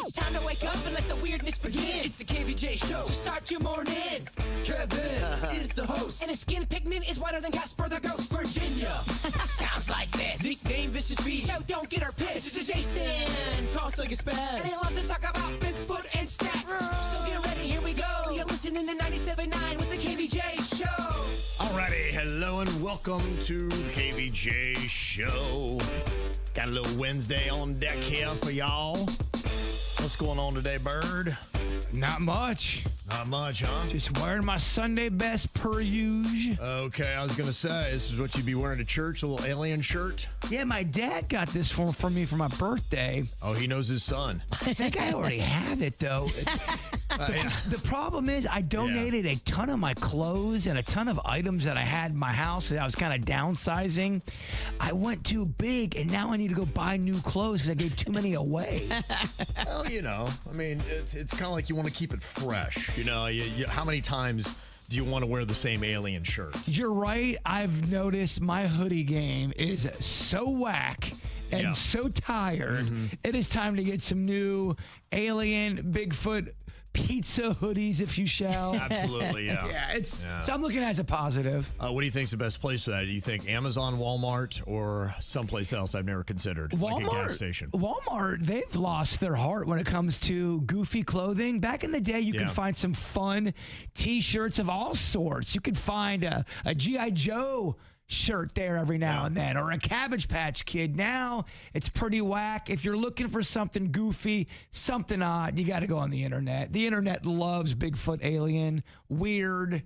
It's time to wake up and let the weirdness begin. It's the KVJ Show to start your morning. Kevin is the host, and his skin pigment is whiter than Casper the Ghost. Virginia sounds like this. Nickname Vicious Bee, so don't get her pissed. Jason talks like a spaz, and he loves to talk about Bigfoot and stats. So get ready, here we go. You're listening to 97.9 with the KVJ Show. Alrighty, hello and welcome to KVJ Show. Got a little Wednesday on deck here for y'all. What's going on today, Bird? Not much. Not much, huh? Just wearing my Sunday best per usual. Okay, I was going to say, this is what you'd be wearing to church, a little alien shirt? Yeah, my dad got this for me for my birthday. Oh, he knows his son. I think I already have it, though. The problem is I donated a ton of my clothes and a ton of items that I had in my house that I was kind of downsizing. I went too big, and now I need to go buy new clothes because I gave too many away. Well, you know, I mean, it's kind of like you want to keep it fresh. You know, how many times do you want to wear the same alien shirt? You're right. I've noticed my hoodie game is so whack and so tired. Mm-hmm. It is time to get some new alien Bigfoot pizza hoodies, if you shall. Absolutely, yeah. So I'm looking at it as a positive. What do you think is the best place for that? Do you think Amazon, Walmart, or someplace else I've never considered, like a gas station? Walmart, they've lost their heart when it comes to goofy clothing. Back in the day, you could find some fun T-shirts of all sorts. You could find a G.I. Joe shirt there every now and then, or a Cabbage Patch Kid. Now it's pretty whack. If you're looking for something goofy, something odd, you got to go on the internet. The internet loves Bigfoot, alien, weird.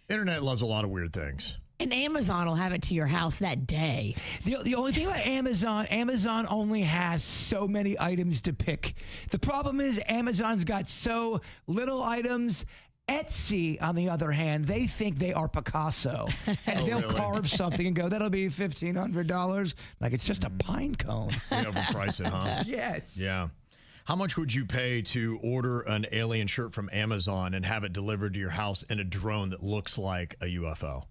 Internet loves a lot of weird things. And Amazon will have it to your house that day. The only thing about Amazon only has so many items to pick. The problem is Amazon's got so little items. Etsy, on the other hand, they think they are Picasso, and they'll carve something and go, that'll be $1,500. Like, it's just a pine cone. They overprice it, huh? Yes. Yeah. How much would you pay to order an alien shirt from Amazon and have it delivered to your house in a drone that looks like a UFO?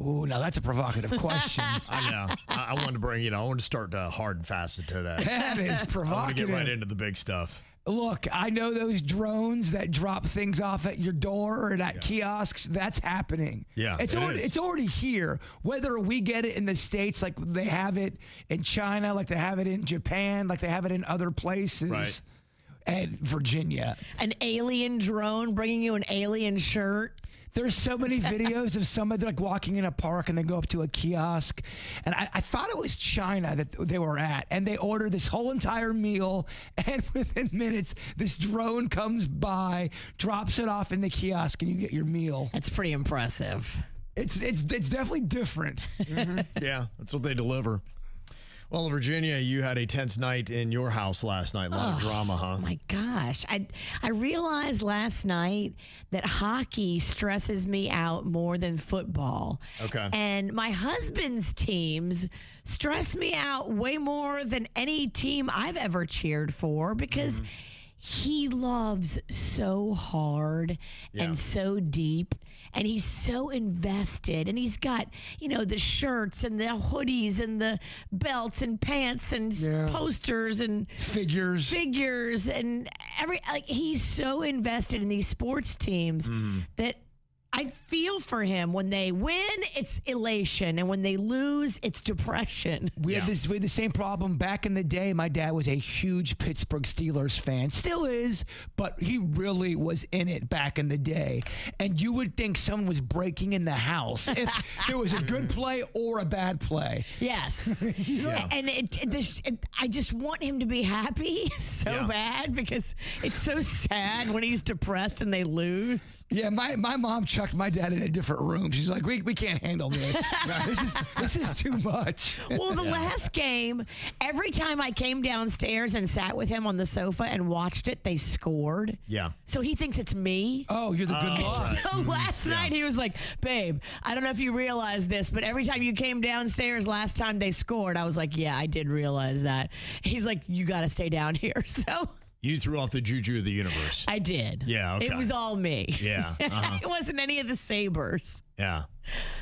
Ooh, now that's a provocative question. I know. I wanted to bring, I want to start hard and fast today. That is provocative. I want to get right into the big stuff. Look, I know those drones that drop things off at your door or at kiosks. That's happening. Yeah, it's already here. Whether we get it in the States, like they have it in China, like they have it in Japan, like they have it in other places. Right. And Virginia. An alien drone bringing you an alien shirt. There's so many videos of somebody like walking in a park and they go up to a kiosk. And I thought it was China that they were at. And they order this whole entire meal. And within minutes, this drone comes by, drops it off in the kiosk, and you get your meal. That's pretty impressive. It's definitely different. Mm-hmm. Yeah, that's what they deliver. Well, Virginia, you had a tense night in your house last night. A lot of drama, huh? Oh, my gosh. I realized last night that hockey stresses me out more than football. Okay. And my husband's teams stress me out way more than any team I've ever cheered for because he loves so hard and so deep. And he's so invested, and he's got, the shirts and the hoodies and the belts and pants and posters and figures and he's so invested in these sports teams that I feel for him. When they win, it's elation, and when they lose, it's depression. We had the same problem back in the day. My dad was a huge Pittsburgh Steelers fan, still is, but he really was in it back in the day. And you would think someone was breaking in the house if there was a good play or a bad play. Yes, and I just want him to be happy so bad because it's so sad when he's depressed and they lose. Yeah, my mom chucked my dad in a different room. She's like, we can't handle this. This is too much. Well, the last game, every time I came downstairs and sat with him on the sofa and watched it, they scored. Yeah. So he thinks it's me. Oh, you're the good luck. So last night he was like, babe, I don't know if you realize this, but every time you came downstairs last time they scored, I was like, yeah, I did realize that. He's like, you got to stay down here. So you threw off the juju of the universe. I did. Yeah, okay. It was all me. Yeah. It wasn't any of the Sabres. Yeah.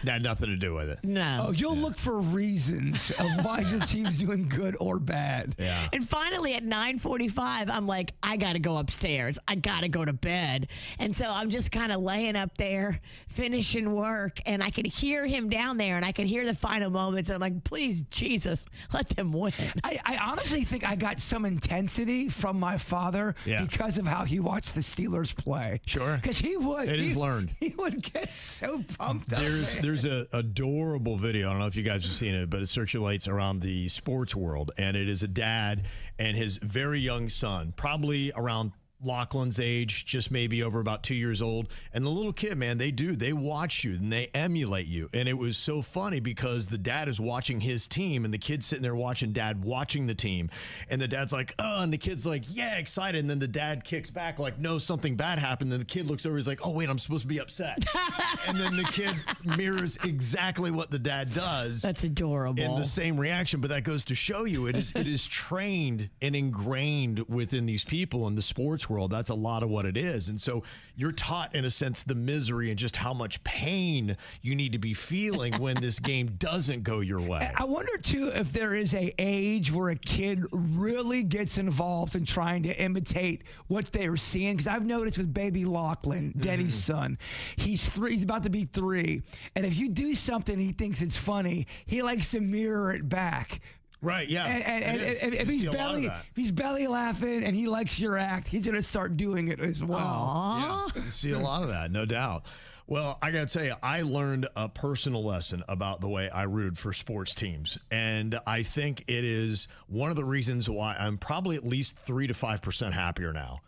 That had nothing to do with it. No. Oh, you'll look for reasons of why your team's doing good or bad. Yeah. And finally at 9:45, I'm like, I got to go upstairs. I got to go to bed. And so I'm just kind of laying up there, finishing work, and I can hear him down there, and I can hear the final moments. And I'm like, please, Jesus, let them win. I honestly think I got some intensity from my father because of how he watched the Steelers play. Sure. Because he would. It is learned. He would get so pumped up. There's a adorable video. I don't know if you guys have seen it, but it circulates around the sports world, and it is a dad and his very young son, probably around Lochlan's age, just maybe over about 2 years old. And the little kid, man, they watch you and they emulate you. And it was so funny because the dad is watching his team and the kid's sitting there watching dad watching the team. And the dad's like, oh, and the kid's like, yeah, excited. And then the dad kicks back like, no, something bad happened. And the kid looks over, he's like, oh, wait, I'm supposed to be upset. And then the kid mirrors exactly what the dad does. That's adorable. In the same reaction. But that goes to show you it is trained and ingrained within these people in the sports world. That's a lot of what it is. And so you're taught, in a sense, the misery and just how much pain you need to be feeling when this game doesn't go your way. I wonder, too, if there is a age where a kid really gets involved in trying to imitate what they're seeing. Because I've noticed with baby Lochlan, Denny's son, he's 3. He's about to be 3. And if you do something he thinks it's funny, he likes to mirror it back. Right, yeah. And if he's belly laughing and he likes your act, he's going to start doing it as well. Yeah, you see a lot of that, no doubt. Well, I got to tell you, I learned a personal lesson about the way I root for sports teams. And I think it is one of the reasons why I'm probably at least 3 to 5% happier now.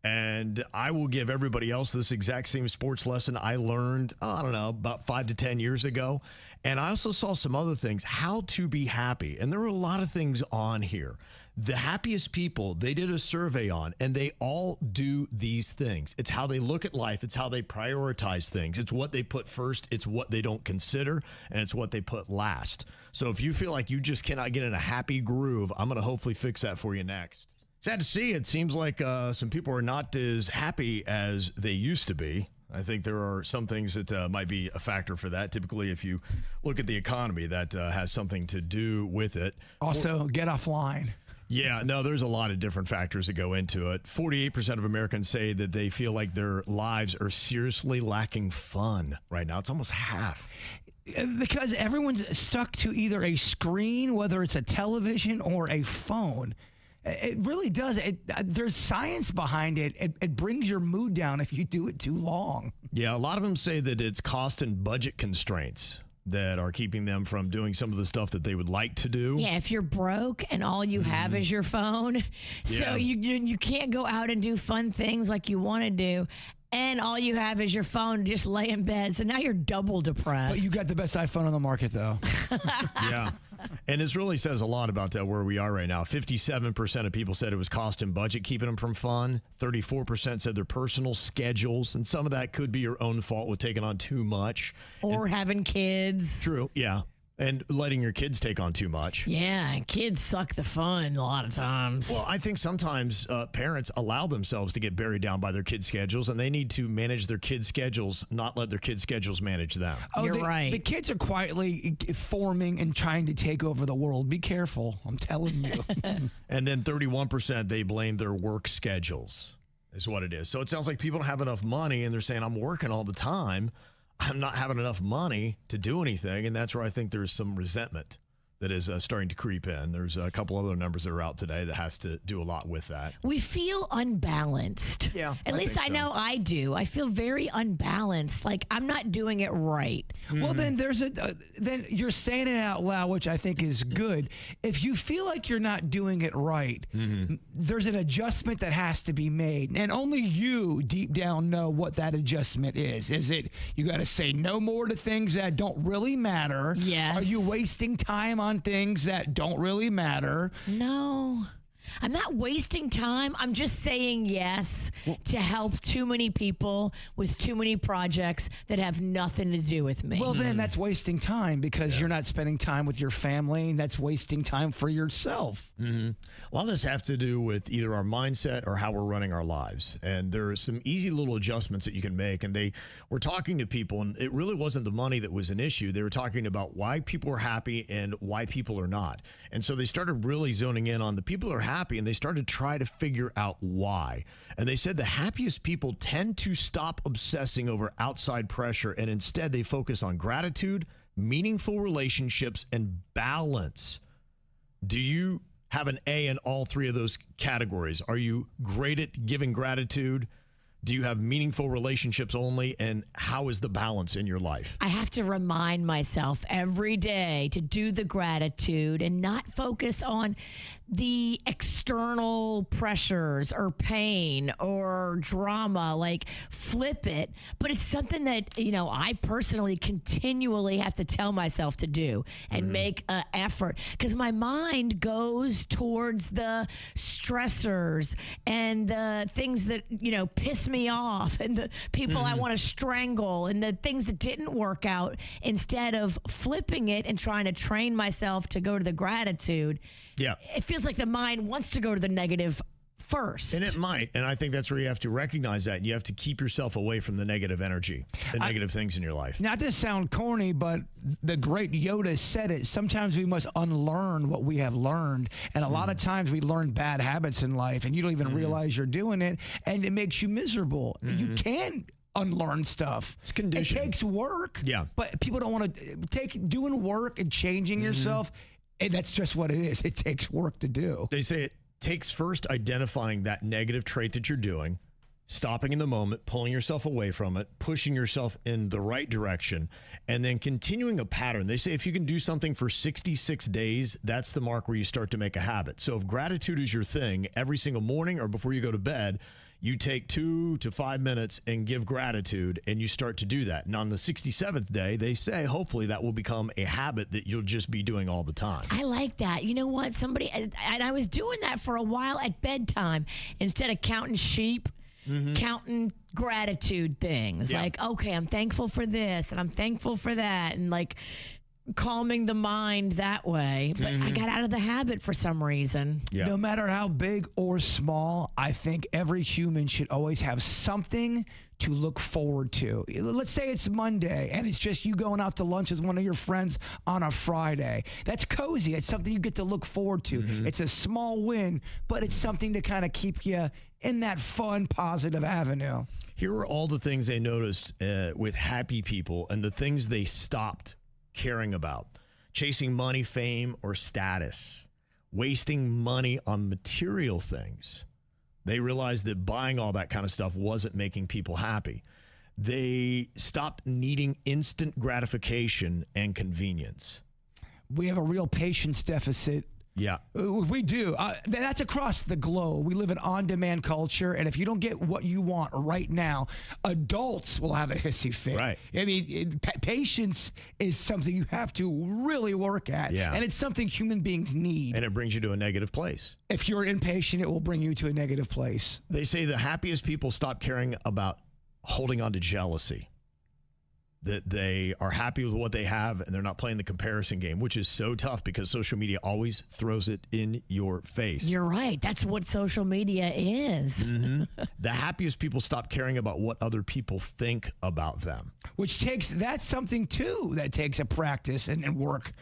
And I will give everybody else this exact same sports lesson I learned, I don't know, about 5 to 10 years ago. And I also saw some other things, how to be happy. And there were a lot of things on here. The happiest people, they did a survey on, and they all do these things. It's how they look at life. It's how they prioritize things. It's what they put first. It's what they don't consider, and it's what they put last. So if you feel like you just cannot get in a happy groove, I'm going to hopefully fix that for you next. Sad to see. It seems like some people are not as happy as they used to be. I think there are some things that might be a factor for that. Typically, if you look at the economy, that has something to do with it. Also, get offline. Yeah, no, there's a lot of different factors that go into it. 48% of Americans say that they feel like their lives are seriously lacking fun right now. It's almost half. Because everyone's stuck to either a screen, whether it's a television or a phone. It really does. There's science behind it. It brings your mood down if you do it too long. Yeah, a lot of them say that it's cost and budget constraints that are keeping them from doing some of the stuff that they would like to do. Yeah, if you're broke and all you have is your phone, so you can't go out and do fun things like you want to do, and all you have is your phone, just lay in bed. So now you're double depressed. But you got the best iPhone on the market, though. Yeah. And this really says a lot about where we are right now. 57% of people said it was cost and budget keeping them from fun. 34% said their personal schedules. And some of that could be your own fault with taking on too much. Or having kids. True, yeah. And letting your kids take on too much. Yeah, kids suck the fun a lot of times. Well, I think sometimes parents allow themselves to get buried down by their kids' schedules, and they need to manage their kids' schedules, not let their kids' schedules manage them. Oh, You're right. The kids are quietly forming and trying to take over the world. Be careful. I'm telling you. And then 31%, they blame their work schedules, is what it is. So it sounds like people don't have enough money, and they're saying, I'm working all the time. I'm not having enough money to do anything, and that's where I think there's some resentment that is starting to creep in. There's a couple other numbers that are out today that has to do a lot with that. We feel unbalanced. Yeah, At least I know I do. I feel very unbalanced. Like I'm not doing it right. Well, then then you're saying it out loud, which I think is good. If you feel like you're not doing it right, there's an adjustment that has to be made. And only you deep down know what that adjustment is. Is it you got to say no more to things that don't really matter? Yes. Are you wasting time on things that don't really matter? No. I'm not wasting time. I'm just saying yes to help too many people with too many projects that have nothing to do with me. Well, then that's wasting time because you're not spending time with your family, and that's wasting time for yourself. A lot of this have to do with either our mindset or how we're running our lives. And there are some easy little adjustments that you can make. And they were talking to people, and it really wasn't the money that was an issue. They were talking about why people are happy and why people are not. And so they started really zoning in on the people who are happy, and they started to try to figure out why. And they said the happiest people tend to stop obsessing over outside pressure, and instead they focus on gratitude, meaningful relationships, and balance. Do you have an A in all three of those categories? Are you great at giving gratitude? Do you have meaningful relationships only? And how is the balance in your life? I have to remind myself every day to do the gratitude and not focus on the external pressures or pain or drama, like flip it. But it's something that, you know, I personally continually have to tell myself to do and make an effort, because my mind goes towards the stressors and the things that, you know, piss me off and the people I want to strangle and the things that didn't work out, instead of flipping it and trying to train myself to go to the gratitude. Yeah. It feels like the mind wants to go to the negative first. And it might. And I think that's where you have to recognize that. You have to keep yourself away from the negative energy, the negative things in your life. Not to sound corny, but the great Yoda said it. Sometimes we must unlearn what we have learned. And a lot of times we learn bad habits in life, and you don't even realize you're doing it, and it makes you miserable. You can unlearn stuff. It's conditioning. It takes work. Yeah. But people don't want to take doing work and changing yourself. And that's just what it is. It takes work to do. They say it takes first identifying that negative trait that you're doing, stopping in the moment, pulling yourself away from it, pushing yourself in the right direction, and then continuing a pattern. They say if you can do something for 66 days, that's the mark where you start to make a habit. So if gratitude is your thing, every single morning or before you go to bed, you take 2 to 5 minutes and give gratitude, and you start to do that. And on the 67th day, they say hopefully that will become a habit that you'll just be doing all the time. I like that. You know what? Somebody, and I was doing that for a while at bedtime. Instead of counting sheep, counting gratitude things. Yeah. Like, okay, I'm thankful for this and I'm thankful for that. And like calming the mind that way. But I got out of the habit for some reason. Yeah. No matter how big or small, I think every human should always have something to look forward to. Let's say it's Monday and it's just you going out to lunch with one of your friends on a Friday. That's cozy. It's something you get to look forward to. It's a small win, but it's something to kind of keep you in that fun, positive avenue. Here are all the things they noticed with happy people and the things they stopped caring about: chasing money, fame, or status, wasting money on material things. They realized that buying all that kind of stuff wasn't making people happy. They stopped needing instant gratification and convenience. We have a real patience deficit. Yeah. We do. That's across the globe. We live in on-demand culture, and if you don't get what you want right now, adults will have a hissy fit. Right. I mean, patience is something you have to really work at, and it's something human beings need. And it brings you to a negative place. If you're impatient, it will bring you to a negative place. They say the happiest people stop caring about holding on to jealousy. That they are happy with what they have and they're not playing the comparison game, which is so tough because social media always throws it in your face. You're right. That's what social media is. The happiest people stop caring about what other people think about them. Which that's something too that takes a practice and work.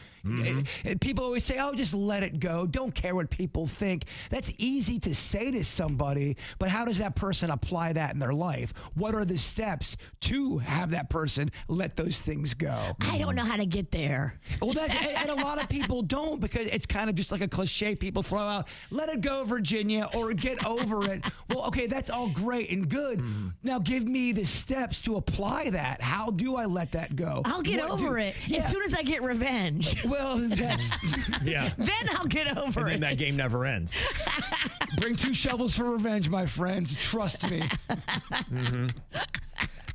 People always say, oh, just let it go. Don't care what people think. That's easy to say to somebody, but how does that person apply that in their life? What are the steps to have that person let those things go? I don't know how to get there. Well, and a lot of people don't, because it's kind of just like a cliche people throw out, let it go, Virginia, or get over it. Well, okay, that's all great and good. Now give me the steps to apply that. How do I let that go? I'll get over it as soon as I get revenge. Well, that's... Yeah. Then I'll get over And it. then that game never ends. Bring 2 shovels for revenge, my friends. Trust me.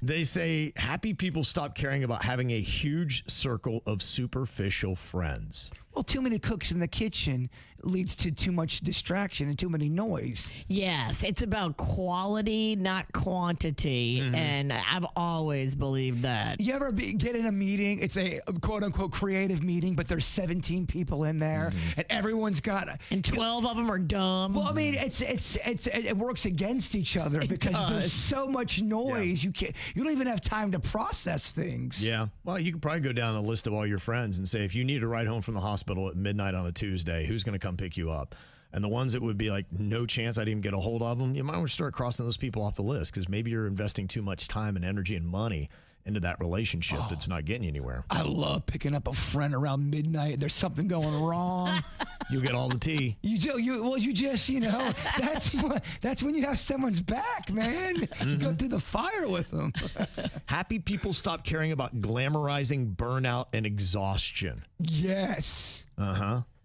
They say happy people stop caring about having a huge circle of superficial friends. Well, too many cooks in the kitchen leads to too much distraction and too many noise. Yes, it's about quality, not quantity. And I've always believed that. You ever get in a meeting, it's a quote unquote creative meeting, but there's 17 people in there and everyone's got And 12 of them are dumb. well, I mean, it works against each other because there's so much noise. You don't even have time to process things. Yeah. Well, you could probably go down a list of all your friends and say, if you need a ride home from the hospital at midnight on a Tuesday, who's going to come pick you up? And the ones that would be like, no chance I'd even get a hold of them, you might want to start crossing those people off the list because maybe you're investing too much time and energy and money into that relationship that's not getting you anywhere. I love picking up a friend around midnight. There's something going wrong. You'll get all the tea. That's when you have someone's back, man. You go through the fire with them. Happy people stop caring about glamorizing burnout and exhaustion. Yes.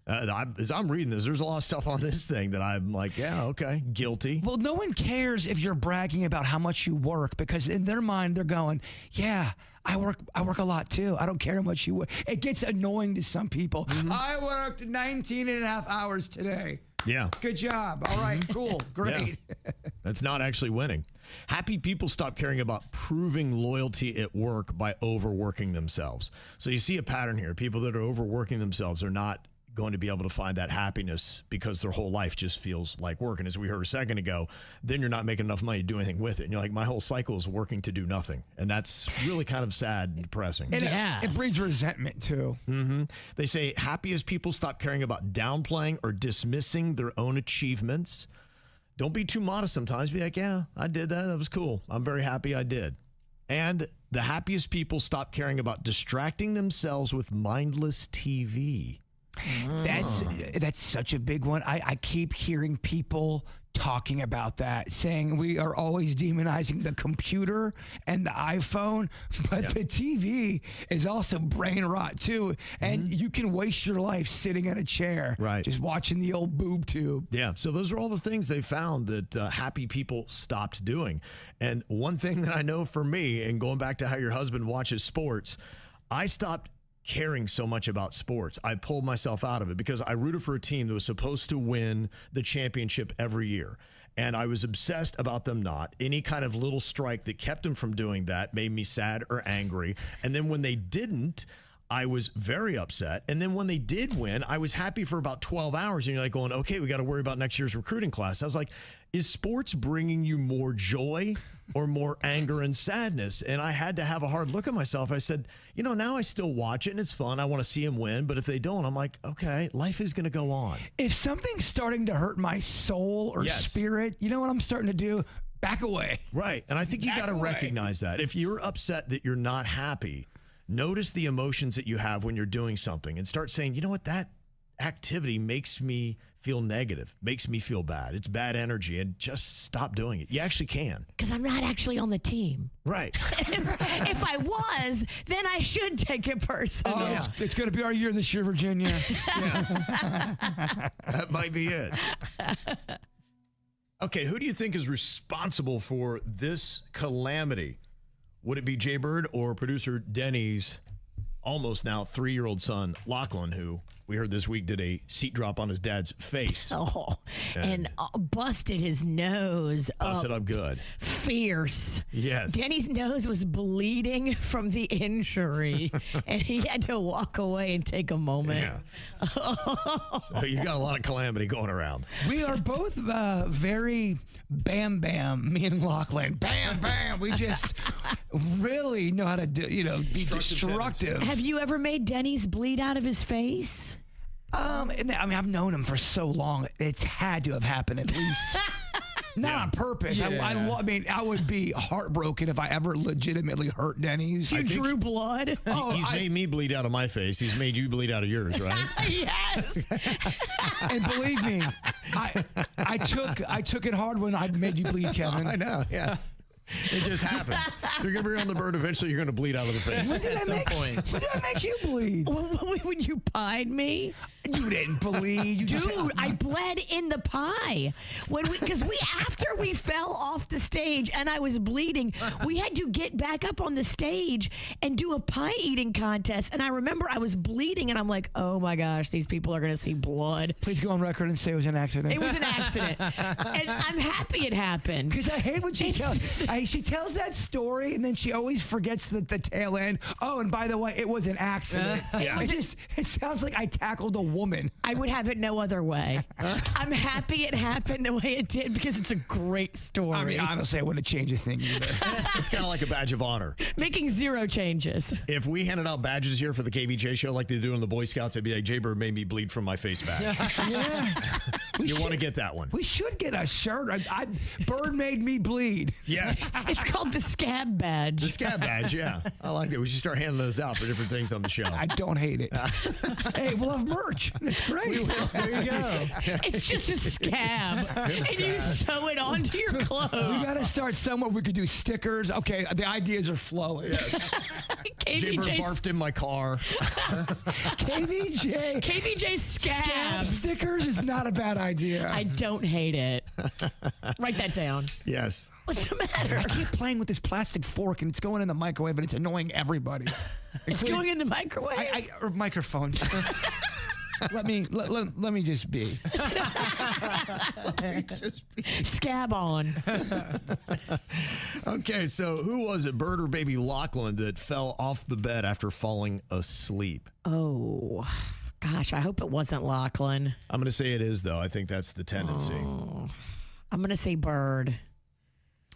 As I'm reading this, there's a lot of stuff on this thing that I'm like, yeah, okay, guilty. Well, no one cares if you're bragging about how much you work because in their mind they're going, yeah, I work a lot too. I don't care how much you work. It gets annoying to some people. I worked 19 and a half hours today. Yeah. Good job. All right, cool. Great. Yeah. That's not actually winning. Happy people stop caring about proving loyalty at work by overworking themselves. So you see a pattern here. People that are overworking themselves are not going to be able to find that happiness because their whole life just feels like work. And as we heard a second ago, then you're not making enough money to do anything with it. And you're like, my whole cycle is working to do nothing. And that's really kind of sad and depressing. And Yes. it breeds resentment too. They say happiest people stop caring about downplaying or dismissing their own achievements. Don't be too modest sometimes. Be like, yeah, I did that. That was cool. I'm very happy I did. And the happiest people stop caring about distracting themselves with mindless TV. That's such a big one. I keep hearing people talking about that, saying we are always demonizing the computer and the iPhone, but the TV is also brain rot too. And you can waste your life sitting in a chair, Right. just watching the old boob tube. Yeah, so those are all the things they found that happy people stopped doing. And one thing that I know for me, and going back to how your husband watches sports, I stopped caring so much about sports. I pulled myself out of it because I rooted for a team that was supposed to win the championship every year. And I was obsessed about them not. Any kind of little strike that kept them from doing that made me sad or angry. And then when they didn't, I was very upset. And then when they did win, I was happy for about 12 hours. And you're like going, okay, we got to worry about next year's recruiting class. I was like, is sports bringing you more joy or more anger and sadness? And I had to have a hard look at myself. I said, now I still watch it and it's fun. I want to see them win. But if they don't, I'm like, okay, life is going to go on. If something's starting to hurt my soul or spirit, you know what I'm starting to do? Back away. Right. And I think you got to recognize that. If you're upset that you're not happy, notice the emotions that you have when you're doing something and start saying, you know what, that activity makes me feel negative, makes me feel bad. It's bad energy, and just stop doing it. You actually can. Because I'm not actually on the team. Right. If I was, then I should take it personal. It's going to be our year this year, Virginia. That might be it. Okay, who do you think is responsible for this calamity? Would it be Jbird or producer Denny's almost now 3-year-old son, Lochlan, who we heard this week did a seat drop on his dad's face? And busted his nose Busted up good. fierce. Yes. Denny's nose was bleeding from the injury, and he had to walk away and take a moment. Yeah. So you got a lot of calamity going around. We are both very bam bam, me and Lochlan. Bam bam. We just really know how to be destructive. Have you ever made Denny's bleed out of his face? And I mean, I've known him for so long. It's had to have happened at least. Not on purpose. Yeah. I mean, I would be heartbroken if I ever legitimately hurt Denny's. You drew blood? He's made me bleed out of my face. He's made you bleed out of yours, right? Yes. And believe me, I took it hard when I made you bleed, Kevin. I know, yes. It just happens. You're going to be on the bird. Eventually, you're going to bleed out of the face. When did I make you bleed? When you pied me? You didn't bleed. You just Dude, I bled in the pie because after we fell off the stage and I was bleeding, we had to get back up on the stage and do a pie eating contest. And I remember I was bleeding, and I'm like, oh my gosh, these people are going to see blood. Please go on record and say it was an accident. It was an accident, and I'm happy it happened. Because I hate when she tells. She tells that story, and then she always forgets the tail end. Oh, and by the way, it was an accident. It sounds like I tackled a woman. I would have it no other way. I'm happy it happened the way it did because it's a great story. I mean, honestly, I wouldn't change a thing either. It's kind of like a badge of honor. Making zero changes. If we handed out badges here for the KVJ show like they do in the Boy Scouts, I'd be like, Jbird made me bleed from my face badge. Yeah. You want to get that one. We should get a shirt. Bird made me bleed. Yes. It's called the scab badge. The scab badge, yeah. I like that. We should start handing those out for different things on the show. I don't hate it. Hey, we'll have merch. That's great. There you go. It's just a scab. And you sew it onto your clothes. We got to start somewhere. We could do stickers. Okay, the ideas are flowing. Jbird barfed in my car. KVJ Scab scabs. stickers is not a bad idea. I don't hate it. Write that down. Yes. What's the matter? I keep playing with this plastic fork, and it's going in the microwave, and it's annoying everybody. It's going in the microwave? Or microphones. Let me just be. Scab on. Okay, so who was it, Bird or baby Lochlan, that fell off the bed after falling asleep? Oh, gosh, I hope it wasn't Lochlan. I'm going to say it is, though. I think that's the tendency. Oh, I'm going to say Bird.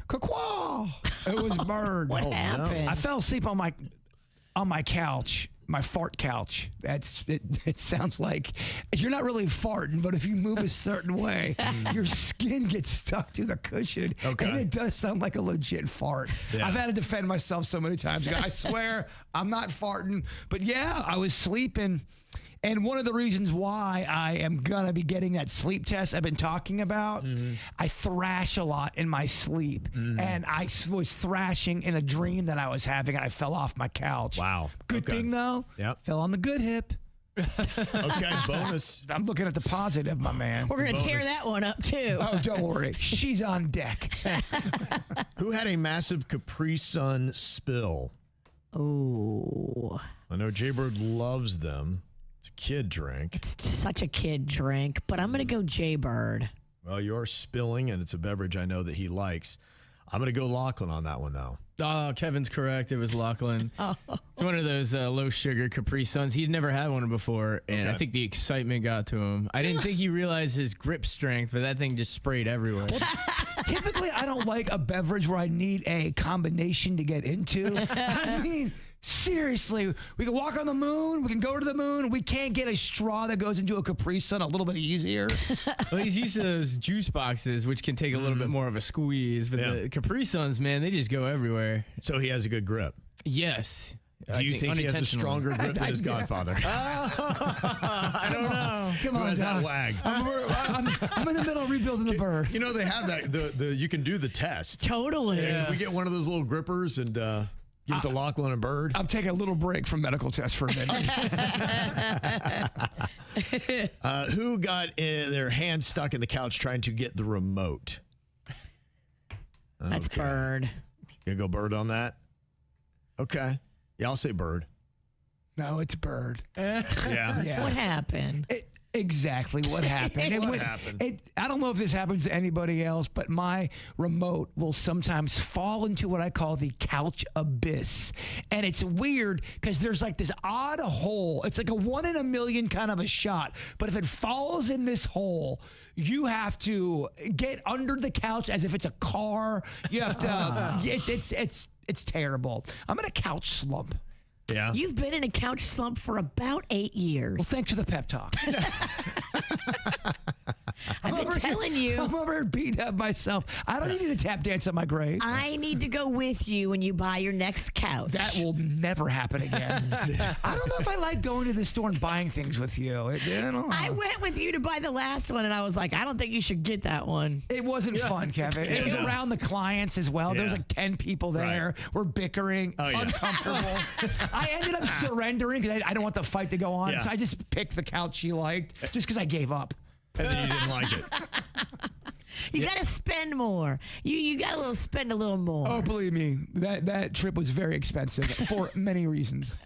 Quack! It was Bird. What happened? I fell asleep on my couch. My fart couch. It sounds like you're not really farting, but if you move a certain way, your skin gets stuck to the cushion. Okay. And it does sound like a legit fart. Yeah. I've had to defend myself so many times. I swear I'm not farting. But yeah, I was sleeping. And one of the reasons why I am going to be getting that sleep test I've been talking about, I thrash a lot in my sleep. And I was thrashing in a dream that I was having, and I fell off my couch. Wow. Good thing, though. Yep. Fell on the good hip. Okay, bonus. I'm looking at the positive, my man. We're going to tear that one up, too. Oh, don't worry. She's on deck. Who had a massive Capri Sun spill? Oh. I know Jbird loves them. It's a kid drink. It's such a kid drink, but I'm going to go Jbird. Well, you're spilling, and it's a beverage I know that he likes. I'm going to go Lochlan on that one, though. Oh, Kevin's correct. It was Lochlan. It's one of those low sugar Capri Suns. He'd never had one before, and I think the excitement got to him. I didn't think he realized his grip strength, but that thing just sprayed everywhere. Typically, I don't like a beverage where I need a combination to get into. I mean, seriously, we can walk on the moon, we can go to the moon, we can't get a straw that goes into a Capri Sun a little bit easier. Well, he's used to those juice boxes, which can take a little bit more of a squeeze, but the Capri Suns, man, they just go everywhere. So he has a good grip. Yes. Do you think he has a stronger grip than his godfather? I don't know. Come Who on, has that Doc. wag? I'm in the middle of rebuilding the bird. You know, they have that. The you can do the test. Totally. Yeah. Can we get one of those little grippers and give it to Lochlan and Bird? I'm taking a little break from medical tests for a minute. Who got their hand stuck in the couch trying to get the remote? That's Bird. You gonna go Bird on that? Okay. Yeah, I'll say Bird. No, it's Bird. Yeah. What happened? Exactly what happened. What happened? I don't know if this happens to anybody else, but my remote will sometimes fall into what I call the couch abyss. And it's weird because there's like this odd hole. It's like a 1 in a million kind of a shot. But if it falls in this hole, you have to get under the couch as if it's a car. You have to, it's terrible. I'm in a couch slump. Yeah. You've been in a couch slump for about 8 years. Well, thanks for the pep talk. I've been telling you. I'm over here beating up myself. I don't need you to tap dance on my grave. I need to go with you when you buy your next couch. That will never happen again. I don't know if I like going to the store and buying things with you. I went with you to buy the last one, and I was like, I don't think you should get that one. It wasn't fun, Kevin. It was around the clients as well. There was Yeah. like 10 people there. Right. We're bickering, uncomfortable. I ended up surrendering because I don't want the fight to go on. Yeah. So I just picked the couch she liked just because I gave up. And then you didn't like it. You got to spend more. You got to spend a little more. Oh, believe me, that trip was very expensive for many reasons.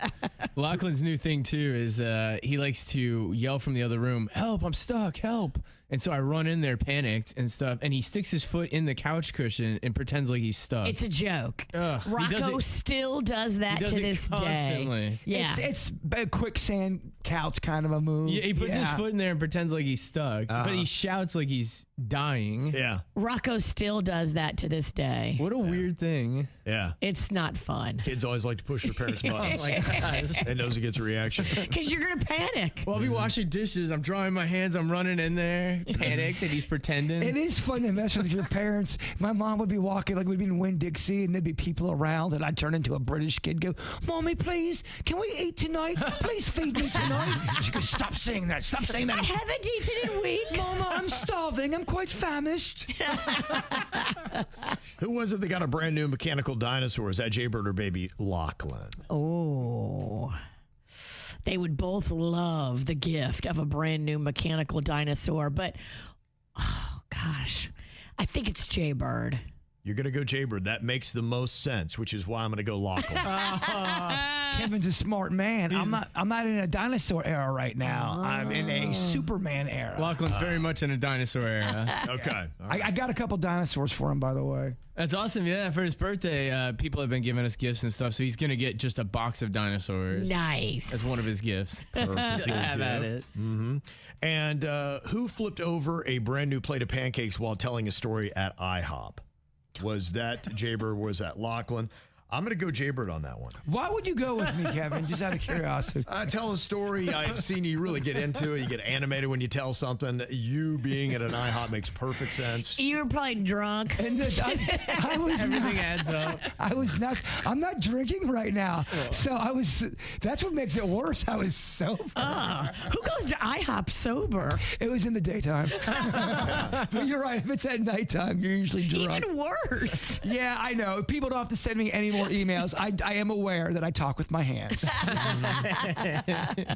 Lochlan's new thing too is he likes to yell from the other room, "Help! I'm stuck! Help!" And so I run in there, panicked and stuff, and he sticks his foot in the couch cushion and pretends like he's stuck. It's a joke. Ugh, he does Rocco it- still does that he does to it this constantly. day. Yeah. It's a quicksand couch kind of a move. Yeah, he puts his foot in there and pretends like he's stuck, but he shouts like he's dying. Yeah. Rocco still does that to this day. What a weird thing. Yeah. It's not fun. Kids always like to push their parents' buttons. Oh my gosh. And knows it gets a reaction. Because you're going to panic. Well, I'll be washing dishes. I'm drying my hands. I'm running in there, panicked, and he's pretending. It is fun to mess with your parents. My mom would be walking, like we'd be in Winn-Dixie, and there'd be people around, and I'd turn into a British kid, go, "Mommy, please, can we eat tonight? Please feed me tonight." She goes, "Stop saying that. Stop saying I that." haven't eaten in weeks. Mama, I'm starving. I'm quite famished. Who was it that got a brand new mechanical dinosaur? Is that Jbird or baby Lochlan? Oh. They would both love the gift of a brand new mechanical dinosaur, but oh gosh, I think it's Jbird. You're going to go Jbird. That makes the most sense, which is why I'm going to go Lochlan. Kevin's a smart man. I'm not in a dinosaur era right now. I'm in a Superman era. Lachlan's very much in a dinosaur era. Okay. All right. I got a couple dinosaurs for him, by the way. That's awesome. Yeah, for his birthday, people have been giving us gifts and stuff, so he's going to get just a box of dinosaurs. Nice. That's one of his gifts. Perfect. Have at it. And who flipped over a brand new plate of pancakes while telling a story at IHOP? Was that Jbird? Was that Lochlan? I'm going to go Jbird on that one. Why would you go with me, Kevin? Just out of curiosity. Tell a story. I've seen you really get into it. You get animated when you tell something. You being at an IHOP makes perfect sense. You were probably drunk. And I was Everything adds up. I'm not drinking right now. So that's what makes it worse. I was sober. Who goes to IHOP sober? It was in the daytime. But you're right. If it's at nighttime, you're usually drunk. Even worse. Yeah, I know. People don't have to send me any more emails. I am aware that I talk with my hands.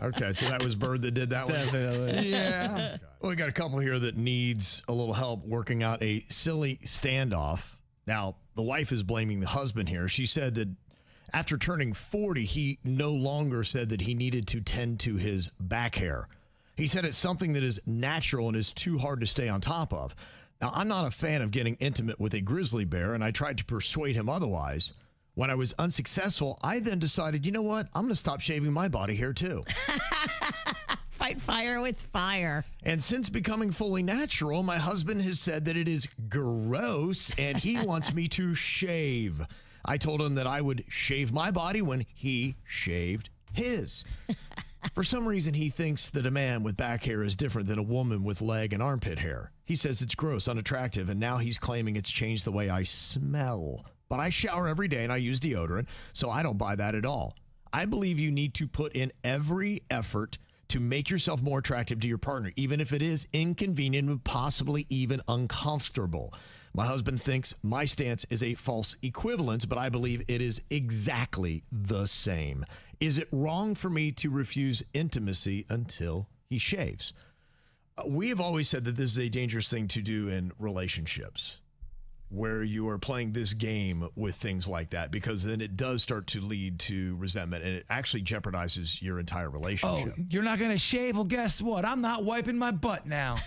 Okay, so that was Bird that did that one. Definitely. Yeah. Well, we got a couple here that needs a little help working out a silly standoff. Now, the wife is blaming the husband here. She said that after turning 40, he no longer said that he needed to tend to his back hair. He said it's something that is natural and is too hard to stay on top of. Now, I'm not a fan of getting intimate with a grizzly bear, and I tried to persuade him otherwise. When I was unsuccessful, I then decided, you know what? I'm going to stop shaving my body hair too. Fight fire with fire. And since becoming fully natural, my husband has said that it is gross and he wants me to shave. I told him that I would shave my body when he shaved his. For some reason, he thinks that a man with back hair is different than a woman with leg and armpit hair. He says it's gross, unattractive, and now he's claiming it's changed the way I smell. But I shower every day and I use deodorant, so I don't buy that at all. I believe you need to put in every effort to make yourself more attractive to your partner, even if it is inconvenient and possibly even uncomfortable. My husband thinks my stance is a false equivalence, but I believe it is exactly the same. Is it wrong for me to refuse intimacy until he shaves? We have always said that this is a dangerous thing to do in relationships, where you are playing this game with things like that, because then it does start to lead to resentment and it actually jeopardizes your entire relationship. Oh, you're not going to shave? Well, guess what? I'm not wiping my butt now.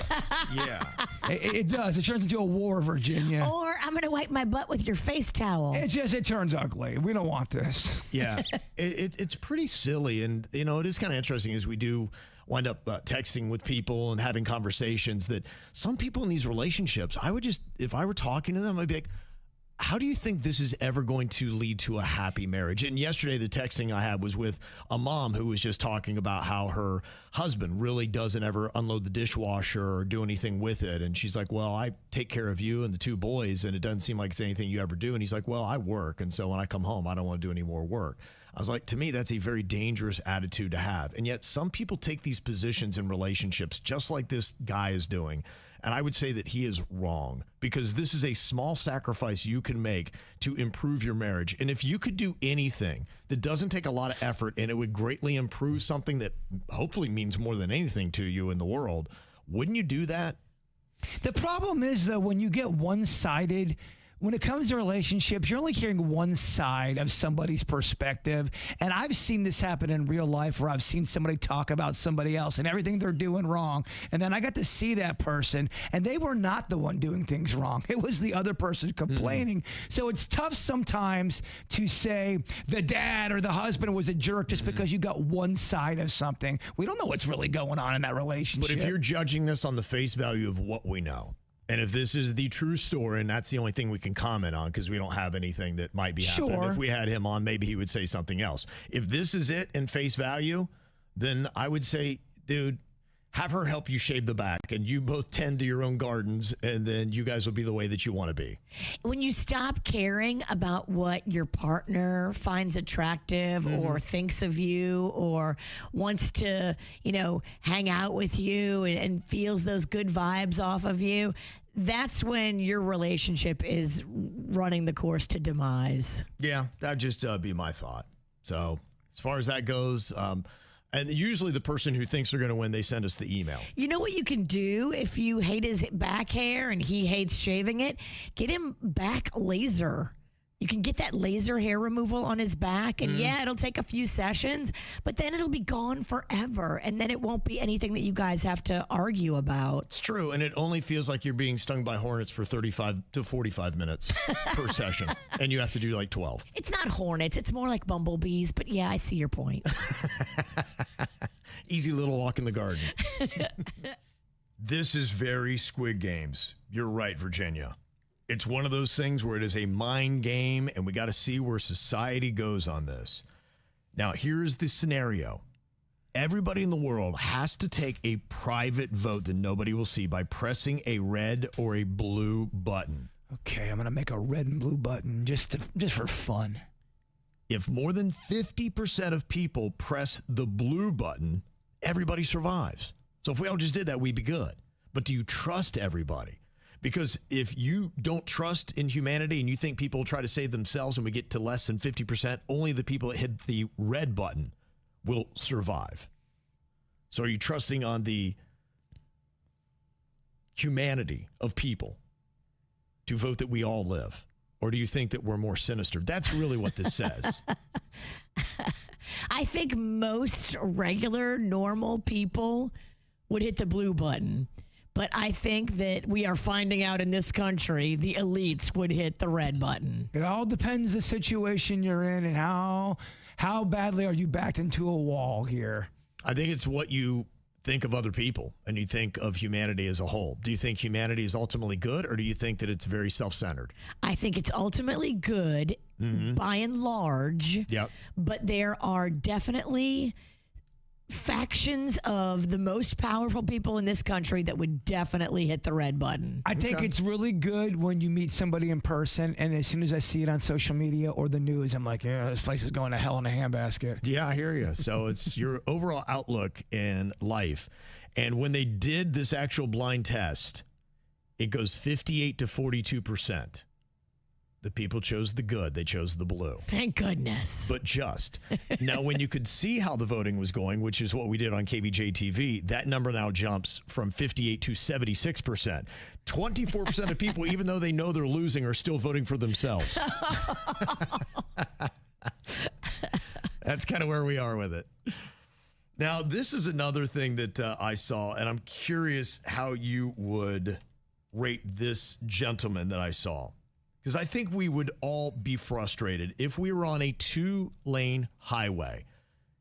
Yeah. It does. It turns into a war, Virginia. Or I'm going to wipe my butt with your face towel. It turns ugly. We don't want this. Yeah. It's pretty silly. And, you know, it is kind of interesting as we do wind up texting with people and having conversations that some people in these relationships, I would just, if I were talking to them, I'd be like, how do you think this is ever going to lead to a happy marriage? And yesterday, the texting I had was with a mom who was just talking about how her husband really doesn't ever unload the dishwasher or do anything with it. And she's like, well, I take care of you and the two boys, and it doesn't seem like it's anything you ever do. And he's like, well, I work. And so when I come home, I don't want to do any more work. I was like, to me, that's a very dangerous attitude to have. And yet some people take these positions in relationships just like this guy is doing. And I would say that he is wrong, because this is a small sacrifice you can make to improve your marriage. And if you could do anything that doesn't take a lot of effort and it would greatly improve something that hopefully means more than anything to you in the world, wouldn't you do that? The problem is, though, when you get one-sided, when it comes to relationships, you're only hearing one side of somebody's perspective. And I've seen this happen in real life, where I've seen somebody talk about somebody else and everything they're doing wrong. And then I got to see that person, and they were not the one doing things wrong. It was the other person complaining. So it's tough sometimes to say the dad or the husband was a jerk just because you got one side of something. We don't know what's really going on in that relationship. But if you're judging this on the face value of what we know, and if this is the true story, and that's the only thing we can comment on because we don't have anything that might be happening. Sure. If we had him on, maybe he would say something else. If this is it in face value, then I would say, dude, have her help you shave the back, and you both tend to your own gardens, and then you guys will be the way that you want to be. When you stop caring about what your partner finds attractive or thinks of you or wants to, hang out with you and feels those good vibes off of you, that's when your relationship is running the course to demise. Yeah, that'd just be my thought. So as far as that goes, and usually the person who thinks they're going to win, they send us the email. You know what you can do if you hate his back hair and he hates shaving it? Get him back laser. You can get that laser hair removal on his back, and it'll take a few sessions, but then it'll be gone forever, and then it won't be anything that you guys have to argue about. It's true, and it only feels like you're being stung by hornets for 35 to 45 minutes per session, and you have to do like 12. It's not hornets. It's more like bumblebees, but yeah, I see your point. Easy little walk in the garden. This is very Squid Games. You're right, Virginia. It's one of those things where it is a mind game, and we got to see where society goes on this. Now, here's the scenario. Everybody in the world has to take a private vote that nobody will see by pressing a red or a blue button. Okay, I'm going to make a red and blue button just for fun. If more than 50% of people press the blue button, everybody survives. So if we all just did that, we'd be good. But do you trust everybody? Because if you don't trust in humanity and you think people will try to save themselves and we get to less than 50%, only the people that hit the red button will survive. So are you trusting on the humanity of people to vote that we all live? Or do you think that we're more sinister? That's really what this says. I think most regular, normal people would hit the blue button. But I think that we are finding out in this country, the elites would hit the red button. It all depends the situation you're in and how badly are you backed into a wall here. I think it's what you think of other people and you think of humanity as a whole. Do you think humanity is ultimately good, or do you think that it's very self-centered? I think it's ultimately good by and large. Yep. But there are definitely factions of the most powerful people in this country that would definitely hit the red button. I think it's really good when you meet somebody in person, and as soon as I see it on social media or the news, I'm like, yeah, this place is going to hell in a handbasket. Yeah, I hear you. So it's your overall outlook in life. And when they did this actual blind test, it goes 58 to 42%. The people chose the good. They chose the blue. Thank goodness. But just. Now, when you could see how the voting was going, which is what we did on KVJ TV, that number now jumps from 58 to 76%. 24% of people, even though they know they're losing, are still voting for themselves. That's kind of where we are with it. Now, this is another thing that I saw, and I'm curious how you would rate this gentleman that I saw. Because I think we would all be frustrated if we were on a 2-lane highway.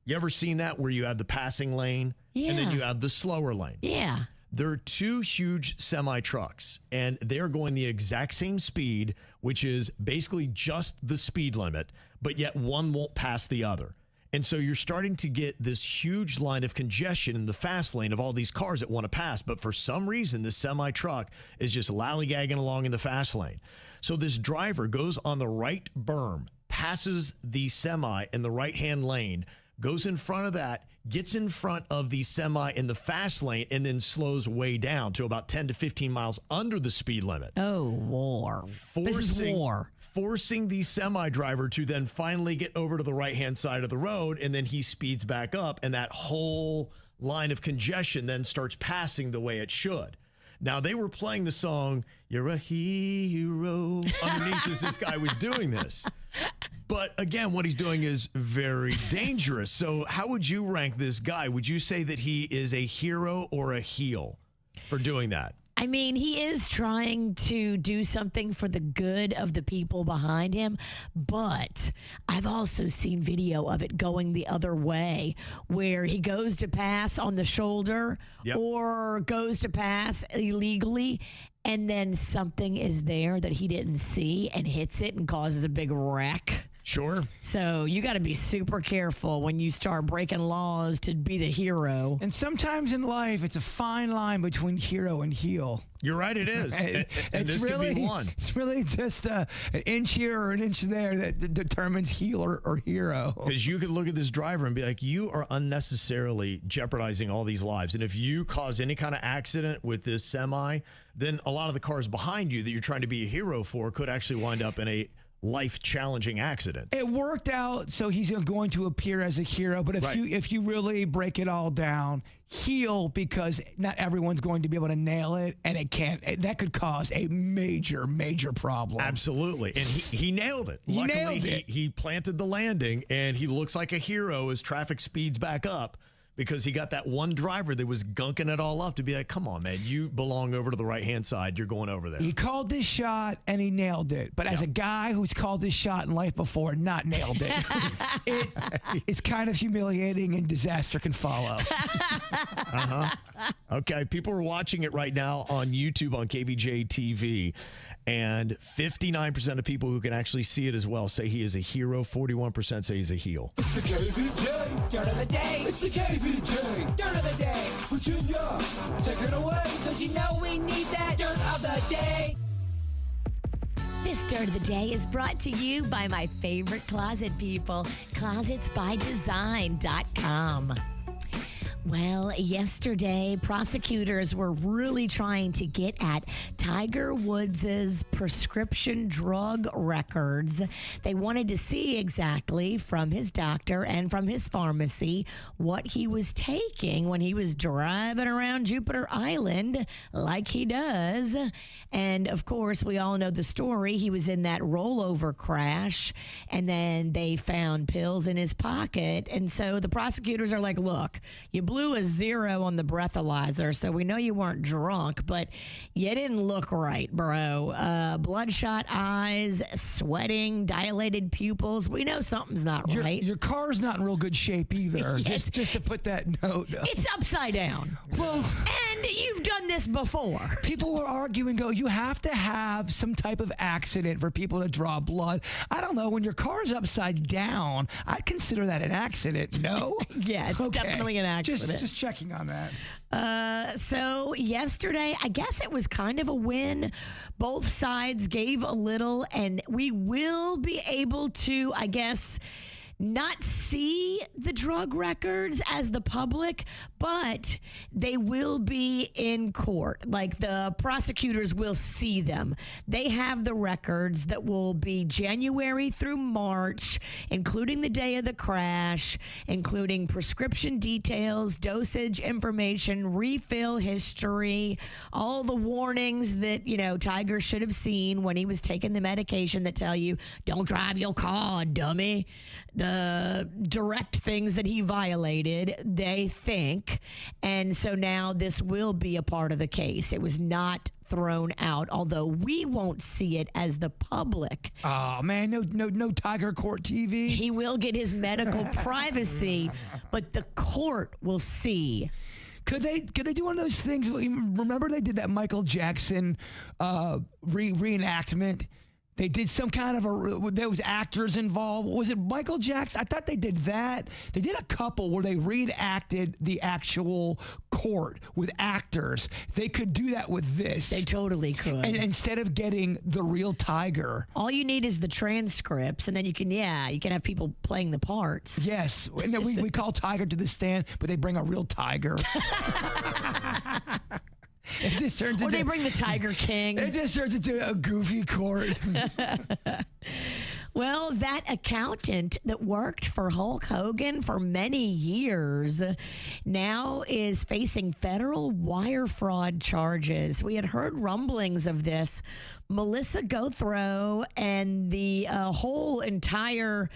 You ever seen that where you have the passing lane and then you have the slower lane? Yeah. There are two huge semi-trucks, and they're going the exact same speed, which is basically just the speed limit, but yet one won't pass the other. And so you're starting to get this huge line of congestion in the fast lane of all these cars that want to pass. But for some reason, this semi-truck is just lollygagging along in the fast lane. So this driver goes on the right berm, passes the semi in the right-hand lane, goes in front of that, gets in front of the semi in the fast lane, and then slows way down to about 10 to 15 miles under the speed limit. Oh, war. This is war. Forcing the semi driver to then finally get over to the right-hand side of the road, and then he speeds back up, and that whole line of congestion then starts passing the way it should. Now, they were playing the song, "You're a Hero," underneath as this guy was doing this. But again, what he's doing is very dangerous. So how would you rank this guy? Would you say that he is a hero or a heel for doing that? I mean, he is trying to do something for the good of the people behind him, but I've also seen video of it going the other way, where he goes to pass on the shoulder or goes to pass illegally, and then something is there that he didn't see and hits it and causes a big wreck. Sure. So you got to be super careful when you start breaking laws to be the hero. And sometimes in life, it's a fine line between hero and heel. You're right, it is. And this really, could be one. It's really just an inch here or an inch there that determines heel or hero. Because you could look at this driver and be like, you are unnecessarily jeopardizing all these lives. And if you cause any kind of accident with this semi, then a lot of the cars behind you that you're trying to be a hero for could actually wind up in a life-challenging accident. It worked out, so he's going to appear as a hero. But if you really break it all down, heel, because not everyone's going to be able to nail it, and that could cause a major problem. Absolutely, and he nailed it. Luckily, he planted the landing, and he looks like a hero as traffic speeds back up, because he got that one driver that was gunking it all up to be like, come on, man, you belong over to the right-hand side. You're going over there. He called this shot, and he nailed it. But as a guy who's called this shot in life before, not nailed it, it's kind of humiliating, and disaster can follow. Okay, people are watching it right now on YouTube on KVJ TV, and 59% of people who can actually see it as well say he is a hero. 41% say he's a heel. It's the KVJ Dirt of the Day. It's the KVJ Dirt of the Day. Virginia, take it away, because you know we need that Dirt of the Day. This Dirt of the Day is brought to you by my favorite closet people, closetsbydesign.com. Well, yesterday, prosecutors were really trying to get at Tiger Woods' prescription drug records. They wanted to see exactly from his doctor and from his pharmacy what he was taking when he was driving around Jupiter Island like he does. And, of course, we all know the story. He was in that rollover crash, and then they found pills in his pocket. And so the prosecutors are like, look, you blew a 0 on the breathalyzer, so we know you weren't drunk, but you didn't look right, bro. Bloodshot eyes, sweating, dilated pupils. We know something's not right. Your car's not in real good shape either. Yes. Just to put that note. It's upside down. Well, and you've done this before. People were arguing, you have to have some type of accident for people to draw blood. I don't know. When your car's upside down, I'd consider that an accident. No? Yeah, it's definitely an accident. Just checking on that. So yesterday, I guess it was kind of a win. Both sides gave a little, and we will be able to, I guess, not see the drug records as the public, but they will be in court. Like, the prosecutors will see them. They have the records that will be January through March, including the day of the crash, including prescription details, dosage information, refill history, all the warnings that, Tiger should have seen when he was taking the medication that tell you, don't drive your car, dummy. The direct things that he violated, they think. And so now this will be a part of the case. It was not thrown out, although we won't see it as the public. Oh, man, no Tiger Court TV. He will get his medical privacy, but the court will see. Could they do one of those things? Remember they did that Michael Jackson reenactment? They did some kind of there was actors involved. Was it Michael Jackson? I thought they did that. They did a couple where they reenacted the actual court with actors. They could do that with this. They totally could. And instead of getting the real tiger. All you need is the transcripts, and then you can have people playing the parts. Yes. And then we call Tiger to the stand, but they bring a real tiger. It just turns or they bring the Tiger King. It just turns into a goofy court. Well, that accountant that worked for Hulk Hogan for many years now is facing federal wire fraud charges. We had heard rumblings of this. Melissa Gothrow and the whole entire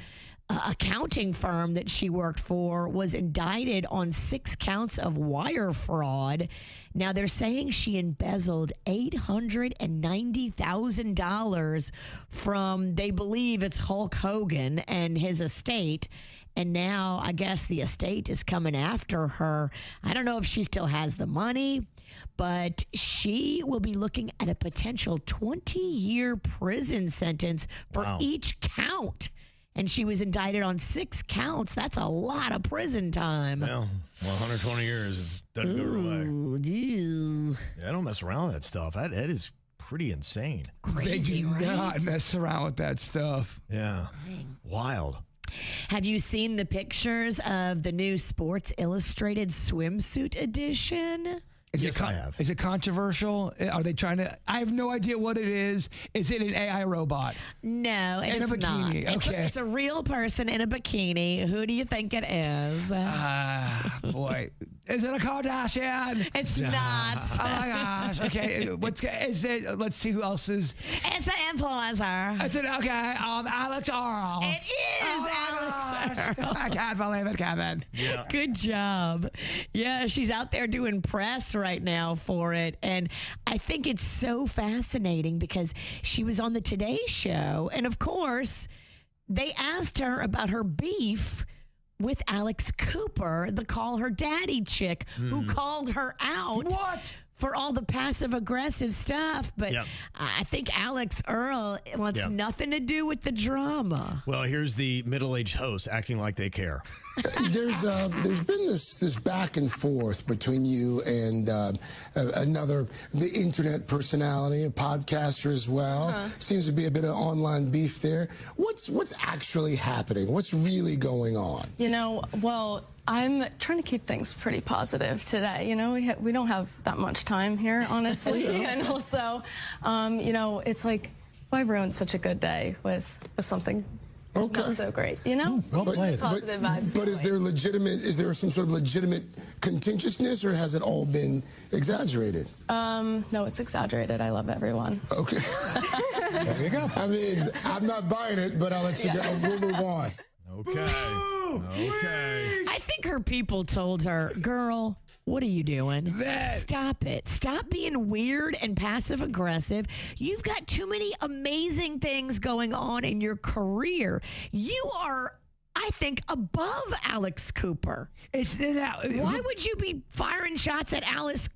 accounting firm that she worked for was indicted on 6 counts of wire fraud. Now they're saying she embezzled $890,000 from, they believe it's Hulk Hogan and his estate. And now I guess the estate is coming after her. I don't know if she still has the money, but she will be looking at a potential 20-year prison sentence for each count. And she was indicted on 6 counts. That's a lot of prison time. Well, 120 years doesn't go away. Dude. Yeah, I don't mess around with that stuff. That is pretty insane. Crazy, they do right? not mess around with that stuff. Yeah. Wild. Have you seen the pictures of the new Sports Illustrated swimsuit edition? Yes, I have. Is it controversial? Are they trying to? I have no idea what it is. Is it an AI robot? No, In a it's not. bikini, okay. It's a real person in a bikini. Who do you think it is? Boy. Is it a Kardashian? It's not. Oh my gosh. Okay. Is it? Let's see who else is. It's an influencer. Is it okay? Alex Earl. It is Alex Earl. I can't believe it, Kevin. Yeah. Good job. Yeah, she's out there doing press right now for it. And I think it's so fascinating because she was on the Today Show. And of course, they asked her about her beef with Alex Cooper, the Call Her Daddy chick, who called her out. What? For all the passive-aggressive stuff. But I think Alex Earl wants nothing to do with the drama. Well, here's the middle-aged host acting like they care. There's been this back and forth between you and the internet personality, a podcaster as well. Seems to be a bit of online beef there. What's actually happening? What's really going on? Well, I'm trying to keep things pretty positive today. We don't have that much time here, honestly. And also, it's like, why ruin such a good day with something not so great, positive vibes. But is there some sort of legitimate contentiousness, or has it all been exaggerated? No, it's exaggerated. I love everyone. Okay. There you go. I mean, I'm not buying it, but I'll let you go. We'll move on. Okay. I think her people told her, girl, what are you doing? Stop it. Stop being weird and passive aggressive. You've got too many amazing things going on in your career. You are, I think, above Alex Cooper. Why would you be firing shots at Alex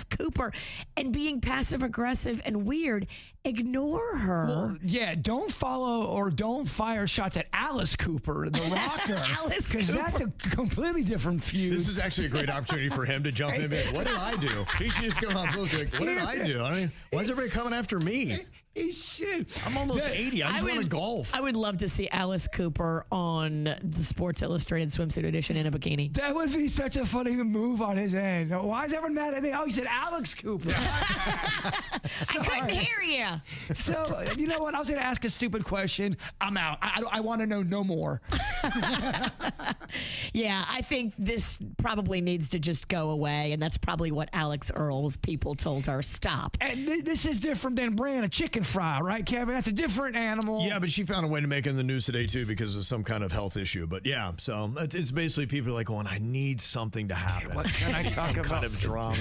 Cooper and being passive aggressive and weird? Ignore her. Well, yeah, don't follow or don't fire shots at Alice Cooper, the rocker. Alice Because Cooper. that's a completely different feud. This is actually a great opportunity for him to jump in. What did I do? He should just go on post like, what did I do? I mean, why is everybody coming after me? He should. I'm almost 80. I just want to golf. I would love to see Alice Cooper on the Sports Illustrated swimsuit edition in a bikini. That would be such a funny move on his end. Why is everyone mad at me? Oh, he said Alex Cooper. I couldn't hear you. So, you know what? I was going to ask a stupid question. I'm out. I want to know no more. Yeah, I think this probably needs to just go away, and that's probably what Alex Earl's people told her. Stop. And this is different than brand a chicken fry, right, Kevin? That's a different animal. Yeah, but she found a way to make it in the news today, too, because of some kind of health issue. But yeah, so it's basically people like going, I need something to happen. What can I talk some about? kind of drama.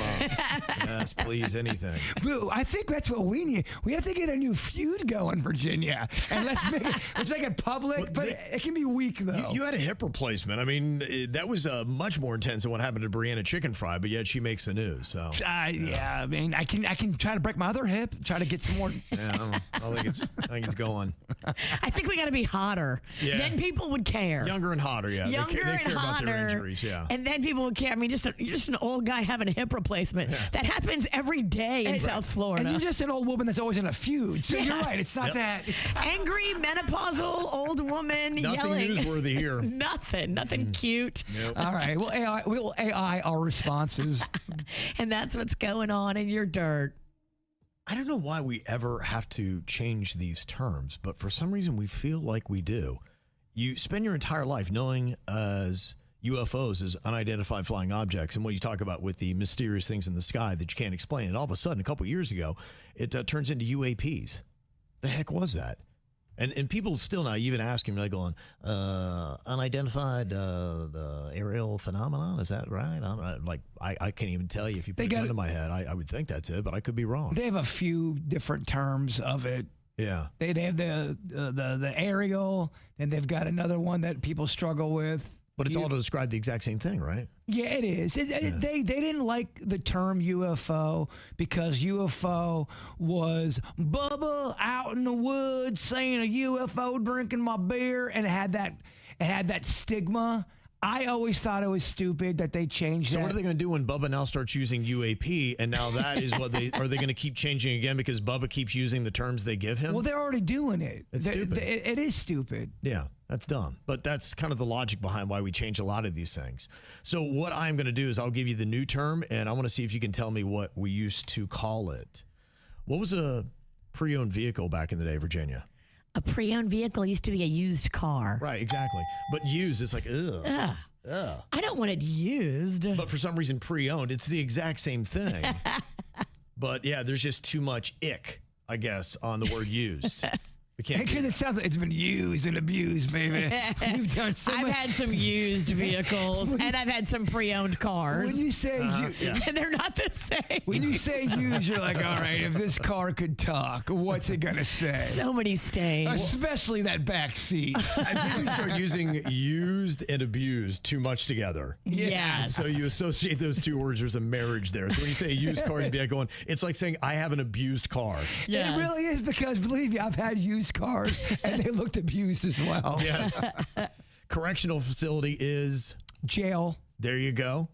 Yes, please, anything. Boo, I think that's what we need. We have to get a new feud going, Virginia. And let's make it public, but it can be weak, though. You had a hip replacement. man. I mean, that was much more intense than what happened to Brianna Chicken Fry, but yet she makes the news. So yeah, I mean, I can try to break my other hip, try to get some more. Yeah, I think it's going. I think we got to be hotter. Yeah. Then people would care. Younger and hotter, yeah. Younger they care and about their hotter. injuries, yeah. And then people would care. I mean, you're just an old guy having a hip replacement. Yeah. That happens every day in South Florida. And you're just an old woman that's always in a feud. So you're right. It's not that. Angry, menopausal, old woman Nothing yelling. newsworthy here. Nothing cute. Nope. All right. We'll AI our responses. And that's what's going on in your dirt. I don't know why we ever have to change these terms, but for some reason we feel like we do. You spend your entire life knowing as UFOs as unidentified flying objects, and what you talk about with the mysterious things in the sky that you can't explain. And all of a sudden, a couple years ago, it turns into UAPs. The heck was that? And people still now even ask him, like going, unidentified the aerial phenomenon, is that right? I can't even tell you if you put a gun to my head. I would think that's it, but I could be wrong. They have a few different terms of it. Yeah. They have the aerial, and they've got another one that people struggle with. But it's all to describe the exact same thing, right? Yeah, it is. They didn't like the term UFO because UFO was Bubba out in the woods saying a UFO drinking my beer, and it had that stigma. I always thought it was stupid that they changed So that. what are they going to do when Bubba now starts using UAP, and now that is what are they going to keep changing again because Bubba keeps using the terms they give him? Well, they're already doing it. It's stupid. It is stupid. Yeah, that's dumb. But that's kind of the logic behind why we change a lot of these things. So what I'm going to do is I'll give you the new term, and I want to see if you can tell me what we used to call it. What was a pre-owned vehicle back in the day, Virginia? A pre-owned vehicle used to be a used car. Right, exactly. But used, it's like, ugh. Ugh. I don't want it used. But for some reason, pre-owned, it's the exact same thing. But yeah, there's just too much ick, I guess, on the word used. Because it sounds like it's been used and abused, baby. You've done so I've much. had some used vehicles, and I've had some pre-owned cars. When you say and they're not the same. when you say used, you're like, all right, if this car could talk, what's it gonna say? So many stains. Especially that back seat. I think we start using used and abused too much together. Yes. So you associate those two words, there's a marriage there. So when you say a used car, you'd be like going, it's like saying, I have an abused car. Yes. It really is, because believe me, I've had used cars and they looked abused as well. Yes. Correctional facility is Jail. there you go.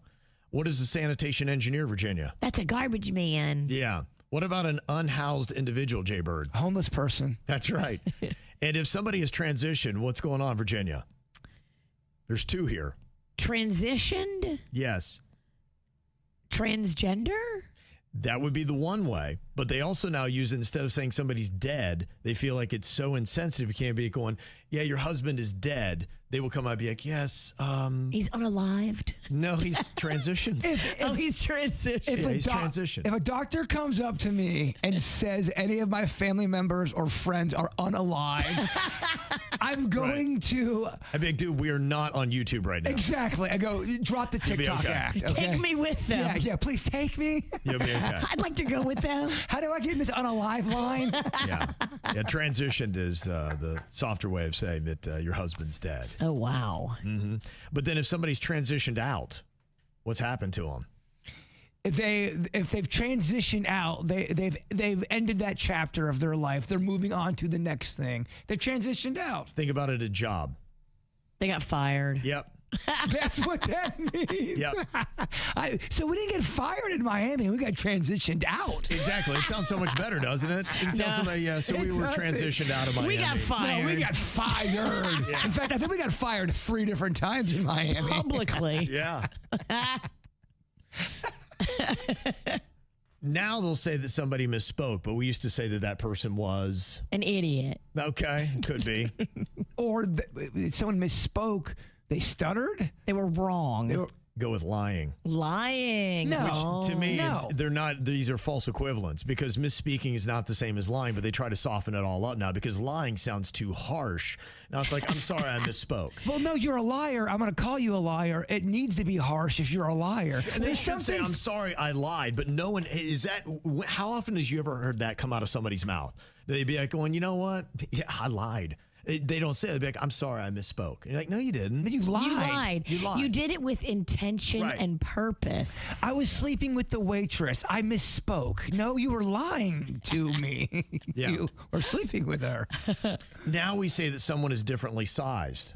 What is a sanitation engineer, Virginia? That's a garbage man. Yeah. What about an unhoused individual, Jbird? Homeless person. That's right. And if somebody has transitioned, what's going on, Virginia? There's two here. Transitioned? Yes. Transgender? That would be the one way. But they also now use it, instead of saying somebody's dead, they feel like it's so insensitive. You can't be going, yeah, your husband is dead. They will come out and be like, yes. He's unalived. No, he's transitioned. He's transitioned. He's transitioned. If a doctor comes up to me and says any of my family members or friends are unalive, I'm going to... I'd be like, dude, we are not on YouTube right now. Exactly. I go, drop the You'll be TikTok okay. act. Okay? Take me with them. Yeah, please take me. You'll be okay. I'd like to go with them. How do I get in this unalive line? Yeah. Transitioned is the softer way of saying that your husband's dead. Oh, wow. Mm-hmm. But then if somebody's transitioned out, what's happened to them? If they've transitioned out, they've ended that chapter of their life. They're moving on to the next thing. They've transitioned out. Think about it, a job. They got fired. Yep. That's what that means. Yep. So we didn't get fired in Miami. We got transitioned out. Exactly. It sounds so much better, doesn't it? You can tell somebody, yeah, so we were transitioned out of Miami. We got fired. No, we got fired. In fact, I think we got fired 3 different times in Miami. Publicly. Yeah. Now they'll say that somebody misspoke, but we used to say that that person was... An idiot. Okay, could be. Or someone misspoke. They stuttered. They were wrong. Go with lying. Lying. No. Which to me, No. they're not. These are false equivalents because misspeaking is not the same as lying, but they try to soften it all up now because lying sounds too harsh. Now it's like, I'm sorry, I misspoke. Well, no, you're a liar. I'm going to call you a liar. It needs to be harsh if you're a liar. They should say, I'm sorry, I lied, but no one is that. How often has you ever heard that come out of somebody's mouth? They'd be like going, you know what? Yeah, I lied. They don't say it. They'll be like, I'm sorry, I misspoke. And you're like, no, you didn't. You lied. You lied. You lied. You did it with intention Right. and purpose. I was sleeping with the waitress. I misspoke. No, you were lying to me. Yeah. You were sleeping with her. Now we say that someone is differently sized.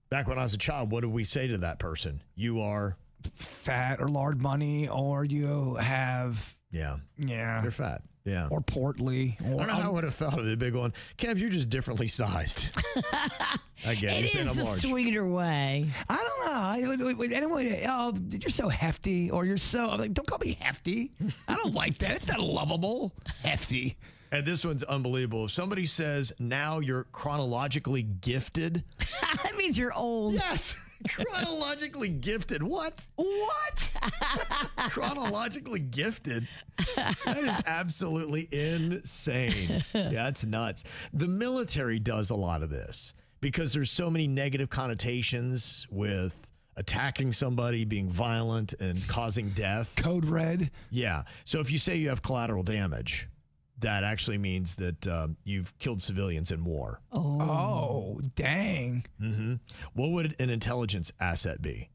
Back when I was a child, what did we say to that person? You are... Fat or lard money, or you have... Yeah. Yeah. They're fat. Yeah. Or portly. Or I don't know how I would have felt if the big one. Kev, you're just differently sized. I get It is a sweeter way. I don't know. Anyway, oh, you're so hefty, or you're so... I'm like, don't call me hefty. I don't like that. It's not lovable. Hefty. And this one's unbelievable. If somebody says, now you're chronologically gifted. That means you're old. Yes. Chronologically gifted. What? What? Chronologically gifted? That is absolutely insane. Yeah, it's nuts. The military does a lot of this because there's so many negative connotations with attacking somebody, being violent, and causing death. Code red. Yeah. So if you say you have collateral damage, that actually means that you've killed civilians in war. Oh, dang. Mm-hmm. What would an intelligence asset be?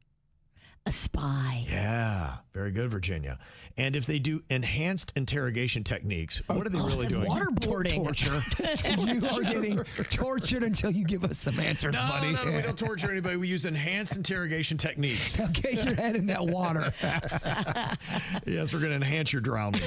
A spy. Yeah, very good, Virginia. And if they do enhanced interrogation techniques, what are they really that's doing? waterboarding. Torture. You are getting tortured until you give us some answers, buddy. No, we don't torture anybody. We use enhanced interrogation techniques. Get your head in that water. Yes, we're going to enhance your drowning.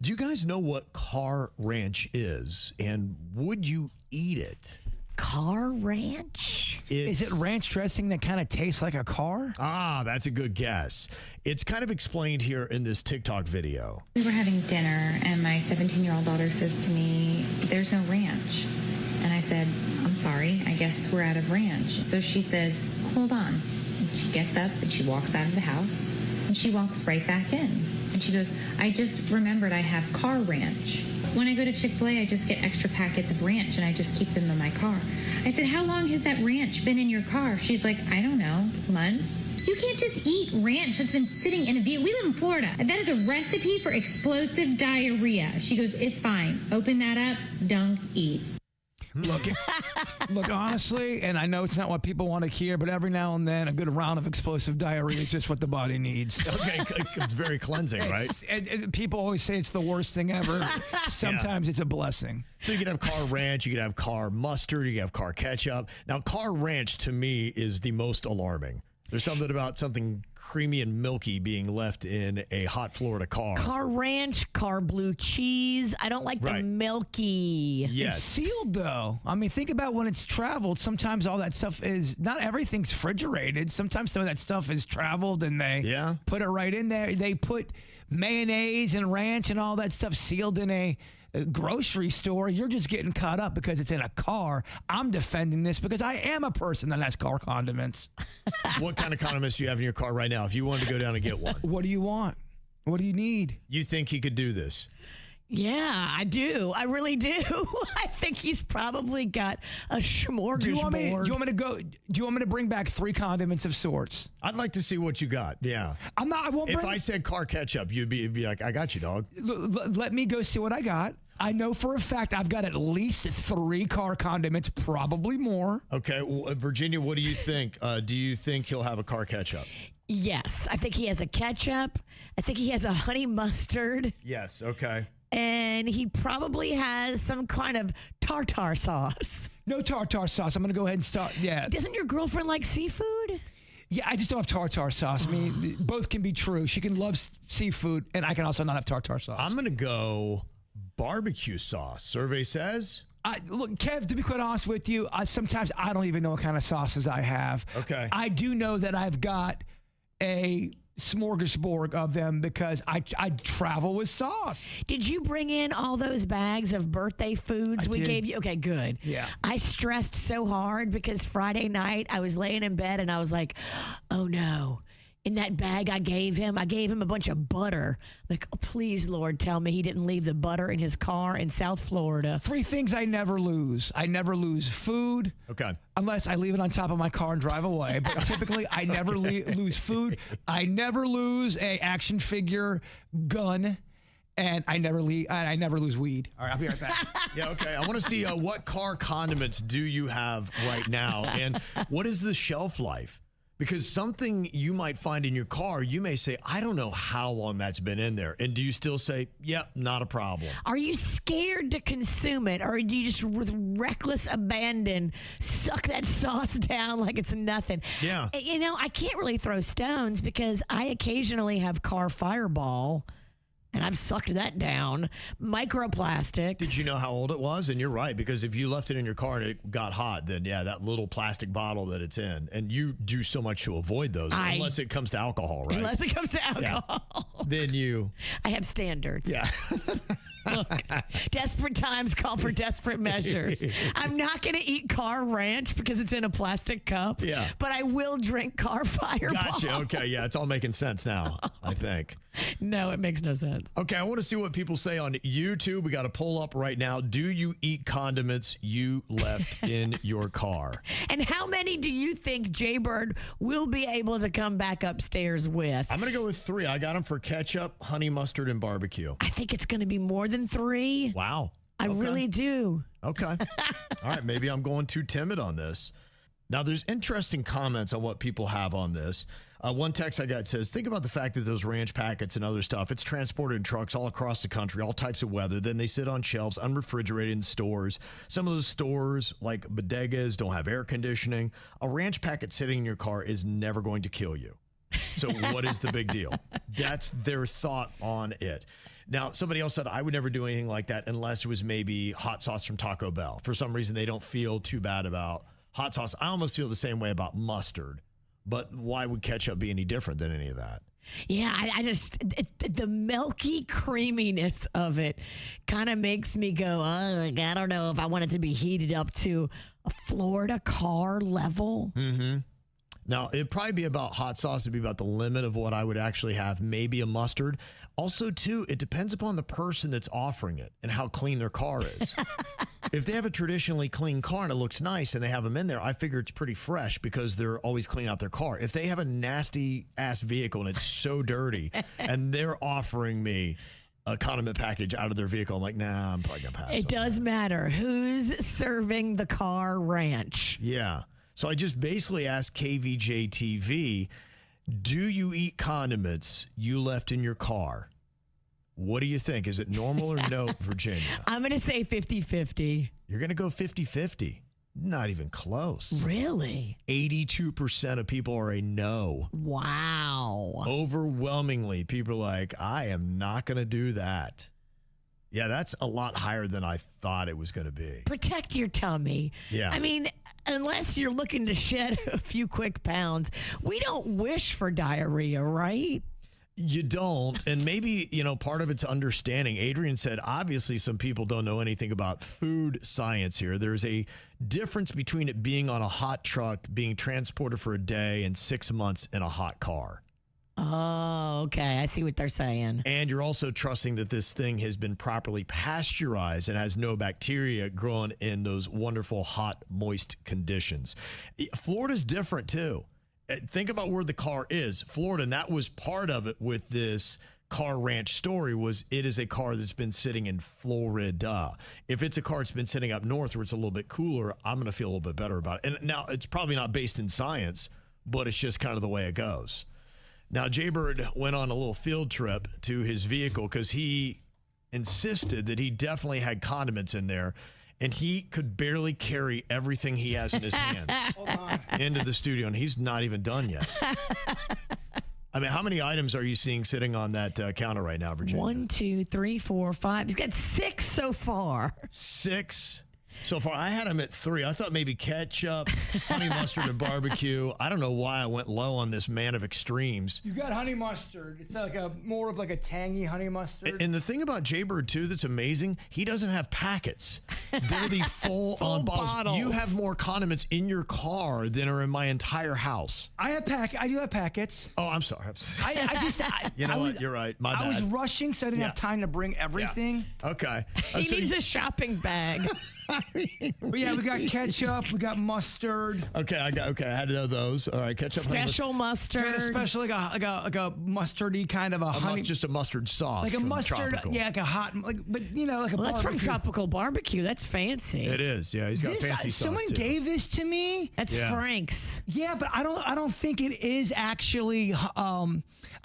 Do you guys know what car ranch is? And would you eat it? Car ranch? Is it ranch dressing that kind of tastes like a car? Ah, that's a good guess. It's kind of explained here in this TikTok video. We were having dinner, and my 17-year-old daughter says to me, there's no ranch. And I said, I'm sorry, I guess we're out of ranch. So she says, hold on. And she gets up and she walks out of the house, and she walks right back in. And she goes, I just remembered I have car ranch. When I go to Chick-fil-A, I just get extra packets of ranch and I just keep them in my car. I said, how long has that ranch been in your car? She's like, I don't know, months. You can't just eat ranch that's been sitting in a vehicle. We live in Florida. That is a recipe for explosive diarrhea. She goes, it's fine. Open that up, dunk, eat. Look, honestly, and I know it's not what people want to hear, but every now and then a good round of explosive diarrhea is just what the body needs. Okay, it's very cleansing, right? And people always say it's the worst thing ever. Sometimes it's a blessing. So you could have car ranch, you could have car mustard, you could have car ketchup. Now, car ranch to me is the most alarming. There's something about something creamy and milky being left in a hot Florida car. Car ranch, car blue cheese. I don't like the milky. Yes. It's sealed, though. I mean, think about when it's traveled. Sometimes all that stuff is, not everything's refrigerated. Sometimes some of that stuff is traveled and they put it right in there. They put mayonnaise and ranch and all that stuff sealed in a grocery store. You're just getting caught up because it's in a car. I'm defending this because I am a person that has car condiments. What kind of condiments do you have in your car right now if you wanted to go down and get one? What do you want? What do you need? You think he could do this? Yeah, I do. I really do. I think he's probably got a smorgasbord. Do you want me to bring back 3 condiments of sorts? I'd like to see what you got. Yeah. I won't If I said car ketchup, you'd be like, I got you, dog. Let me go see what I got. I know for a fact I've got at least 3 car condiments, probably more. Okay, well, Virginia, what do you think? Do you think he'll have a car ketchup? Yes, I think he has a ketchup. I think he has a honey mustard. Yes, okay. And he probably has some kind of tartar sauce. No tartar sauce. I'm going to go ahead and start. Yeah. Doesn't your girlfriend like seafood? Yeah, I just don't have tartar sauce. I mean, both can be true. She can love seafood, and I can also not have tartar sauce. I'm going to go barbecue sauce. Survey says. Look, Kev, to be quite honest with you, sometimes I don't even know what kind of sauces I have. Okay. I do know that I've got a smorgasbord of them because I travel with sauce. Did you bring in all those bags of birthday foods we gave you? Okay, good. Yeah. I stressed so hard because Friday night I was laying in bed and I was like, oh no. In that bag I gave him a bunch of butter. Like, oh, please, Lord, tell me he didn't leave the butter in his car in South Florida. 3 things I never lose. I never lose food. Okay. Unless I leave it on top of my car and drive away. But typically, I never lose food. I never lose a action figure gun. and I never lose weed. All right, I'll be right back. Yeah, okay. I want to see what car condiments do you have right now, and what is the shelf life? Because something you might find in your car, you may say, I don't know how long that's been in there. And do you still say, yep, not a problem? Are you scared to consume it, or do you just with reckless abandon suck that sauce down like it's nothing? Yeah. You know, I can't really throw stones because I occasionally have car fireball, and I've sucked that down. Microplastics. Did you know how old it was? And you're right, because if you left it in your car and it got hot, then yeah, that little plastic bottle that it's in, and you do so much to avoid those, unless it comes to alcohol, right? Unless it comes to alcohol. Yeah. Then you. I have standards. Yeah. Look, desperate times call for desperate measures. I'm not going to eat car ranch because it's in a plastic cup. Yeah. But I will drink car fireball. Gotcha. Okay. Yeah. It's all making sense now, I think. No, it makes no sense. Okay. I want to see what people say on YouTube. We got a poll up right now. Do you eat condiments you left in your car? And how many do you think Jbird will be able to come back upstairs with? I'm going to go with 3. I got them for ketchup, honey mustard, and barbecue. I think it's going to be more than 3. Wow. I really do. Okay. All right. Maybe I'm going too timid on this. Now, there's interesting comments on what people have on this. One text I got says, think about the fact that those ranch packets and other stuff, it's transported in trucks all across the country, all types of weather. Then they sit on shelves, unrefrigerated in stores. Some of those stores, like bodegas, don't have air conditioning. A ranch packet sitting in your car is never going to kill you. So what is the big deal? That's their thought on it. Now, somebody else said, I would never do anything like that unless it was maybe hot sauce from Taco Bell. For some reason, they don't feel too bad about hot sauce. I almost feel the same way about mustard. But why would ketchup be any different than any of that? Yeah, I just, the milky creaminess of it kind of makes me go, I don't know if I want it to be heated up to a Florida car level. Mm-hmm. Now, it'd probably be about hot sauce. It'd be about the limit of what I would actually have. Maybe a mustard. Also, too, it depends upon the person that's offering it and how clean their car is. If they have a traditionally clean car and it looks nice and they have them in there, I figure it's pretty fresh because they're always cleaning out their car. If they have a nasty-ass vehicle and it's so dirty and they're offering me a condiment package out of their vehicle, I'm like, nah, I'm probably going to pass. It does matter who's serving the car ranch. Yeah. So I just basically asked KVJ TV, do you eat condiments you left in your car? What do you think? Is it normal or no, Virginia? I'm going to say 50-50. You're going to go 50-50. Not even close. Really? 82% of people are a no. Wow. Overwhelmingly, people are like, I am not going to do that. Yeah, that's a lot higher than I thought it was going to be. Protect your tummy. Yeah. I mean, unless you're looking to shed a few quick pounds, we don't wish for diarrhea, right? You don't. And maybe, part of it's understanding. Adrian said, obviously, some people don't know anything about food science here. There's a difference between it being on a hot truck, being transported for a day, and 6 months in a hot car. Oh, okay. I see what they're saying. And you're also trusting that this thing has been properly pasteurized and has no bacteria growing in those wonderful, hot, moist conditions. Florida's different, too. Think about where the car is. Florida, and that was part of it with this car ranch story, was it is a car that's been sitting in Florida. If it's a car that's been sitting up north where it's a little bit cooler, I'm going to feel a little bit better about it. And now it's probably not based in science, but it's just kind of the way it goes. Now, Jbird went on a little field trip to his vehicle because he insisted that he definitely had condiments in there, and he could barely carry everything he has in his hands into the studio, and he's not even done yet. I mean, how many items are you seeing sitting on that counter right now, Virginia? 1, 2, 3, 4, 5. He's got 6 so far. 6 so far. I had him at 3. I thought maybe ketchup, honey mustard, and barbecue. I don't know why I went low on this man of extremes. You got honey mustard. It's like more of a tangy honey mustard. And the thing about Jbird, too, that's amazing, he doesn't have packets. They're the full-on bottles. You have more condiments in your car than are in my entire house. I do have packets. Oh, I'm sorry. You know what? You're right. My bad. I was rushing, so I didn't have time to bring everything. Yeah. Okay. He needs a shopping bag. But yeah, we got ketchup, we got mustard. Okay, I had to know those. All right, ketchup. Special mustard. Got a special like a mustardy kind of a honey, just a mustard sauce. like a mustard, Tropical. yeah, like a hot, like like a Well, that's from barbecue. Tropical Barbecue. That's fancy. It is. Yeah, he's got fancy sauce Someone too. gave this to me. That's Frank's. Yeah, but I don't think it is actually.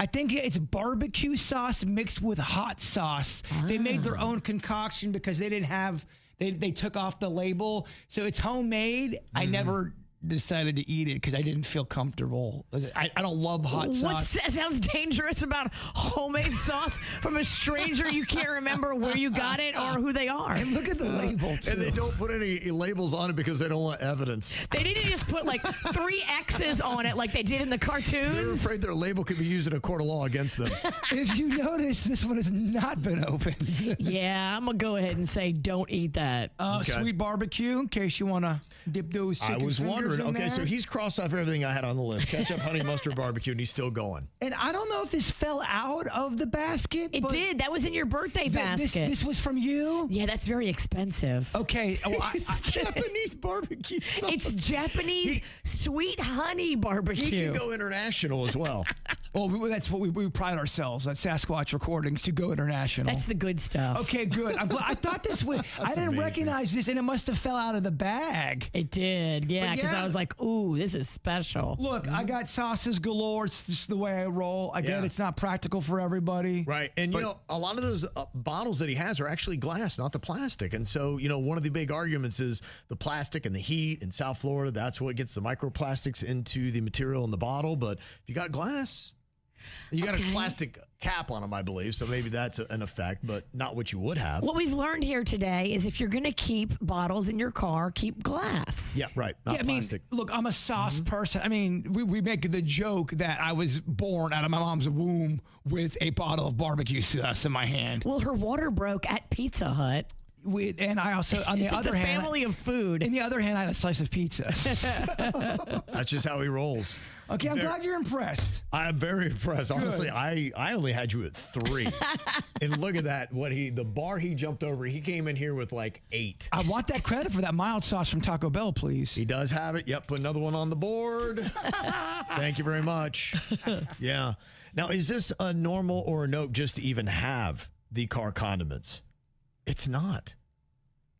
I think it's barbecue sauce mixed with hot sauce. They made their own concoction because they didn't have. They took off the label, so it's homemade. I never decided to eat it because I didn't feel comfortable. I don't love hot sauce. What sounds dangerous about homemade sauce from a stranger you can't remember where you got it or who they are? And look at the label too. And they don't put any labels on it because they don't want evidence. They need to just put like 3 X's on it like they did in the They're cartoons. afraid their label could be used in a court of law against them. If you notice, this one has not been opened. Yeah, I'm going to go ahead and say don't eat that. Okay. Sweet barbecue, in case you want to dip those chicken I was fingers wondering. in Okay, there. so he's crossed off everything I had on the list: ketchup, honey mustard, barbecue, and he's still going. And I don't know if this fell out of the basket. It but did. That was in your birthday basket. This was from you? Yeah, that's very expensive. Okay. Well, It's Japanese barbecue sauce. It's Japanese sweet honey He barbecue. can go international as well. that's what we pride ourselves at Sasquatch Recordings to go international. That's the good stuff. Okay, good. I'm glad. I thought this was. I didn't amazing. recognize this, and it must have fell out of the bag. It did. Yeah, because yeah. I was like, ooh, this is special. Look, I got sauces galore. It's just the way I roll. I get Yeah. it's not practical for everybody. Right. And, you know, a lot of those bottles that he has are actually glass, not the plastic. And so, you know, one of the big arguments is the plastic and the heat in South Florida. That's what gets the microplastics into the material in the bottle. But if you got glass, you got a plastic cap on them, I believe. So maybe that's an effect, but not what you would have. What we've learned here today is if you're going to keep bottles in your car, keep glass. Yeah, right. Not Yeah, I plastic. mean, look, I'm a sauce person. I mean, we make the joke that I was born out of my mom's womb with a bottle of barbecue sauce in my hand. Well, her water broke at Pizza Hut. And I also, on the It's other a hand, family of food. on the other hand, I had a slice of pizza. That's just how he rolls. Okay, I'm glad you're impressed. I'm very impressed. Honestly, I only had you at 3. And look at that. The bar he jumped over, he came in here with like 8. I want that credit for that mild sauce from Taco Bell, please. He does have it. Yep, put another one on the board. Thank you very much. Yeah. Now, is this a normal or a note just to even have the car condiments? It's not.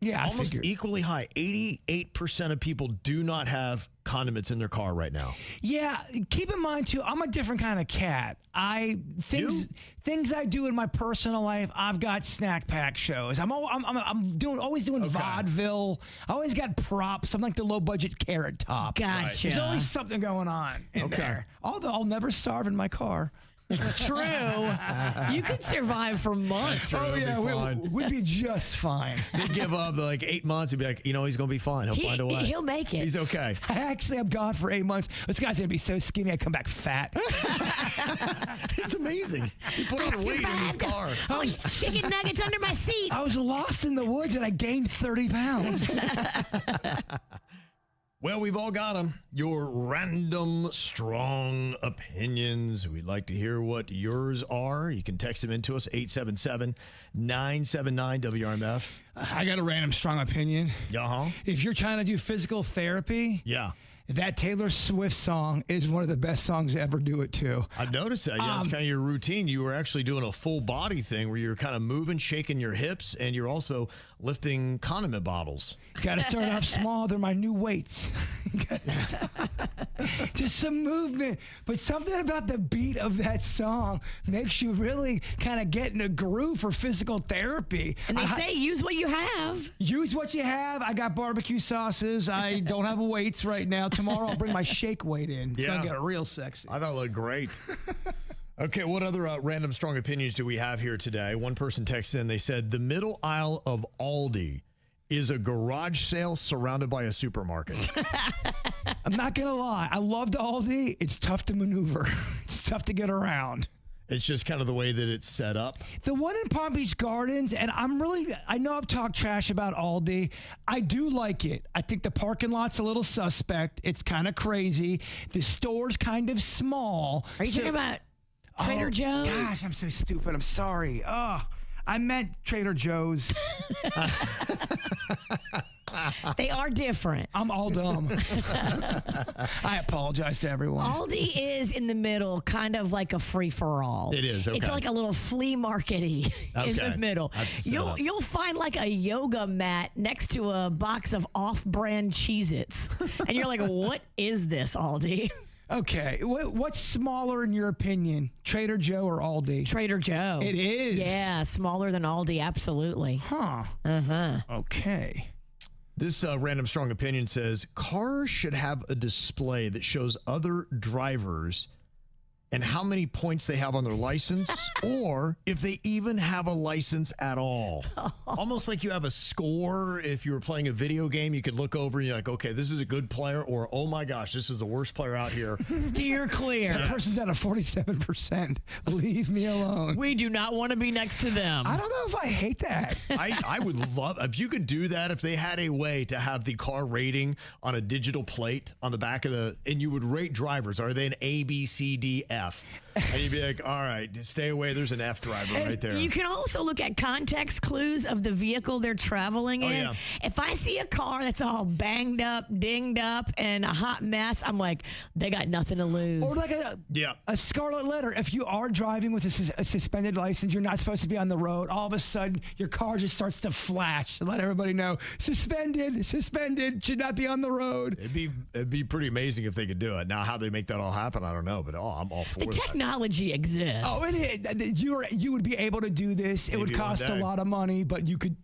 Yeah, I Almost figured. equally high. 88% of people do not have condiments in their car right now. Yeah, keep in mind too, I'm a different kind of cat. Things I do in my personal life. I've got snack pack shows. I'm always doing vaudeville. I always got props. I'm like the low budget Carrot Top. Gotcha. There's always something going on in there. Although I'll never starve in my car. It's true. You could survive for months. That's true. It'll be fine. we'd be just fine. They give up like 8 months and be like, you know, he's going to be fine. He'll find a way. He'll make it. He's okay. I'm gone for 8 months. This guy's gonna be so skinny I come back fat. It's amazing. He put on weight in his car. Oh, chicken nuggets under my seat. I was lost in the woods and I gained 30 pounds. Well, we've all got them. Your random strong opinions. We'd like to hear what yours are. You can text them into us, 877-979-WRMF. I got a random strong opinion. Uh-huh. If you're trying to do physical therapy, Yeah. that Taylor Swift song is one of the best songs to ever do it to. I've noticed that. Yeah, it's kind of your routine. You were actually doing a full body thing where you're kind of moving, shaking your hips, and you're also lifting condiment bottles. Got to start off small. They're my new weights. Just some movement. But something about the beat of that song makes you really kind of get in a groove for physical therapy. And they say use what you have. Use what you have. I got barbecue sauces. I don't have weights right now. Tomorrow I'll bring my shake weight in. It's going to get real sexy. I thought it looked great. Okay, what other random strong opinions do we have here today? One person texted in. They said, the middle aisle of Aldi is a garage sale surrounded by a supermarket. I'm not going to lie. I loved Aldi. It's tough to maneuver. It's tough to get around. It's just kind of the way that it's set up. The one in Palm Beach Gardens, and I know I've talked trash about Aldi. I do like it. I think the parking lot's a little suspect. It's kind of crazy. The store's kind of small. Are you talking about Trader Joe's? Gosh, I'm so stupid. I'm sorry. Oh, I meant Trader Joe's. They are different. I'm all dumb. I apologize to everyone. Aldi is in the middle, kind of like a free-for-all. It is, okay. It's like a little flea market-y in the middle. You'll find like a yoga mat next to a box of off-brand Cheez-Its. And you're like, what is this, Aldi? Okay, what's smaller in your opinion, Trader Joe or Aldi? Trader Joe. It is? Yeah, smaller than Aldi, absolutely. Huh. Uh-huh. Okay. This random strong opinion says cars should have a display that shows other drivers and how many points they have on their license, or if they even have a license at all. Almost like you have a score. If you were playing a video game, you could look over and you're like, okay, this is a good player, or oh my gosh, this is the worst player out here. Steer clear. That person's at a 47%. Leave me alone. We do not want to be next to them. I don't know if I hate that. I would love, if you could do that, if they had a way to have the car rating on a digital plate on the back of and you would rate drivers. Are they an A, B, C, D, F? And you'd be like, all right, stay away. There's an F driver right there. You can also look at context clues of the vehicle they're traveling in. Yeah. If I see a car that's all banged up, dinged up, and a hot mess, I'm like, they got nothing to lose. Or like a scarlet letter. If you are driving with a suspended license, you're not supposed to be on the road. All of a sudden, your car just starts to flash to let everybody know, suspended, should not be on the road. It'd be pretty amazing if they could do it. Now, how they make that all happen, I don't know, but I'm all for the that. Technology exists. Oh, you would be able to do this. It would cost a lot of money, but you could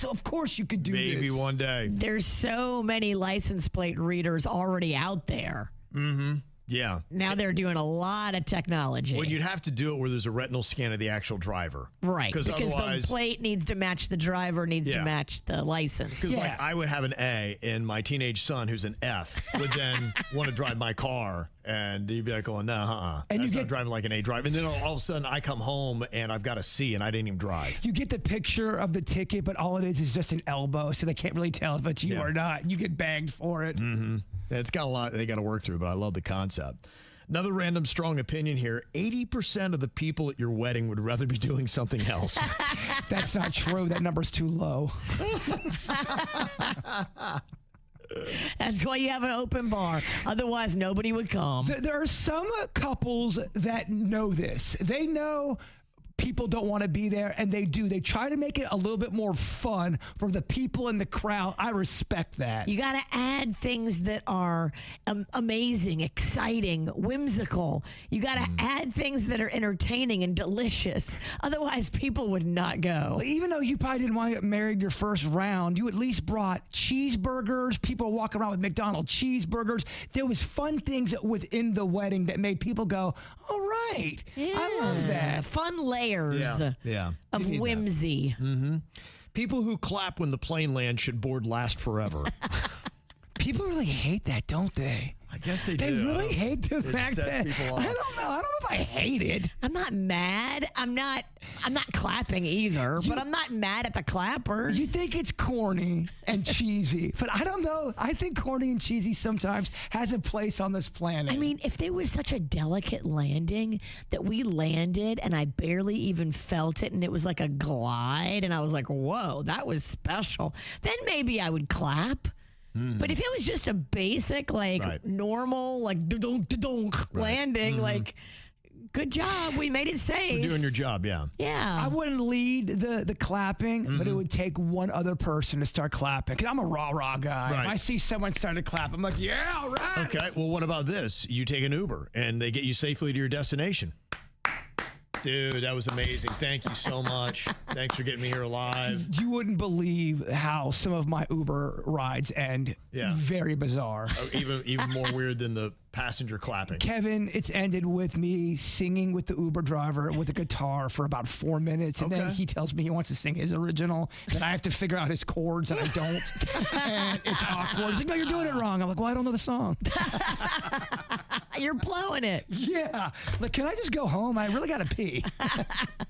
of course you could do this. Maybe one day. There's so many license plate readers already out there. Mm-hmm. Yeah. Now they're doing a lot of technology. Well, you'd have to do it where there's a retinal scan of the actual driver. Right. Because otherwise, the plate needs to match the driver, needs to match the license. Because like I would have an A, and my teenage son, who's an F, would then want to drive my car, and you'd be like, oh, no, And that's not driving like an A driver. And then all of a sudden, I come home, and I've got a C, and I didn't even drive. You get the picture of the ticket, but all it is just an elbow, so they can't really tell if it's you or not. You get banged for it. Mm-hmm. It's got a lot they got to work through, but I love the concept. Another random strong opinion here. 80% of the people at your wedding would rather be doing something else. That's not true. That number's too low. That's why you have an open bar. Otherwise, nobody would come. There are some couples that know this. They know people don't want to be there, and they do. They try to make it a little bit more fun for the people in the crowd. I respect that. You got to add things that are amazing, exciting, whimsical. You got to add things that are entertaining and delicious. Otherwise, people would not go. Even though you probably didn't want to get married your first round, you at least brought cheeseburgers. People walking around with McDonald's cheeseburgers. There was fun things within the wedding that made people go, all right, I love that. Fun layers of whimsy. Mm-hmm. People who clap when the plane lands should board last forever. People really hate that, don't they? I guess they do. They really hate the fact sets that people off. I don't know if I hate it. I'm not mad. I'm not clapping either, but I'm not mad at the clappers. You think it's corny and cheesy, but I don't know. I think corny and cheesy sometimes has a place on this planet. I mean, if there was such a delicate landing that we landed and I barely even felt it and it was like a glide and I was like, whoa, that was special, then maybe I would clap. But if it was just a basic, normal, da-dunk landing, good job, we made it safe. You're doing your job, yeah. Yeah. I wouldn't lead the clapping, but it would take one other person to start clapping. Because I'm a rah-rah guy. Right. If I see someone start to clap, I'm like, yeah, all right. Okay, well, what about this? You take an Uber, and they get you safely to your destination. Dude, that was amazing. Thank you so much. Thanks for getting me here alive. You wouldn't believe how some of my Uber rides end. Yeah. Very bizarre. Oh, even more weird than the passenger clapping. Kevin, it's ended with me singing with the Uber driver with a guitar for about 4 minutes. And then he tells me he wants to sing his original. Then I have to figure out his chords, and I don't. And it's awkward. He's like, no, you're doing it wrong. I'm like, well, I don't know the song. You're blowing it. Yeah. Like, can I just go home? I really got to pee.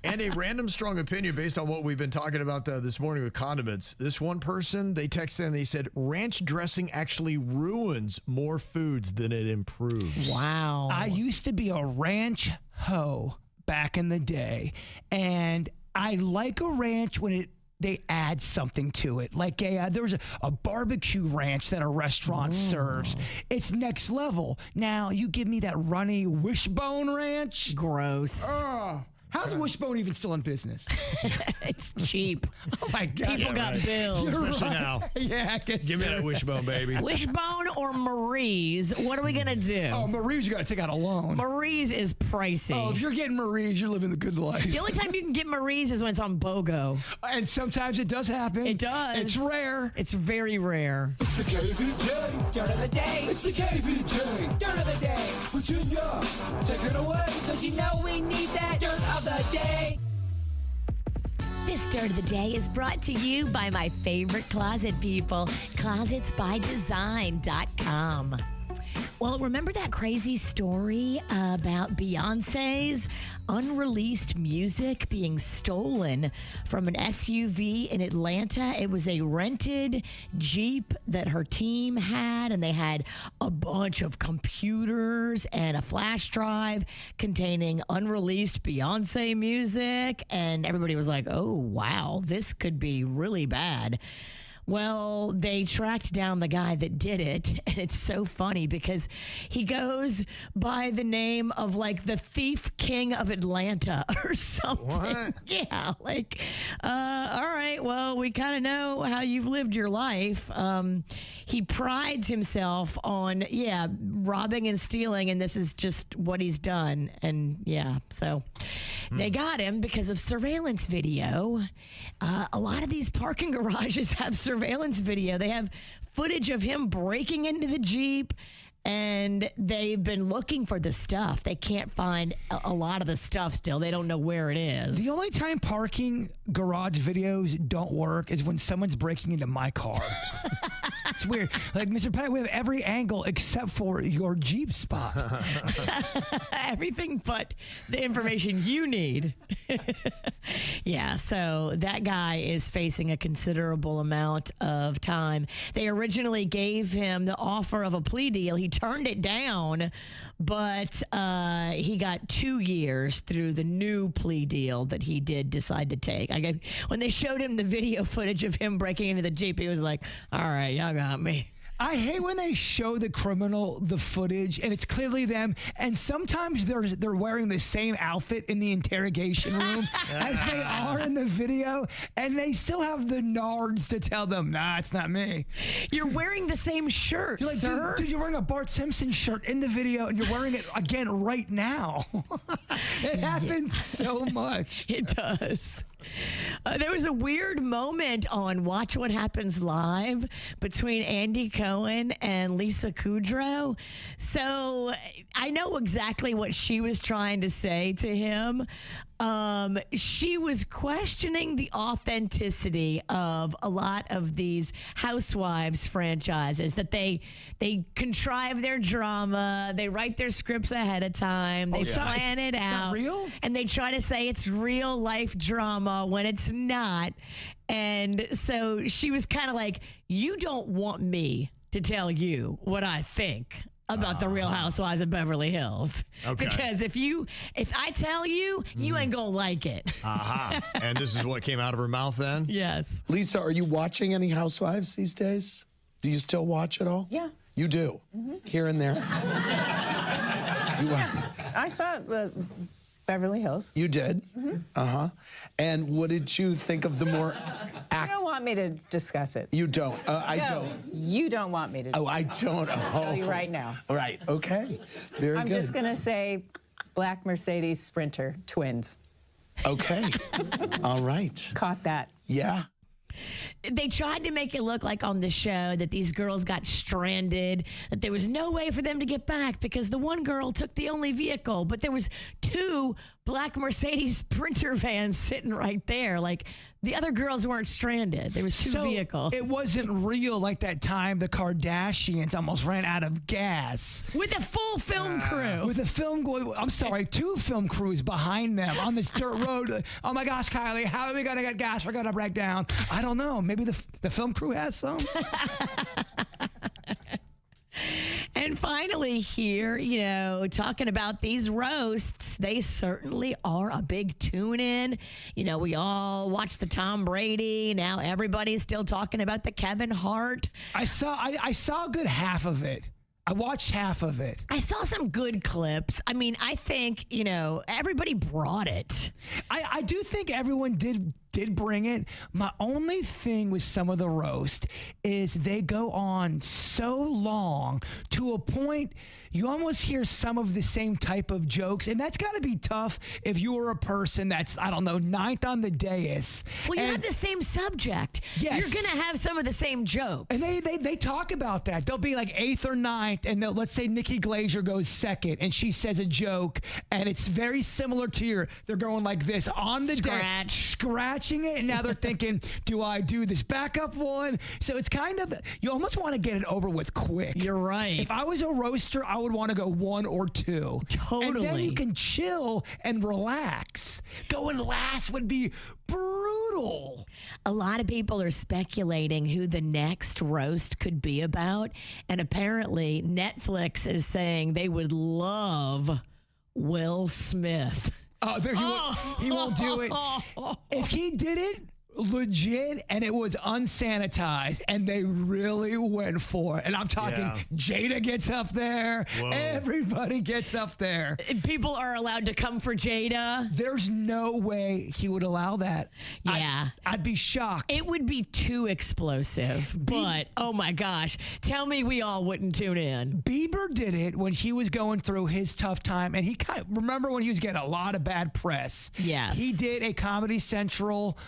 And a random strong opinion based on what we've been talking about this morning with condiments. This one person, they texted and they said, ranch dressing actually ruins more foods than it improves. Wow. I used to be a ranch hoe back in the day, and I like a ranch when they add something to it. Like there was a barbecue ranch that a restaurant serves. It's next level. Now you give me that runny Wishbone ranch. Gross. How's Wishbone even still in business? It's cheap. Oh my God. People got bills. Especially now. Yeah, I guess Give me that Wishbone, baby. Wishbone or Marie's? What are we going to do? Oh, Marie's, you got to take out a loan. Marie's is pricey. Oh, if you're getting Marie's, you're living the good life. The only time you can get Marie's is when it's on BOGO. And sometimes it does happen. It does. It's rare. It's very rare. It's the KVJ Dirt of the Day. It's the KVJ Dirt of the Day. Virginia, take it away. Cause you know we need that Dirt of the Day. This Dirt of the Day is brought to you by my favorite closet people, closetsbydesign.com. Well, remember that crazy story about Beyonce's unreleased music being stolen from an SUV in Atlanta? It was a rented Jeep that her team had, and they had a bunch of computers and a flash drive containing unreleased Beyonce music, and everybody was like, oh, wow, this could be really bad. Well, they tracked down the guy that did it, and it's so funny because he goes by the name of like the Thief King of Atlanta or something. What? Yeah, like, all right, well, we kind of know how you've lived your life. He prides himself on, robbing and stealing, and this is just what he's done. And so they got him because of surveillance video. A lot of these parking garages have surveillance video. They have footage of him breaking into the Jeep, and they've been looking for the stuff. They can't find a lot of the stuff still. They don't know where it is. The only time parking garage videos don't work is when someone's breaking into my car. It's weird. Like, Mr. Pettit, we have every angle except for your Jeep spot. Everything but the information you need. So that guy is facing a considerable amount of time. They originally gave him the offer of a plea deal. He turned it down, but he got 2 years through the new plea deal that he did decide to take. When they showed him the video footage of him breaking into the Jeep, he was like, all right, y'all got me. I hate when they show the criminal the footage and it's clearly them, and sometimes they're wearing the same outfit in the interrogation room as they are in the video, and they still have the nards to tell them, nah, it's not me. You're wearing the same shirt, you're like, sir. Dude, you're wearing a Bart Simpson shirt in the video, and you're wearing it again right now. It happens so much. It does. There was a weird moment on Watch What Happens Live between Andy Cohen and Lisa Kudrow. So I know exactly what she was trying to say to him. She was questioning the authenticity of a lot of these Housewives franchises, that they contrive their drama, they write their scripts ahead of time, they plan it out. It's not real? And they try to say it's real life drama when it's not. And so she was kind of like, you don't want me to tell you what I think about the Real Housewives of Beverly Hills. Okay. Because if I tell you, you ain't gonna like it. And this is what came out of her mouth then? Yes. Lisa, are you watching any Housewives these days? Do you still watch it all? Yeah. You do? Here and there? I saw Beverly Hills. You did? And what did you think of the more You don't want me to discuss it. You don't? I No, don't. You don't want me to discuss Oh, I don't. I'll tell you right now. All right. Okay. Very I'm good. just going to say Black Mercedes Sprinter, twins. Okay. All right. Caught that. Yeah. They tried to make it look like on the show that these girls got stranded, that there was no way for them to get back because the one girl took the only vehicle, but there was 2 Black Mercedes Sprinter vans sitting right there. Like, the other girls weren't stranded. There was 2 vehicles. It wasn't real like that time the Kardashians almost ran out of gas. With a full film crew. With a film, I'm sorry, 2 film crews behind them on this dirt road. Oh my gosh, Kylie, how are we going to get gas? We're going to break down. I don't know. Maybe the film crew has some. And finally here, talking about these roasts, they certainly are a big tune-in. We all watched the Tom Brady. Now everybody's still talking about the Kevin Hart. I saw a good half of it. I watched half of it. I saw some good clips. I mean, I think, everybody brought it. I do think everyone did bring it. My only thing with some of the roast is they go on so long to a point you almost hear some of the same type of jokes, and that's got to be tough if you were a person that's, I don't know, ninth on the dais. Well, you have the same subject. Yes. You're going to have some of the same jokes. And they talk about that. They'll be like eighth or ninth, and let's say Nikki Glaser goes second, and she says a joke, and it's very similar to they're going like this on the scratching it, and now they're thinking, do I do this backup one? So it's kind of, you almost want to get it over with quick. You're right. If I was a roaster, I would want to go one or two. Totally. And then you can chill and relax. Going last would be brutal. A lot of people are speculating who the next roast could be about. And apparently Netflix is saying they would love Will Smith. He won't do it. If he did it legit and it was unsanitized and they really went for it, and I'm talking Jada gets up there, everybody gets up there. People are allowed to come for Jada. There's no way he would allow that. Yeah. I'd be shocked. It would be too explosive, but oh my gosh, tell me we all wouldn't tune in. Bieber did it when he was going through his tough time, and remember when he was getting a lot of bad press. Yes. He did a Comedy Central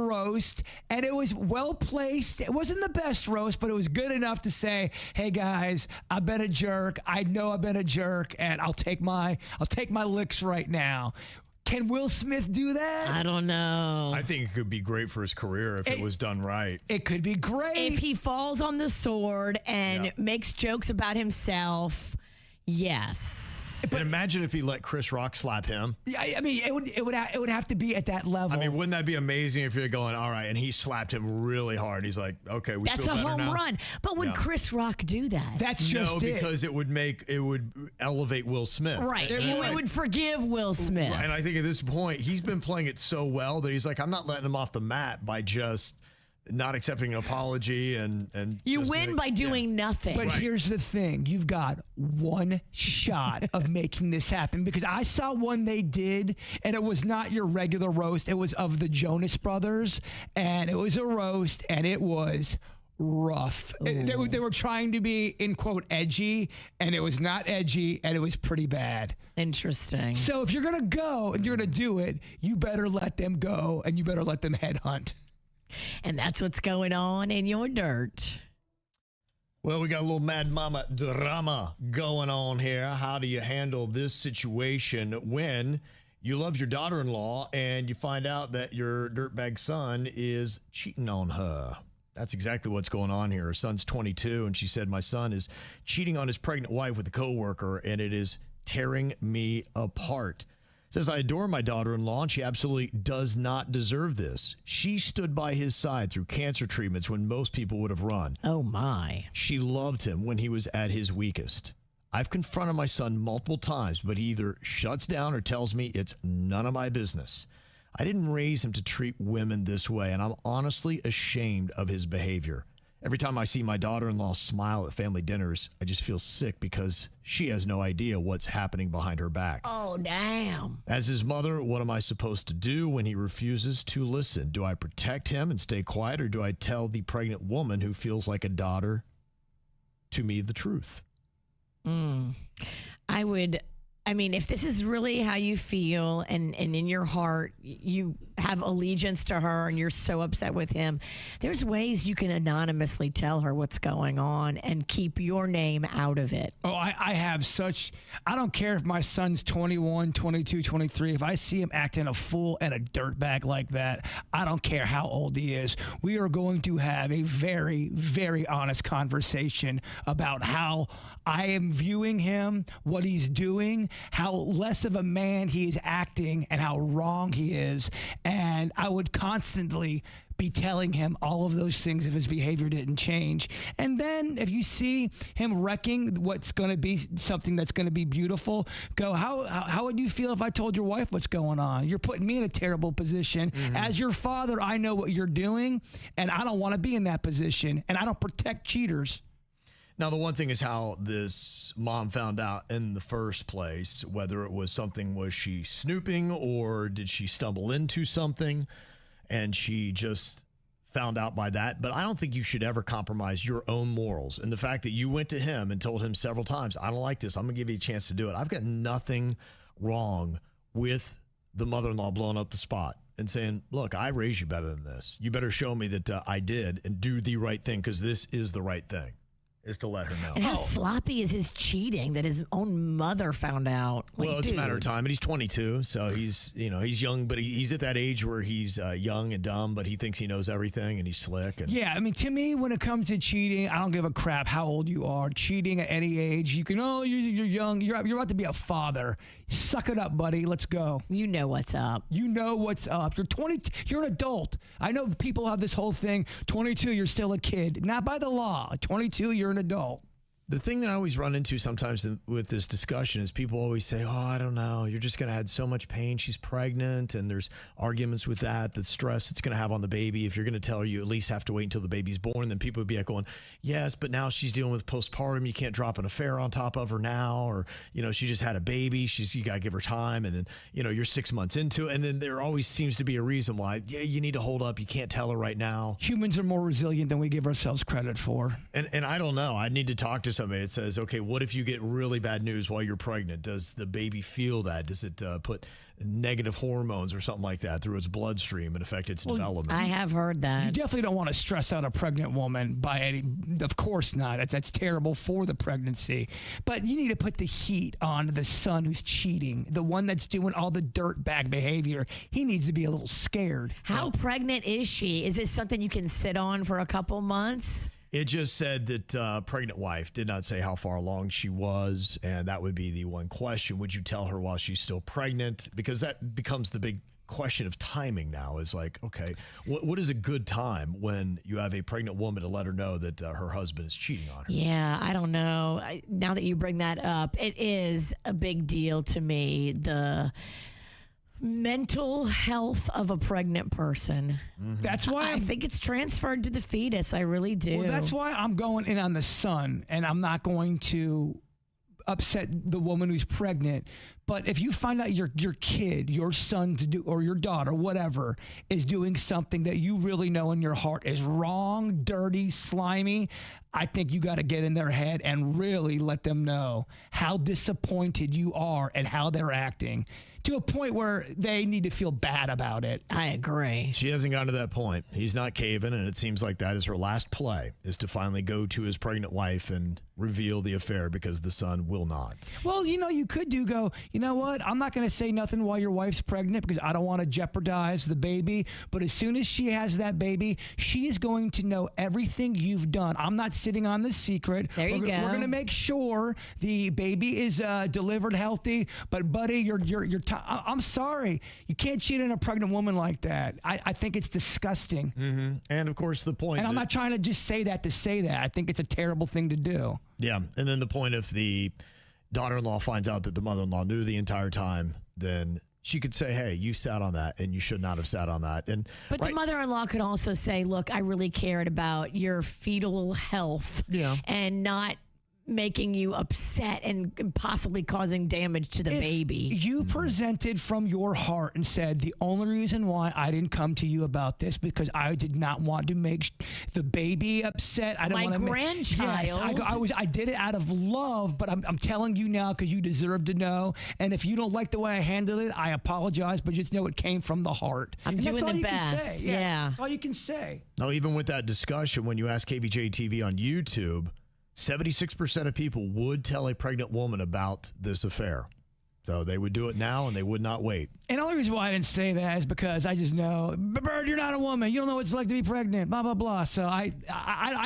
roast, and it was well placed. It wasn't the best roast, but it was good enough to say, hey guys, I've been a jerk. I know I've been a jerk, and I'll take my licks right now. Can Will Smith do that? I don't know. I think it could be great for his career if it was done right. It could be great. If he falls on the sword and makes jokes about himself, yes. But imagine if he let Chris Rock slap him. Yeah, I mean, it would have to be at that level. I mean, wouldn't that be amazing if you're going, all right, and he slapped him really hard. He's like, okay, we That's feel a better home now. run. But would Chris Rock do that? That's just it. because it would elevate Will Smith. Right. It would forgive Will Smith. And I think at this point, he's been playing it so well that he's like, I'm not letting him off the mat by just not accepting an apology and you win by doing nothing. But here's the thing. You've got one shot of making this happen, because I saw one they did, and it was not your regular roast. It was of the Jonas Brothers, and it was a roast, and it was rough. They were trying to be, in quote, edgy, and it was not edgy, and it was pretty bad. Interesting. So if you're going to go and you're going to do it, you better let them go, and you better let them headhunt. And that's what's going on in your dirt. Well, we got a little Mad Mama drama going on here. How do you handle this situation when you love your daughter-in-law and you find out that your dirtbag son is cheating on her? That's exactly what's going on here. Her son's 22, and she said, my son is cheating on his pregnant wife with a coworker, and it is tearing me apart. Says, I adore my daughter-in-law, and she absolutely does not deserve this. She stood by his side through cancer treatments when most people would have run. Oh, my. She loved him when he was at his weakest. I've confronted my son multiple times, but he either shuts down or tells me it's none of my business. I didn't raise him to treat women this way, and I'm honestly ashamed of his behavior. Every time I see my daughter-in-law smile at family dinners, I just feel sick because she has no idea what's happening behind her back. Oh, damn. As his mother, what am I supposed to do when he refuses to listen? Do I protect him and stay quiet, or do I tell the pregnant woman who feels like a daughter to me the truth? I mean, if this is really how you feel and in your heart you have allegiance to her and you're so upset with him, there's ways you can anonymously tell her what's going on and keep your name out of it. Oh, I don't care if my son's 21, 22, 23. If I see him acting a fool and a dirtbag like that, I don't care how old he is. We are going to have a very, very honest conversation about how I am viewing him, what he's doing, how less of a man he is acting, and how wrong he is. And I would constantly be telling him all of those things if his behavior didn't change. And then if you see him wrecking what's going to be something that's going to be beautiful, go, how would you feel if I told your wife what's going on? You're putting me in a terrible position. As your father, I know what you're doing, and I don't want to be in that position, and I don't protect cheaters. Now, the one thing is how this mom found out in the first place, whether it was she snooping or did she stumble into something and she just found out by that. But I don't think you should ever compromise your own morals. And the fact that you went to him and told him several times, I don't like this, I'm going to give you a chance to do it. I've got nothing wrong with the mother-in-law blowing up the spot and saying, look, I raised you better than this. You better show me that I did and do the right thing, because this is the right thing. Is to let her know. And how sloppy is his cheating that his own mother found out? Like, well, it's a matter of time. And he's 22, so he's young, but he's at that age where he's young and dumb, but he thinks he knows everything and he's slick. And yeah, I mean, to me, when it comes to cheating, I don't give a crap how old you are. Cheating at any age, you can, you're young, you're about to be a father. Suck it up, buddy. Let's go. You know what's up. You know what's up. You're 20. You're an adult. I know people have this whole thing. 22, you're still a kid. Not by the law. 22, you're an adult. The thing that I always run into sometimes with this discussion is people always say, oh, I don't know, you're just going to add so much pain. She's pregnant, and there's arguments with the stress it's going to have on the baby. If you're going to tell her you at least have to wait until the baby's born, then people would be going, yes, but now she's dealing with postpartum. You can't drop an affair on top of her now, or, she just had a baby. You got to give her time, and then, you're 6 months into it, and then there always seems to be a reason why, you need to hold up. You can't tell her right now. Humans are more resilient than we give ourselves credit for. And I don't know. I need to talk to somebody. It says, okay, what if you get really bad news while you're pregnant? Does the baby feel that? Does it put negative hormones or something like that through its bloodstream and affect its development? I have heard that. You definitely don't want to stress out a pregnant woman of course not. That's terrible for the pregnancy. But you need to put the heat on the son who's cheating, the one that's doing all the dirt bag behavior. He needs to be a little scared. How pregnant is she? Is this something you can sit on for a couple months? It just said that pregnant wife, did not say how far along she was, and that would be the one question. Would you tell her while she's still pregnant? Because that becomes the big question of timing now, is like, okay, what is a good time when you have a pregnant woman to let her know that her husband is cheating on her? Yeah, I don't know. Now that you bring that up, it is a big deal to me, the mental health of a pregnant person. That's why I think it's transferred to the fetus. I really do. Well, that's why I'm going in on the son, and I'm not going to upset the woman who's pregnant. But if you find out your kid, your son or your daughter, whatever, is doing something that you really know in your heart is wrong, dirty, slimy, I think you got to get in their head and really let them know how disappointed you are and how they're acting, to a point where they need to feel bad about it. I agree. She hasn't gotten to that point. He's not caving, and it seems like that is her last play, is to finally go to his pregnant wife and reveal the affair, because the son will not. Well, you could go, you know what? I'm not going to say nothing while your wife's pregnant because I don't want to jeopardize the baby. But as soon as she has that baby, she is going to know everything you've done. I'm not sitting on the secret. There you go. We're going to make sure the baby is delivered healthy. But buddy, I'm sorry. You can't cheat on a pregnant woman like that. I think it's disgusting. Mm-hmm. And of course, the point. And I'm not trying to just say that to say that. I think it's a terrible thing to do. Yeah. And then the point, if the daughter-in-law finds out that the mother-in-law knew the entire time, then she could say, hey, you sat on that and you should not have sat on that. But the mother-in-law could also say, look, I really cared about your fetal health and not making you upset and possibly causing damage to the baby. You presented from your heart and said, the only reason why I didn't come to you about this because I did not want to make the baby upset. I didn't want to grandchild. Yes, I did it out of love, but I'm telling you now because you deserve to know. And if you don't like the way I handled it, I apologize, but just know it came from the heart. I'm doing the best. Yeah. That's all you can say. Now, even with that discussion, when you ask KVJ TV on YouTube, 76% of people would tell a pregnant woman about this affair. So they would do it now, and they would not wait. And the only reason why I didn't say that is because I just know, Bird, you're not a woman. You don't know what it's like to be pregnant, blah, blah, blah. So I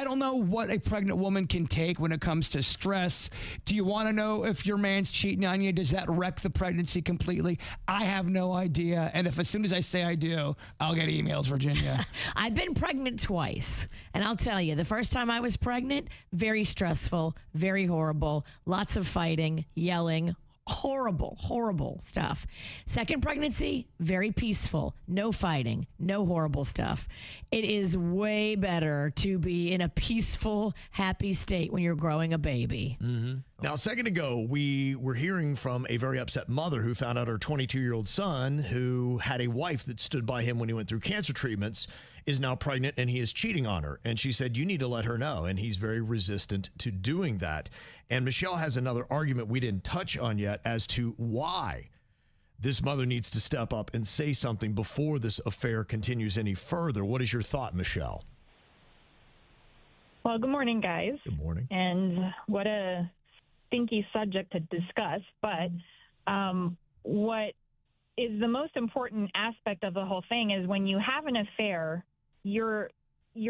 don't know what a pregnant woman can take when it comes to stress. Do you want to know if your man's cheating on you? Does that wreck the pregnancy completely? I have no idea. And if as soon as I say I do, I'll get emails, Virginia. I've been pregnant twice. And I'll tell you, the first time I was pregnant, very stressful, very horrible, lots of fighting, yelling, horrible stuff. Second pregnancy, very peaceful, no fighting, no horrible stuff. It is way better to be in a peaceful, happy state when you're growing a baby. Mm-hmm. Now, a second ago, we were hearing from a very upset mother who found out her 22-year-old son, who had a wife that stood by him when he went through cancer treatments, is now pregnant and he is cheating on her. And she said, you need to let her know. And he's very resistant to doing that. And Michelle has another argument we didn't touch on yet as to why this mother needs to step up and say something before this affair continues any further. What is your thought, Michelle? Well, good morning, guys. Good morning. And what a stinky subject to discuss. But what is the most important aspect of the whole thing is when you have an affair, you're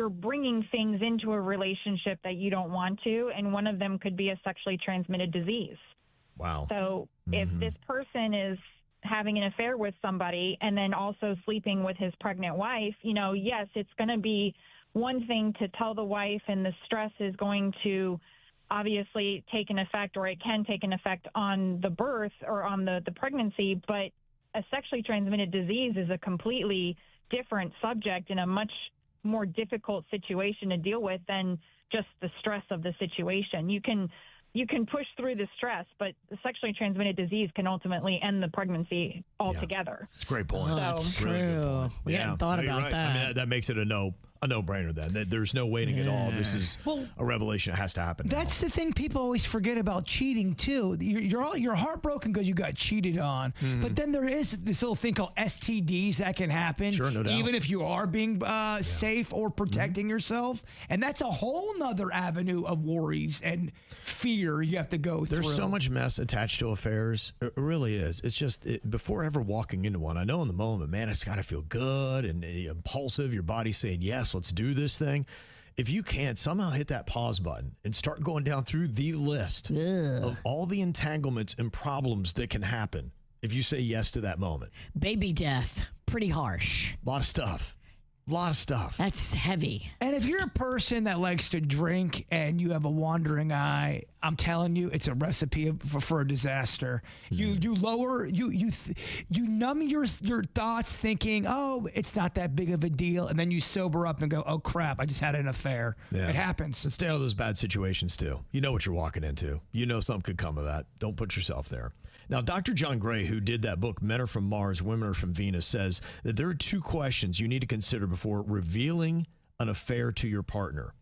bringing things into a relationship that you don't want to, and one of them could be a sexually transmitted disease. Wow. So if this person is having an affair with somebody and then also sleeping with his pregnant wife, yes, it's going to be one thing to tell the wife, and the stress is going to obviously take an effect, or it can take an effect on the birth or on the pregnancy, but a sexually transmitted disease is a completely different subject and a much more difficult situation to deal with than just the stress of the situation. You can push through the stress, but the sexually transmitted disease can ultimately end the pregnancy altogether. That's a great point. That's Really good true. point. We hadn't thought about right. that. I mean, that makes it a no-brainer then. There's no waiting at all. This is a revelation that has to happen now. That's the thing people always forget about cheating, too. You're heartbroken because you got cheated on. But then there is this little thing called STDs that can happen. Sure, no doubt. Even if you are being safe or protecting yourself. And that's a whole nother avenue of worries and fear you have to go through. There's so much mess attached to affairs. It really is. It's just, before ever walking into one, I know in the moment, man, it's got to feel good and impulsive. Your body's saying, yes, let's do this thing. If you can't somehow hit that pause button and start going down through the list of all the entanglements and problems that can happen if you say yes to that moment. Baby death, pretty harsh. A lot of stuff. A lot of stuff. That's heavy. And if you're a person that likes to drink and you have a wandering eye, I'm telling you, it's a recipe for a disaster. You numb your thoughts thinking, oh, it's not that big of a deal. And then you sober up and go, oh, crap, I just had an affair. Yeah. It happens. And stay out of those bad situations, too. You know what you're walking into. You know something could come of that. Don't put yourself there. Now, Dr. John Gray, who did that book, Men Are From Mars, Women Are From Venus, says that there are two questions you need to consider before revealing an affair to your partner.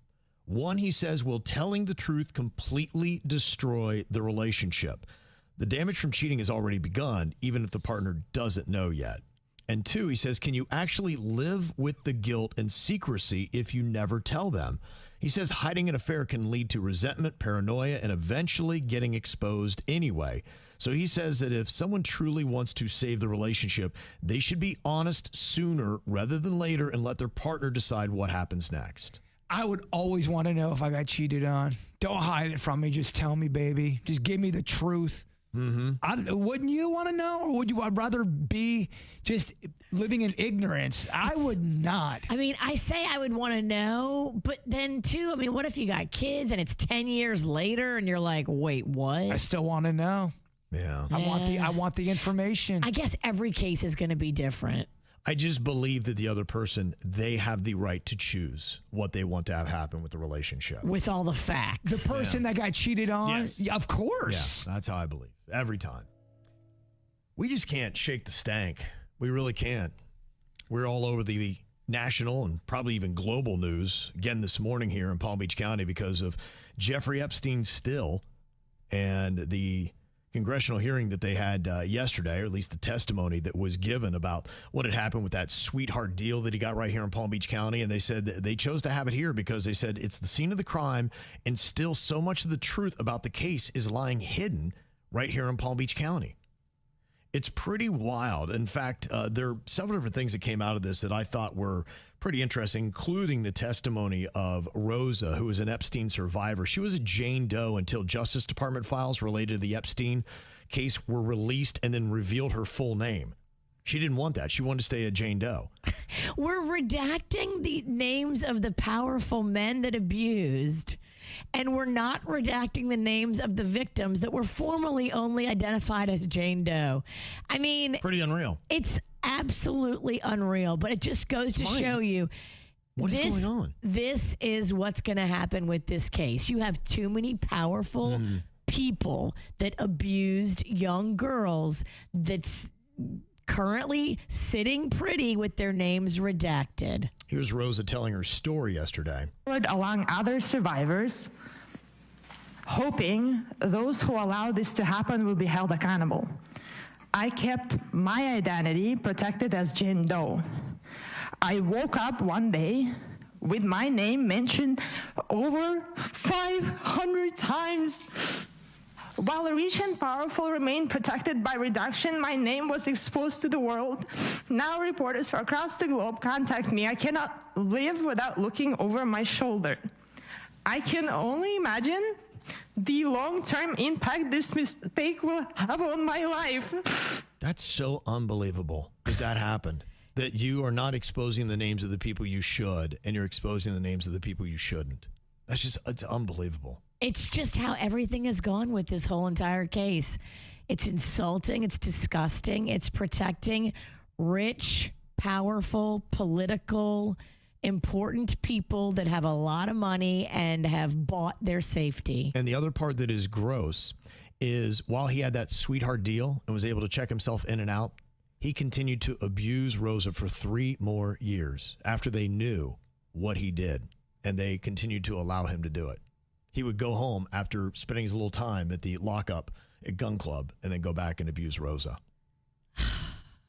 One, he says, will telling the truth completely destroy the relationship? The damage from cheating has already begun, even if the partner doesn't know yet. And two, he says, can you actually live with the guilt and secrecy if you never tell them? He says hiding an affair can lead to resentment, paranoia, and eventually getting exposed anyway. So he says that if someone truly wants to save the relationship, they should be honest sooner rather than later and let their partner decide what happens next. I would always want to know if I got cheated on. Don't hide it from me. Just tell me, baby. Just give me the truth. Wouldn't you want to know? Or would you rather be just living in ignorance? I would not. I mean, I say I would want to know, but then too, I mean, what if you got kids and it's 10 years later and you're like, wait, what? I still want to know. Yeah. I want the information. I guess every case is going to be different. I just believe that the other person, they have the right to choose what they want to have happen with the relationship. With all the facts. The person that got cheated on? Yes. Yeah, of course. Yeah, that's how I believe. Every time. We just can't shake the stank. We really can't. We're all over the national and probably even global news again this morning here in Palm Beach County because of Jeffrey Epstein still and the congressional hearing that they had yesterday, or at least the testimony that was given about what had happened with that sweetheart deal that he got right here in Palm Beach County. And they said they chose to have it here because they said it's the scene of the crime and still so much of the truth about the case is lying hidden right here in Palm Beach County. It's pretty wild. In fact, there are several different things that came out of this that I thought were pretty interesting, including the testimony of Rosa, who was an Epstein survivor. She was a Jane Doe until Justice Department files related to the Epstein case were released and then revealed her full name. She didn't want that. She wanted to stay a Jane Doe. We're redacting the names of the powerful men that abused, and we're not redacting the names of the victims that were formerly only identified as Jane Doe. I mean, pretty unreal. It's absolutely unreal, but it just goes to show you what is going on. This is what's going to happen with this case. You have too many powerful people that abused young girls that's currently sitting pretty with their names redacted. Here's Rosa telling her story yesterday. Along other survivors, hoping those who allow this to happen will be held accountable. I kept my identity protected as Jane Doe. I woke up one day with my name mentioned over 500 times. While the rich and powerful remained protected by reduction, my name was exposed to the world. Now reporters from across the globe contact me. I cannot live without looking over my shoulder. I can only imagine the long-term impact this mistake will have on my life. That's so unbelievable that happened. That you are not exposing the names of the people you should, and you're exposing the names of the people you shouldn't. It's unbelievable. It's just how everything has gone with this whole entire case. It's insulting. It's disgusting. It's protecting rich, powerful, political, important people that have a lot of money and have bought their safety. And the other part that is gross is while he had that sweetheart deal and was able to check himself in and out, he continued to abuse Rosa for 3 more years after they knew what he did, and they continued to allow him to do it. He would go home after spending his little time at the lockup at Gun Club and then go back and abuse Rosa.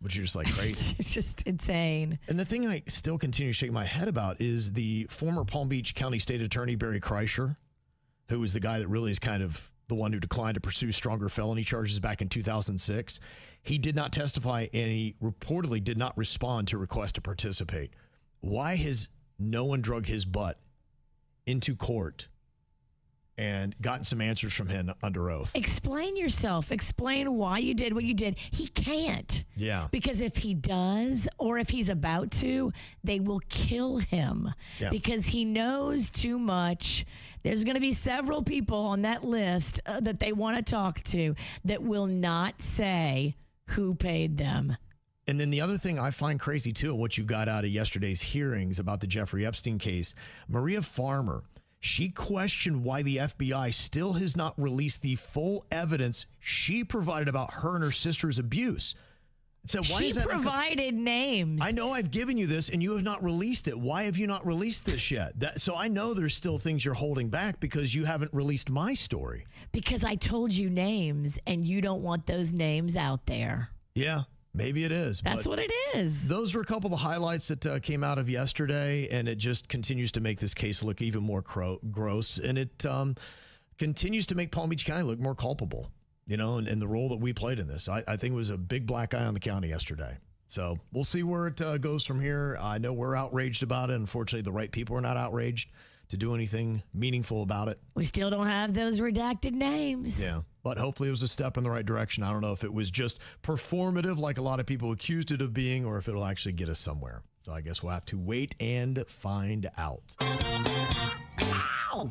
Which is just like crazy. It's just insane. And the thing I still continue to shake my head about is the former Palm Beach County State Attorney, Barry Kreischer, who was the guy that really is kind of the one who declined to pursue stronger felony charges back in 2006. He did not testify, and he reportedly did not respond to request to participate. Why has no one drug his butt into court and gotten some answers from him under oath? Explain yourself. Explain why you did what you did. He can't. Yeah. Because if he does, or if he's about to, they will kill him. Yeah. Because he knows too much. There's going to be several people on that list that they want to talk to that will not say who paid them. And then the other thing I find crazy, too, what you got out of yesterday's hearings about the Jeffrey Epstein case, Maria Farmer, she questioned why the FBI still has not released the full evidence she provided about her and her sister's abuse. So why she is that provided names. I know I've given you this and you have not released it. Why have you not released this yet? So I know there's still things you're holding back because you haven't released my story. Because I told you names and you don't want those names out there. Yeah. Maybe it is. That's what it is. Those were a couple of the highlights that came out of yesterday, and it just continues to make this case look even more gross, and it continues to make Palm Beach County look more culpable, and the role that we played in this. I think it was a big black eye on the county yesterday. So we'll see where it goes from here. I know we're outraged about it. Unfortunately, the right people are not outraged to do anything meaningful about it. We still don't have those redacted names. Yeah, but hopefully it was a step in the right direction. I don't know if it was just performative like a lot of people accused it of being, or if it'll actually get us somewhere. So I guess we'll have to wait and find out. Ow!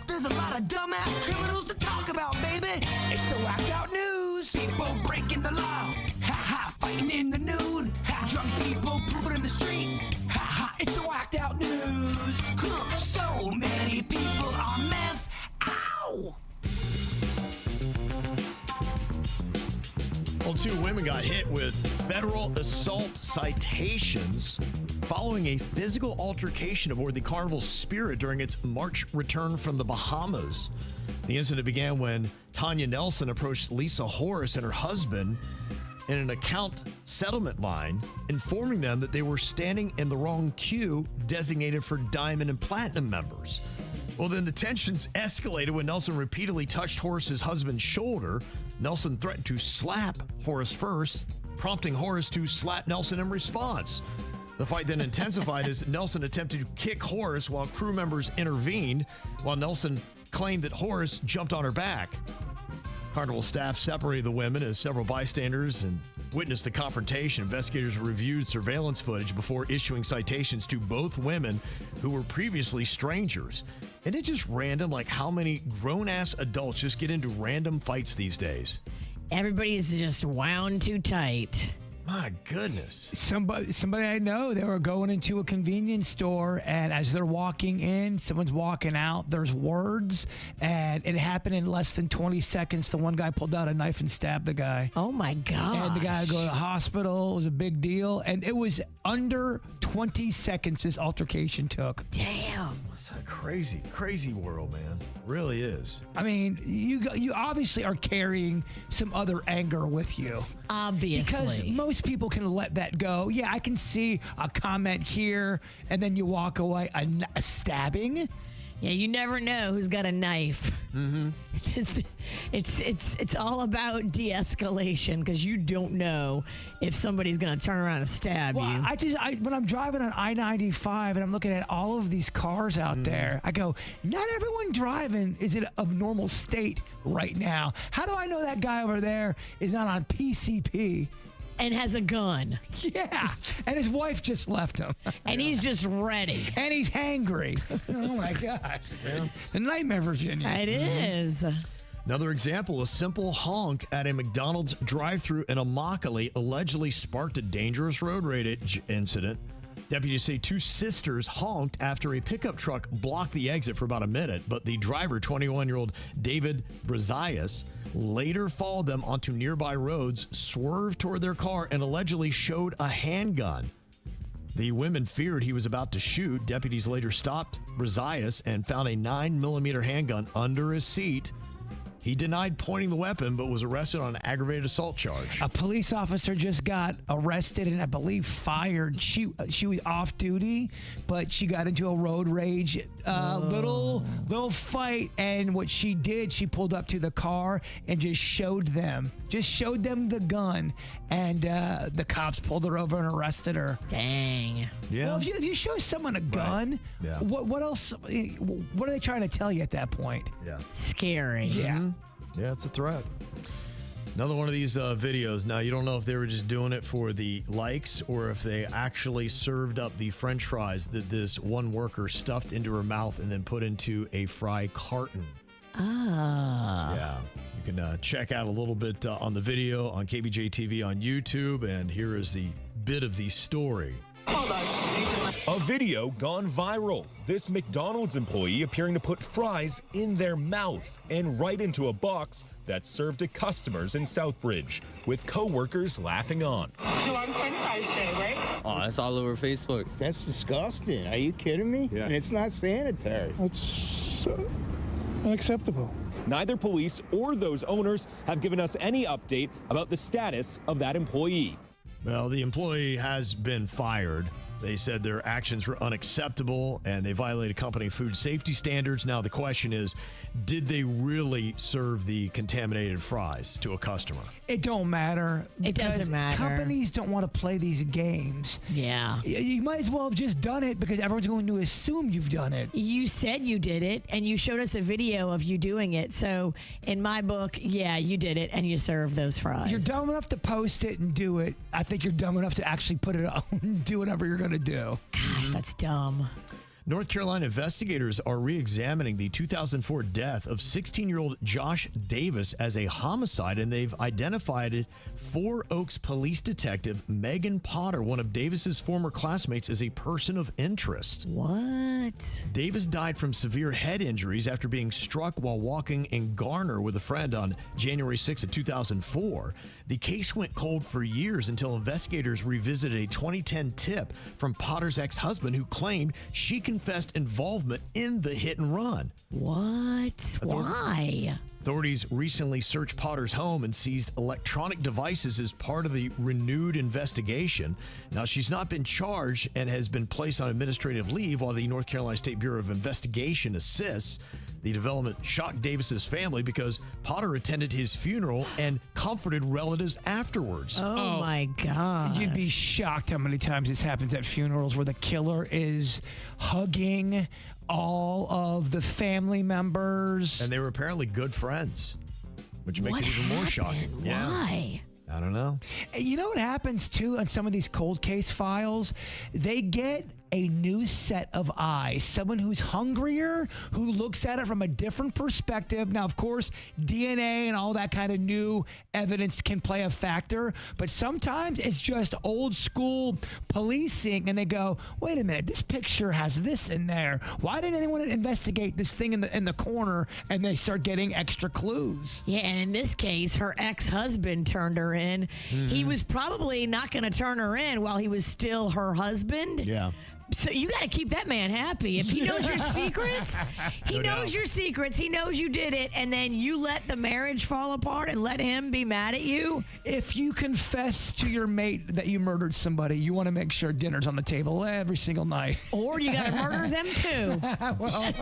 There's a lot of dumbass criminals to talk about, baby. It's the whacked out news. People breaking the law. Ha-ha, fighting in the nude. Ha, drunk people pooping in the street. Ha-ha, it's the whacked out news. So many people on meth. Ow! Well, 2 women got hit with federal assault citations following a physical altercation aboard the Carnival Spirit during its March return from the Bahamas. The incident began when Tanya Nelson approached Lisa Horace and her husband in an account settlement line, informing them that they were standing in the wrong queue designated for Diamond and Platinum members. Well, then the tensions escalated when Nelson repeatedly touched Horace's husband's shoulder, Nelson threatened to slap Horace first, prompting Horace to slap Nelson in response. The fight then intensified as Nelson attempted to kick Horace while crew members intervened, while Nelson claimed that Horace jumped on her back. Carnival staff separated the women as several bystanders and witnessed the confrontation. Investigators reviewed surveillance footage before issuing citations to both women who were previously strangers. Isn't it just random, like how many grown-ass adults just get into random fights these days? Everybody's just wound too tight. My goodness. Somebody I know, they were going into a convenience store, and as they're walking in, someone's walking out. There's words, and it happened in less than 20 seconds. The one guy pulled out a knife and stabbed the guy. Oh, my God. And the guy had to go to the hospital. It was a big deal. And it was under 20 seconds this altercation took. Damn. It's a crazy, crazy world, man. It really is. I mean, you obviously are carrying some other anger with you. Obviously. Because most people can let that go. Yeah, I can see a comment here, and then you walk away. A stabbing? Yeah, you never know who's got a knife. Mm-hmm. It's all about de-escalation because you don't know if somebody's going to turn around and stab you. When I'm driving on I-95 and I'm looking at all of these cars out there, I go, not everyone driving is in a normal state right now. How do I know that guy over there is not on PCP? And has a gun. Yeah. And his wife just left him. And he's just ready. And he's hangry. Oh, my gosh. The nightmare, Virginia. It is. Another example, a simple honk at a McDonald's drive-thru in Immokalee allegedly sparked a dangerous road rage incident. Deputies say two sisters honked after a pickup truck blocked the exit for about a minute, but the driver, 21-year-old David Brazias, later followed them onto nearby roads, swerved toward their car, and allegedly showed a handgun. The women feared he was about to shoot. Deputies later stopped Brazias and found a 9mm handgun under his seat. He denied pointing the weapon, but was arrested on an aggravated assault charge. A police officer just got arrested and I believe fired. She was off duty, but she got into a road rage little fight. And what she did, she pulled up to the car and just showed them the gun. And the cops pulled her over and arrested her. Dang. Yeah. Well, if you show someone a gun, Yeah. what else? What are they trying to tell you at that point? Yeah. Scary. Yeah. Yeah, it's a threat. Another one of these videos. Now, you don't know if they were just doing it for the likes or if they actually served up the French fries that this one worker stuffed into her mouth and then put into a fry carton. Yeah. You can check out a little bit on the video on KVJ TV on YouTube, and here is the bit of the story. A video gone viral. This McDonald's employee appearing to put fries in their mouth and right into a box that's served to customers in Southbridge, with co-workers laughing on. You want French fries today, right? Oh, that's all over Facebook. That's disgusting. Are you kidding me? Yeah. And it's not sanitary. That's unacceptable. Neither police or those owners have given us any update about the status of that employee. Well, the employee has been fired. They said their actions were unacceptable and they violated company food safety standards. Now, the question is, did they really serve the contaminated fries to a customer? It don't matter. It doesn't matter. Companies don't want to play these games. Yeah. You might as well have just done it because everyone's going to assume you've done it. You said you did it, and you showed us a video of you doing it. So in my book, yeah, you did it, and you served those fries. You're dumb enough to post it and do it. I think you're dumb enough to actually put it on and do whatever you're going to do. Gosh, that's dumb. North Carolina investigators are re-examining the 2004 death of 16-year-old Josh Davis as a homicide, and they've identified Four Oaks police detective Megan Potter, one of Davis's former classmates, as a person of interest. What? Davis died from severe head injuries after being struck while walking in Garner with a friend on January 6 of 2004. The case went cold for years until investigators revisited a 2010 tip from Potter's ex-husband who claimed she confessed involvement in the hit and run. What? Why? Authorities recently searched Potter's home and seized electronic devices as part of the renewed investigation. Now, she's not been charged and has been placed on administrative leave while the North Carolina State Bureau of Investigation assists. The development shocked Davis's family because Potter attended his funeral and comforted relatives afterwards. Oh my God. You'd be shocked how many times this happens at funerals where the killer is hugging all of the family members. And they were apparently good friends, which makes it even more shocking. Why? I don't know. You know what happens too on some of these cold case files? They get a new set of eyes, someone who's hungrier, who looks at it from a different perspective. Now, of course, DNA and all that kind of new evidence can play a factor, but sometimes it's just old school policing and they go, wait a minute, this picture has this in there. Why didn't anyone investigate this thing in the corner? And they start getting extra clues. Yeah, and in this case, her ex-husband turned her in. He was probably not going to turn her in while he was still her husband. Yeah. So you got to keep that man happy. If he knows your secrets, he knows your secrets. He knows you did it, and then you let the marriage fall apart and let him be mad at you. If you confess to your mate that you murdered somebody, you want to make sure dinner's on the table every single night. Or you got to murder them too. Well,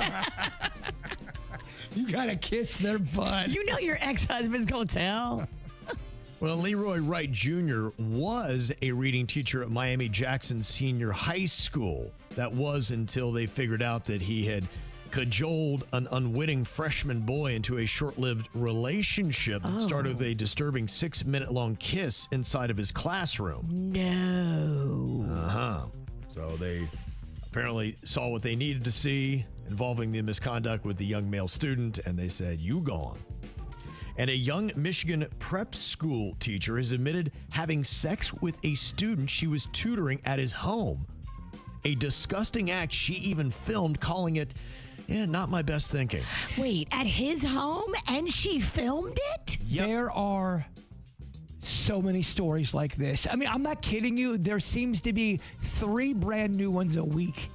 you got to kiss their butt. You know your ex-husband's going to tell. Well, Leroy Wright Jr. was a reading teacher at Miami Jackson Senior High School. That was until they figured out that he had cajoled an unwitting freshman boy into a short-lived relationship that started with a disturbing 6-minute-long kiss inside of his classroom. No. Uh-huh. So they apparently saw what they needed to see involving the misconduct with the young male student, and they said, you go on. And a young Michigan prep school teacher has admitted having sex with a student she was tutoring at his home. A disgusting act she even filmed, calling it, not my best thinking. Wait, at his home and she filmed it? Yep. There are so many stories like this. I mean, I'm not kidding you. There seems to be 3 brand new ones a week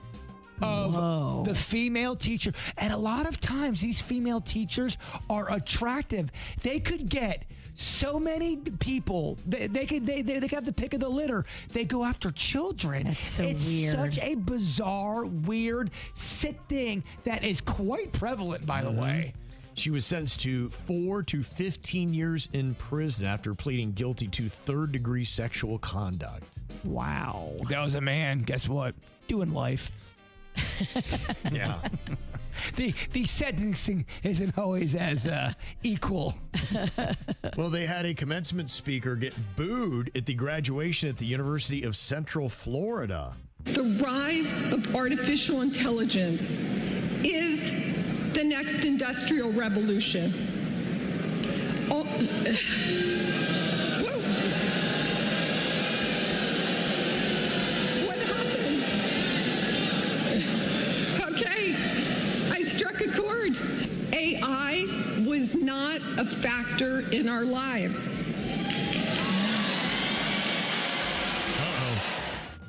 of the female teacher. And a lot of times these female teachers are attractive. They could get so many people. They have the pick of the litter. They go after children. That's so weird. It's such a bizarre, weird, sick thing that is quite prevalent, by the way. She was sentenced to 4 to 15 years in prison after pleading guilty to third-degree sexual conduct. Wow. That was a man. Guess what? Doing life. Yeah. The sentencing isn't always as equal. Well, they had a commencement speaker get booed at the graduation at the University of Central Florida. The rise of artificial intelligence is the next industrial revolution. Oh, what happened? Okay, I struck a chord. AI was not a factor in our lives.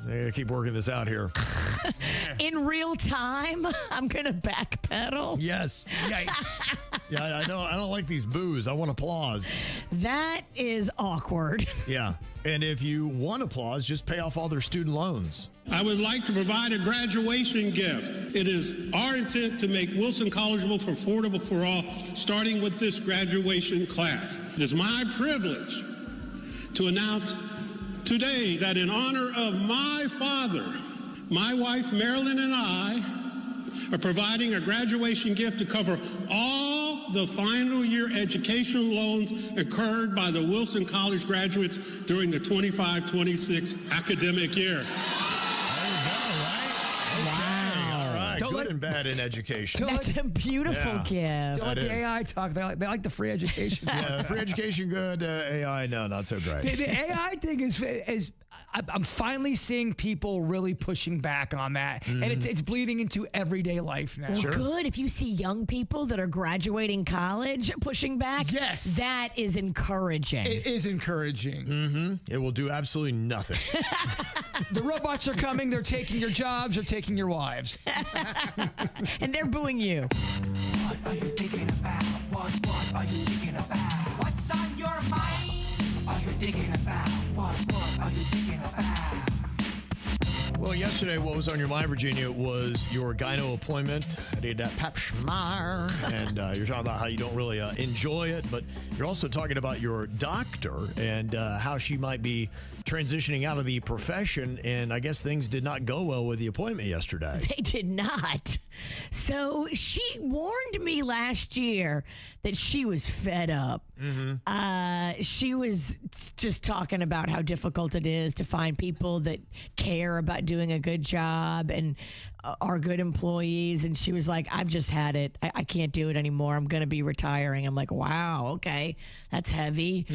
They gotta keep working this out here. In real time, I'm gonna backpedal. Yes. Yikes. Yeah, I don't like these boos. I want applause. That is awkward. Yeah. And if you want applause, just pay off all their student loans. I would like to provide a graduation gift. It is our intent to make Wilson collegeable for affordable for all, starting with this graduation class. It is my privilege to announce today that in honor of my father, my wife Marilyn and I are providing a graduation gift to cover all the final year education loans incurred by the Wilson College graduates during the 25-26 academic year. Good and bad in education. That's a beautiful gift. Don't let the AI talk. They like the free education. Yeah, free education good. AI, no, not so great. The AI thing is I'm finally seeing people really pushing back on that, and it's bleeding into everyday life now. Well, good. If you see young people that are graduating college pushing back, yes, that is encouraging. It is encouraging. It will do absolutely nothing. The robots are coming. They're taking your jobs. They're taking your wives. And they're booing you. What are you thinking about? What are you thinking about? What's on your mind? Are you thinking about? What are you thinking about? Well, Well, yesterday, what was on your mind, Virginia, was your gyno appointment. I did that pap schmar, and you're talking about how you don't really enjoy it, but you're also talking about your doctor and how she might be transitioning out of the profession, and I guess things did not go well with the appointment yesterday. They did not. So she warned me last year that she was fed up. She was just talking about how difficult it is to find people that care about doing a good job and are good employees. And she was like, I've just had it. I can't do it anymore. I'm going to be retiring. I'm like, wow, okay, that's heavy.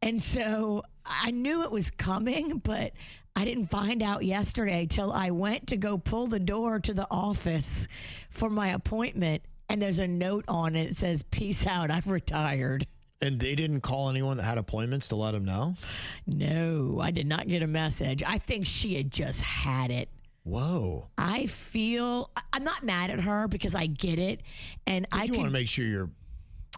And so I knew it was coming, but I didn't find out yesterday till I went to go pull the door to the office for my appointment, and there's a note on it that says, peace out, I've retired. And they didn't call anyone that had appointments to let them know? No, I did not get a message. I think she had just had it. Whoa. I'm not mad at her because I get it. And you want to make sure your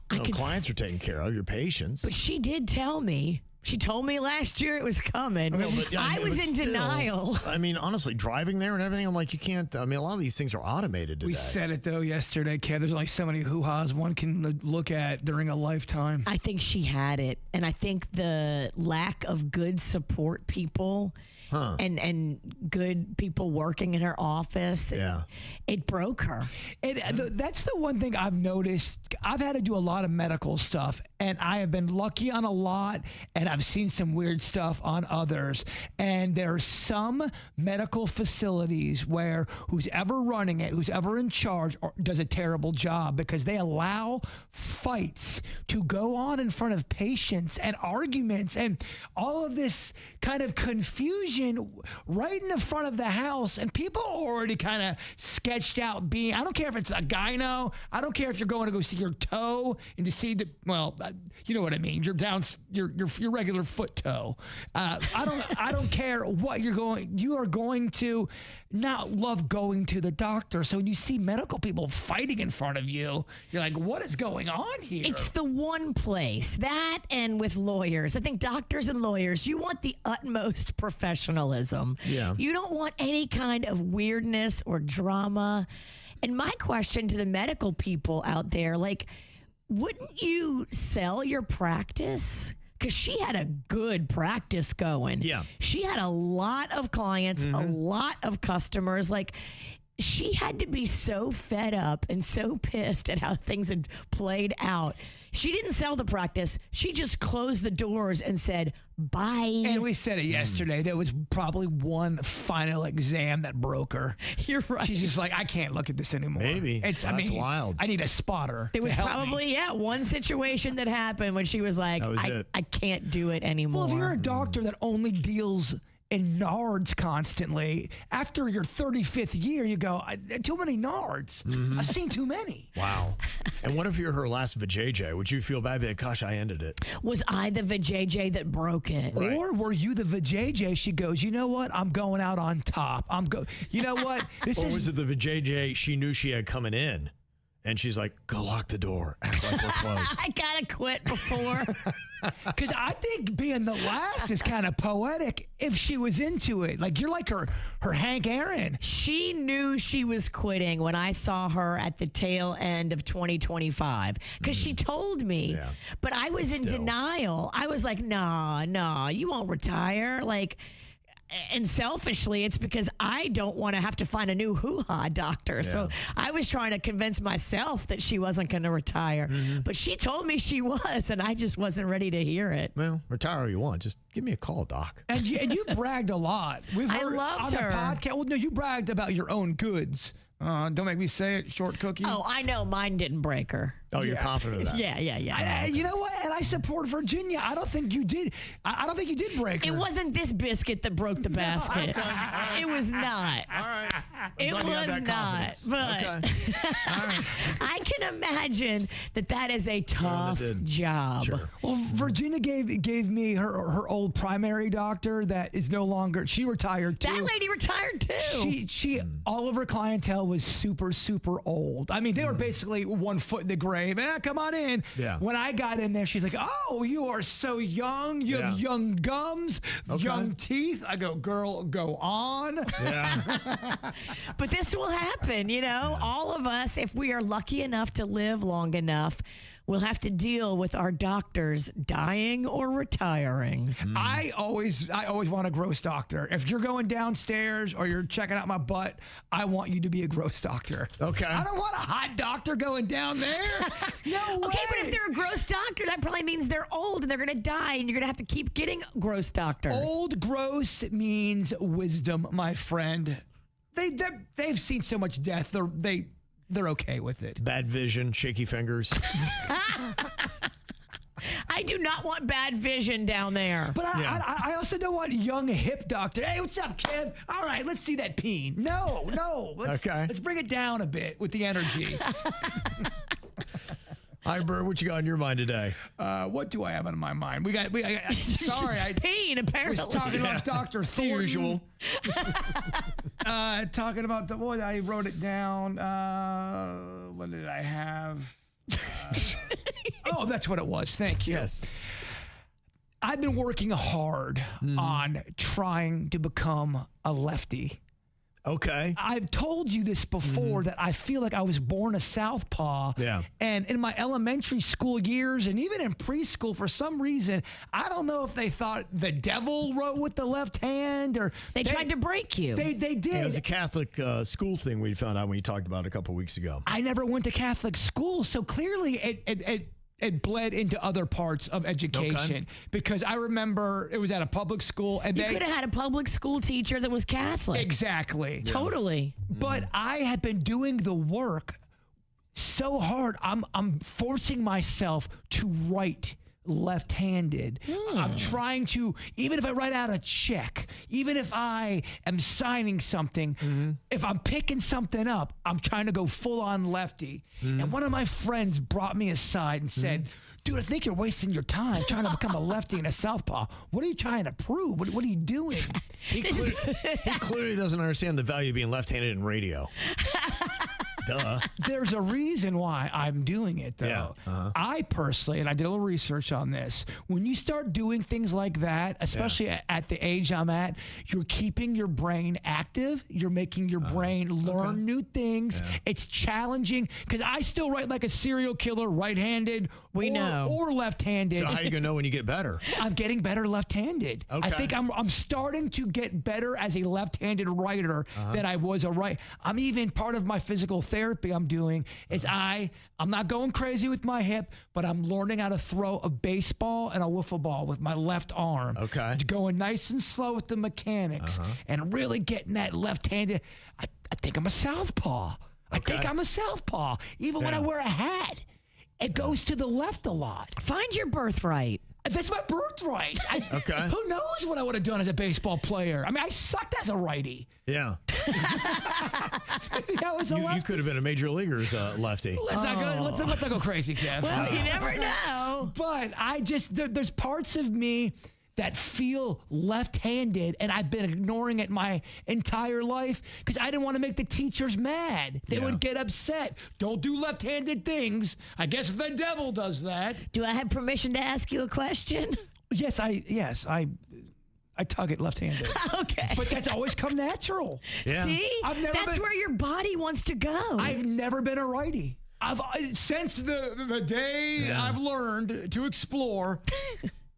clients are taken care of, your patients. But she did tell me. She told me last year it was coming. I was in denial. I mean, honestly, driving there and everything, I'm like, you can't. I mean, a lot of these things are automated today. We said it, though, yesterday, Kev. There's only so many hoo-has one can look at during a lifetime. I think she had it. And I think the lack of good support people and good people working in her office, it broke her. That's the one thing I've noticed. I've had to do a lot of medical stuff, and I have been lucky on a lot, and I've seen some weird stuff on others. And there are some medical facilities where who's ever running it, who's ever in charge, does a terrible job because they allow fights to go on in front of patients and arguments and all of this kind of confusion right in the front of the house. And people are already kind of sketched out being, I don't care if it's a gyno, I don't care if you're going to go see your toe and to see you know what I mean, your regular foot toe. I don't care what you are going to not love going to the doctor. So when you see medical people fighting in front of you, you're like, what is going on here? It's the one place, that and with lawyers. I think doctors and lawyers, you want the utmost professionalism. Yeah. You don't want any kind of weirdness or drama. And my question to the medical people out there, like, wouldn't you sell your practice? Because she had a good practice going. Yeah. She had a lot of clients, a lot of customers. Like, she had to be so fed up and so pissed at how things had played out. She didn't sell the practice. She just closed the doors and said, bye. And we said it yesterday. There was probably one final exam that broke her. You're right. She's just like, I can't look at this anymore. Maybe. That's wild. I need a spotter. There was to help probably, me. one situation that happened when she was like, I can't do it anymore. Well, if you're a doctor that only deals in nards constantly, after your 35th year, you go, too many nards. I've seen too many. Wow. And what if you're her last vajayjay? Would you feel bad? Gosh, I ended it. Was I the vajayjay that broke it? Right. Or were you the vajayjay? She goes, you know what? I'm going out on top. You know what? Was it the vajayjay she knew she had coming in? And she's like, go lock the door. Act like we're closed. I gotta quit before. Because I think being the last is kind of poetic if she was into it. Like, you're like her Hank Aaron. She knew she was quitting when I saw her at the tail end of 2025. Because she told me. Yeah. But I was in denial. I was like, no, you won't retire. Like, and selfishly, it's because I don't want to have to find a new hoo-ha doctor. Yeah. So I was trying to convince myself that she wasn't going to retire. But she told me she was, and I just wasn't ready to hear it. Well, retire all you want. Just give me a call, doc. And you bragged a lot. I loved her. On the podcast. Well, no, you bragged about your own goods. Don't make me say it, short cookie. Oh, I know. Mine didn't break her. Oh, you're confident of that? Yeah. You know what? And I support Virginia. I don't think you did. I don't think you did break her. It wasn't this biscuit that broke the basket. It was not. All right. It was not, but I can imagine that is a tough job. Sure. Well, Virginia gave me her old primary doctor that is no longer. She retired too. That lady retired too. She all of her clientele was super old. I mean, they were basically 1 foot in the grave. Come on in. Yeah. When I got in there, she's like, "Oh, you are so young. You have young gums, young teeth." I go, "Girl, go on." Yeah. But this will happen, you know. All of us, if we are lucky enough to live long enough, we'll have to deal with our doctors dying or retiring. I always want a gross doctor. If you're going downstairs or you're checking out my butt, I want you to be a gross doctor. Okay. I don't want a hot doctor going down there. No way. Okay, but if they're a gross doctor, that probably means they're old and they're going to die, and you're going to have to keep getting gross doctors. Old gross means wisdom, my friend. They've seen so much death. They're okay with it. Bad vision, shaky fingers. I do not want bad vision down there. But I also don't want young hip doctor. Hey, what's up, kid? All right, let's see that peen. No. Let's bring it down a bit with the energy. Hi, Bird. What you got on your mind today? What do I have on my mind? We got sorry, pain. Apparently, was talking about Dr. Thornton. The usual. Talking about I wrote it down. What did I have? Oh, that's what it was. Thank you. Yes. I've been working hard on trying to become a lefty. Okay. I've told you this before that I feel like I was born a southpaw. Yeah. And in my elementary school years and even in preschool, for some reason, I don't know if they thought the devil wrote with the left hand or they tried to break you. They did. Yeah, it was a Catholic school thing we found out when you talked about it a couple weeks ago. I never went to Catholic school, so clearly it bled into other parts of education because I remember it was at a public school and you could have had a public school teacher that was Catholic. Exactly. Yeah. Totally. But I had been doing the work so hard. I'm forcing myself to write left-handed. I'm trying to, even if I write out a check, even if I am signing something, if I'm picking something up, I'm trying to go full-on lefty. And one of my friends brought me aside and said, "Dude, I think you're wasting your time trying to become a lefty and a southpaw. What are you trying to prove? What are you doing?" He clearly doesn't understand the value of being left-handed in radio. Duh. There's a reason why I'm doing it, though. Yeah. I personally, and I did a little research on this, when you start doing things like that, especially at the age I'm at, you're keeping your brain active. You're making your brain learn new things. Yeah. It's challenging because I still write like a serial killer, right-handed or left-handed. So how are you going to know when you get better? I'm getting better left-handed. Okay. I think I'm starting to get better as a left-handed writer than I was a right. I'm even part of my physical therapy I'm doing is I'm not going crazy with my hip, but I'm learning how to throw a baseball and a wiffle ball with my left arm. Okay. Going nice and slow with the mechanics and really getting that left-handed. I think I'm a southpaw. I think I'm a southpaw. Even when I wear a hat, it goes to the left a lot. Find your birthright. That's my birthright. Who knows what I would have done as a baseball player? I mean, I sucked as a righty. Yeah. You could have been a major leaguer's lefty. Let's not go crazy, Kev. Well, you never know. But there's parts of me that feel left-handed, and I've been ignoring it my entire life because I didn't want to make the teachers mad. They would get upset. Don't do left-handed things. I guess the devil does that. Do I have permission to ask you a question? Yes, I tug it left-handed. Okay. But that's always come natural. Yeah. See? That's where your body wants to go. I've never been a righty. Since the day I've learned to explore,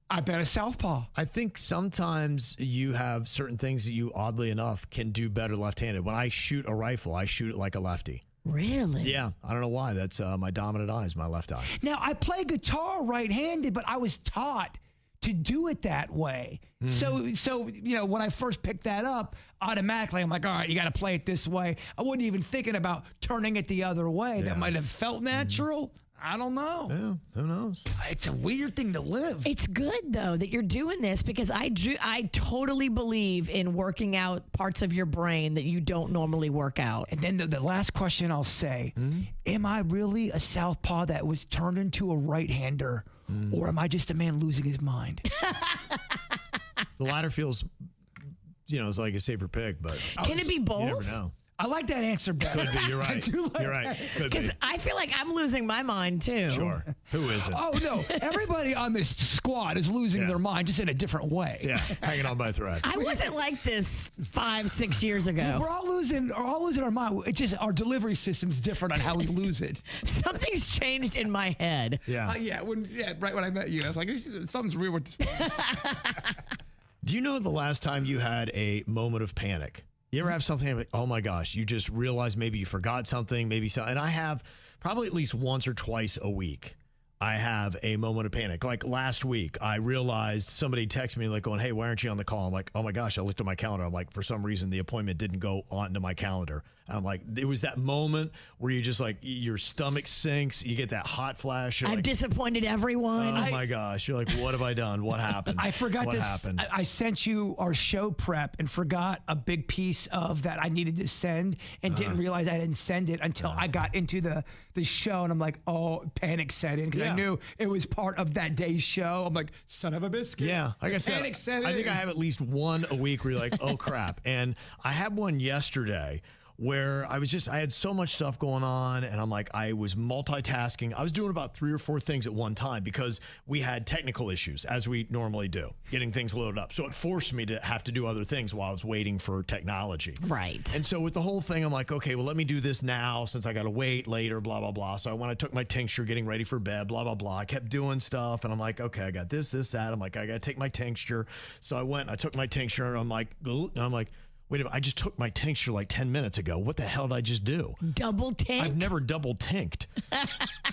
I've been a southpaw. I think sometimes you have certain things that you, oddly enough, can do better left-handed. When I shoot a rifle, I shoot it like a lefty. Really? Yeah. I don't know why. That's my dominant eye is my left eye. Now, I play guitar right-handed, but I was taught to do it that way. So when I first picked that up, automatically I'm like, all right, you got to play it this way. I wasn't even thinking about turning it the other way. That might have felt natural. I don't know. Yeah, who knows? It's a weird thing to live. It's good though that you're doing this, because I totally believe in working out parts of your brain that you don't normally work out. And then the last question I'll say, am I really a southpaw that was turned into a right-hander, or am I just a man losing his mind? The latter feels, it's like a safer pick, but can it be both? You never know. I like that answer better. Could be. You're right. I do like You're right. Because I feel like I'm losing my mind too. Sure. Who isn't? Oh, no. Everybody on this squad is losing their mind, just in a different way. Yeah, hanging on by a thread. I wasn't like this 5-6 years ago. We're all losing our mind. It's just our delivery system's different on how we lose it. Something's changed in my head. Yeah. Right when I met you, I was like, something's weird with this. Do you know the last time you had a moment of panic? You ever have something like, oh my gosh, you just realize maybe you forgot something, and I have probably at least once or twice a week. I have a moment of panic. Like last week, I realized somebody texted me like going, hey, why aren't you on the call? I'm like, oh my gosh, I looked at my calendar. I'm like, for some reason, the appointment didn't go onto my calendar. And I'm like, it was that moment where you just like, your stomach sinks. You get that hot flash. I've like, disappointed everyone. Oh my gosh. You're like, what have I done? What happened? I forgot what this. Happened? I sent you our show prep and forgot a big piece of that I needed to send, and didn't realize I didn't send it until I got into the show, and I'm like, oh, panic set in, because I knew it was part of that day's show. I'm like, son of a biscuit. Yeah. Like I said, panic set in. I think I have at least one a week where you're like, oh crap. And I had one yesterday where I had so much stuff going on, and I'm like, I was multitasking. I was doing about 3 or 4 things at one time because we had technical issues, as we normally do, getting things loaded up. So it forced me to have to do other things while I was waiting for technology. Right. And so with the whole thing, I'm like, okay, well, let me do this now since I got to wait later, blah, blah, blah. So when I took my tincture, getting ready for bed, blah, blah, blah, I kept doing stuff, and I'm like, okay, I got this, that. I'm like, I got to take my tincture. So I went, I took my tincture, and I'm like, wait a minute, I just took my tincture like 10 minutes ago. What the hell did I just do? Double tink? I've never double tinked.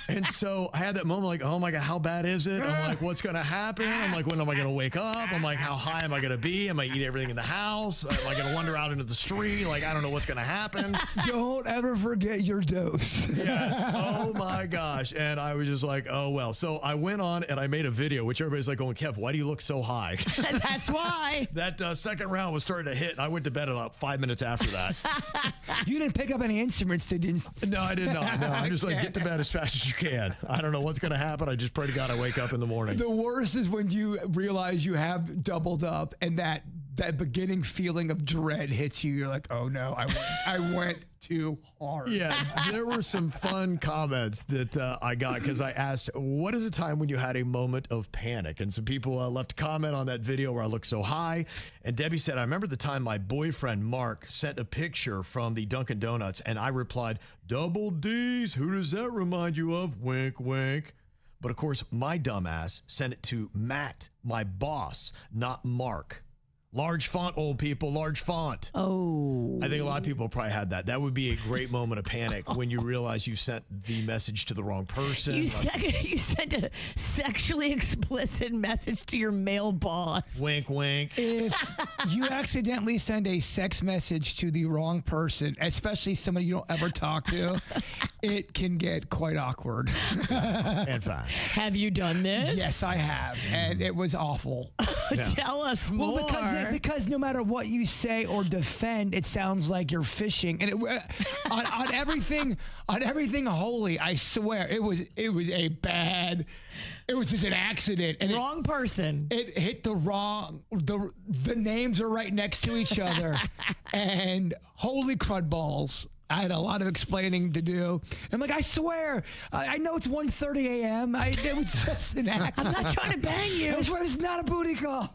And so I had that moment like, oh my God, how bad is it? I'm like, what's going to happen? I'm like, when am I going to wake up? I'm like, how high am I going to be? Am I eat everything in the house? Am I going to wander out into the street? Like, I don't know what's going to happen. Don't ever forget your dose. Yes. Oh my gosh. And I was just like, oh well. So I went on and I made a video, which everybody's like going, Kev, why do you look so high? That's why. That second round was starting to hit, and I went to bed about 5 minutes after that. You didn't pick up any instruments, did you? No, I did not. No, I'm just like, get to bed as fast as you can. I don't know what's going to happen. I just pray to God I wake up in the morning. The worst is when you realize you have doubled up, and that beginning feeling of dread hits you. You're like, oh no, I went too hard. Yeah, there were some fun comments that I got because I asked, what is a time when you had a moment of panic? And some people left a comment on that video where I looked so high. And Debbie said, I remember the time my boyfriend Mark sent a picture from the Dunkin' Donuts, and I replied, double D's, who does that remind you of? Wink, wink. But of course, my dumbass sent it to Matt, my boss, not Mark. Large font, old people, large font. Oh. I think a lot of people probably had that. That would be a great moment of panic when you realize you sent the message to the wrong person. You sent a sexually explicit message to your male boss. Wink, wink. If you accidentally send a sex message to the wrong person, especially somebody you don't ever talk to, it can get quite awkward. And fine. Have you done this? Yes, I have. And it was awful. Yeah. Tell us more. Well, because no matter what you say or defend, it sounds like you're fishing. And on everything holy, I swear, it was just an accident. And wrong person. It hit the wrong. The names are right next to each other, and holy crud balls. I had a lot of explaining to do. I'm like, I swear, I know it's 1:30 a.m. It was just an accident. I'm not trying to bang you. I swear, it's not a booty call.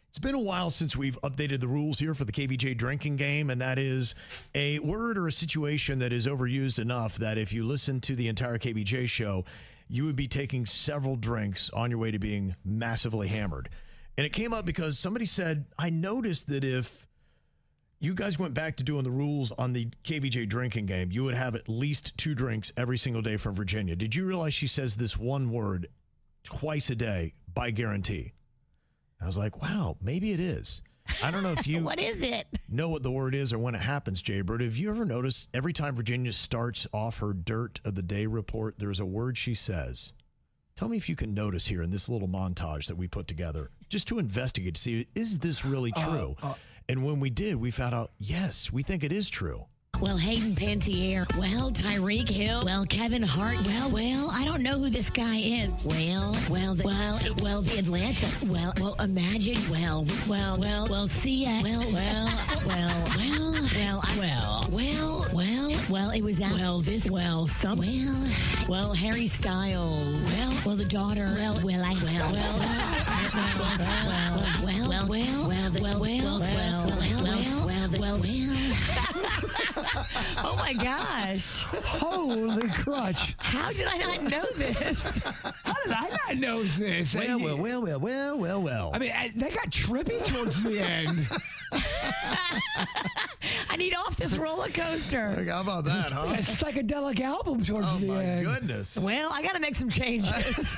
It's been a while since we've updated the rules here for the KVJ Drinking Game, and that is a word or a situation that is overused enough that if you listen to the entire KVJ show, you would be taking several drinks on your way to being massively hammered. And it came up because somebody said, I noticed that if you guys went back to doing the rules on the KVJ Drinking Game, you would have at least 2 drinks every single day from Virginia. Did you realize she says this one word twice a day, by guarantee. I was like, wow, maybe it is. I don't know if you what is it? know what the word is or when it happens, Jbird. Have you ever noticed every time Virginia starts off her dirt of the day report, there's a word she says? Tell me if you can notice here in this little montage that we put together, just to investigate to see, is this really true? And when we did, we found out, yes, we think it is true. Well, Hayden Pantier. Well, Tyreek Hill. Well, Kevin Hart. Well, I don't know who this guy is. Well, the Atlanta. Well, Imagine. Well, see ya. It was that. Well, Harry Styles. Well, the daughter. Oh my gosh. Holy crutch. How did I not know this? How did I not know this? Well. I mean, that got trippy towards the end. I need off this roller coaster. How about that, huh? A psychedelic album towards the end. Oh, my goodness. Well, I got to make some changes.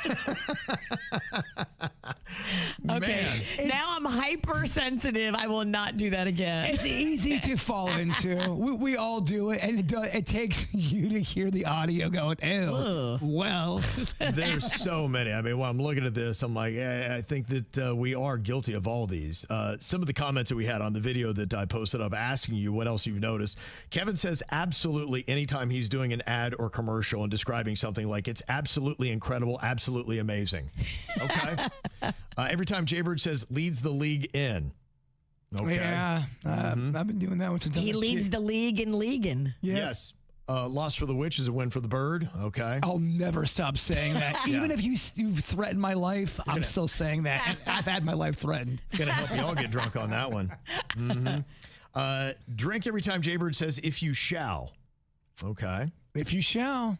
Okay. Now I'm hypersensitive. I will not do that again. It's easy to fall into. We all do it, and it takes you to hear the audio going, ew. Well. There's so many. I mean, while I'm looking at this, I'm like, I think that we are guilty of all these. Some of the comments that we had on the video that I posted up asking you what else you've noticed. Kevin says absolutely anytime he's doing an ad or commercial and describing something like it's absolutely incredible, absolutely amazing. Okay. Every time Jbird says leads the league in. Okay. Yeah. I've been doing that one since he leads the league in leaguing. Yeah. Yes. Loss for the witch is a win for the bird. Okay. I'll never stop saying that. Even if you've threatened my life, I'm still saying that. And I've had my life threatened. Gonna help you all get drunk on that one. Drink every time Jbird says if you shall. Okay. If you shall.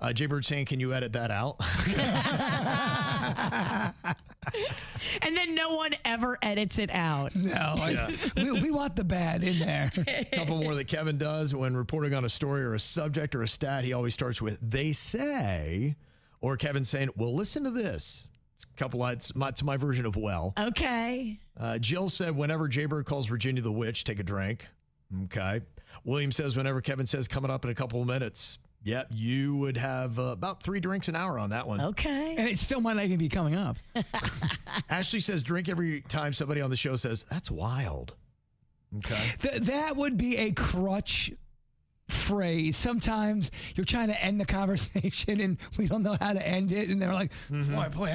Jbird saying, can you edit that out? And then no one ever edits it out. No. We want the bad in there. A couple more that Kevin does when reporting on a story or a subject or a stat. He always starts with, they say, or Kevin saying, well, listen to this. It's a couple lines to my version of well. Okay. Jill said, whenever Jbird calls Virginia the witch, take a drink. Okay. William says, whenever Kevin says coming up in a couple of minutes. Yep, you would have about 3 drinks an hour on that one. Okay. And it still might not even be coming up. Ashley says drink every time somebody on the show says, that's wild. Okay. That would be a crutch phrase. Sometimes you're trying to end the conversation and we don't know how to end it. And they're like, boy,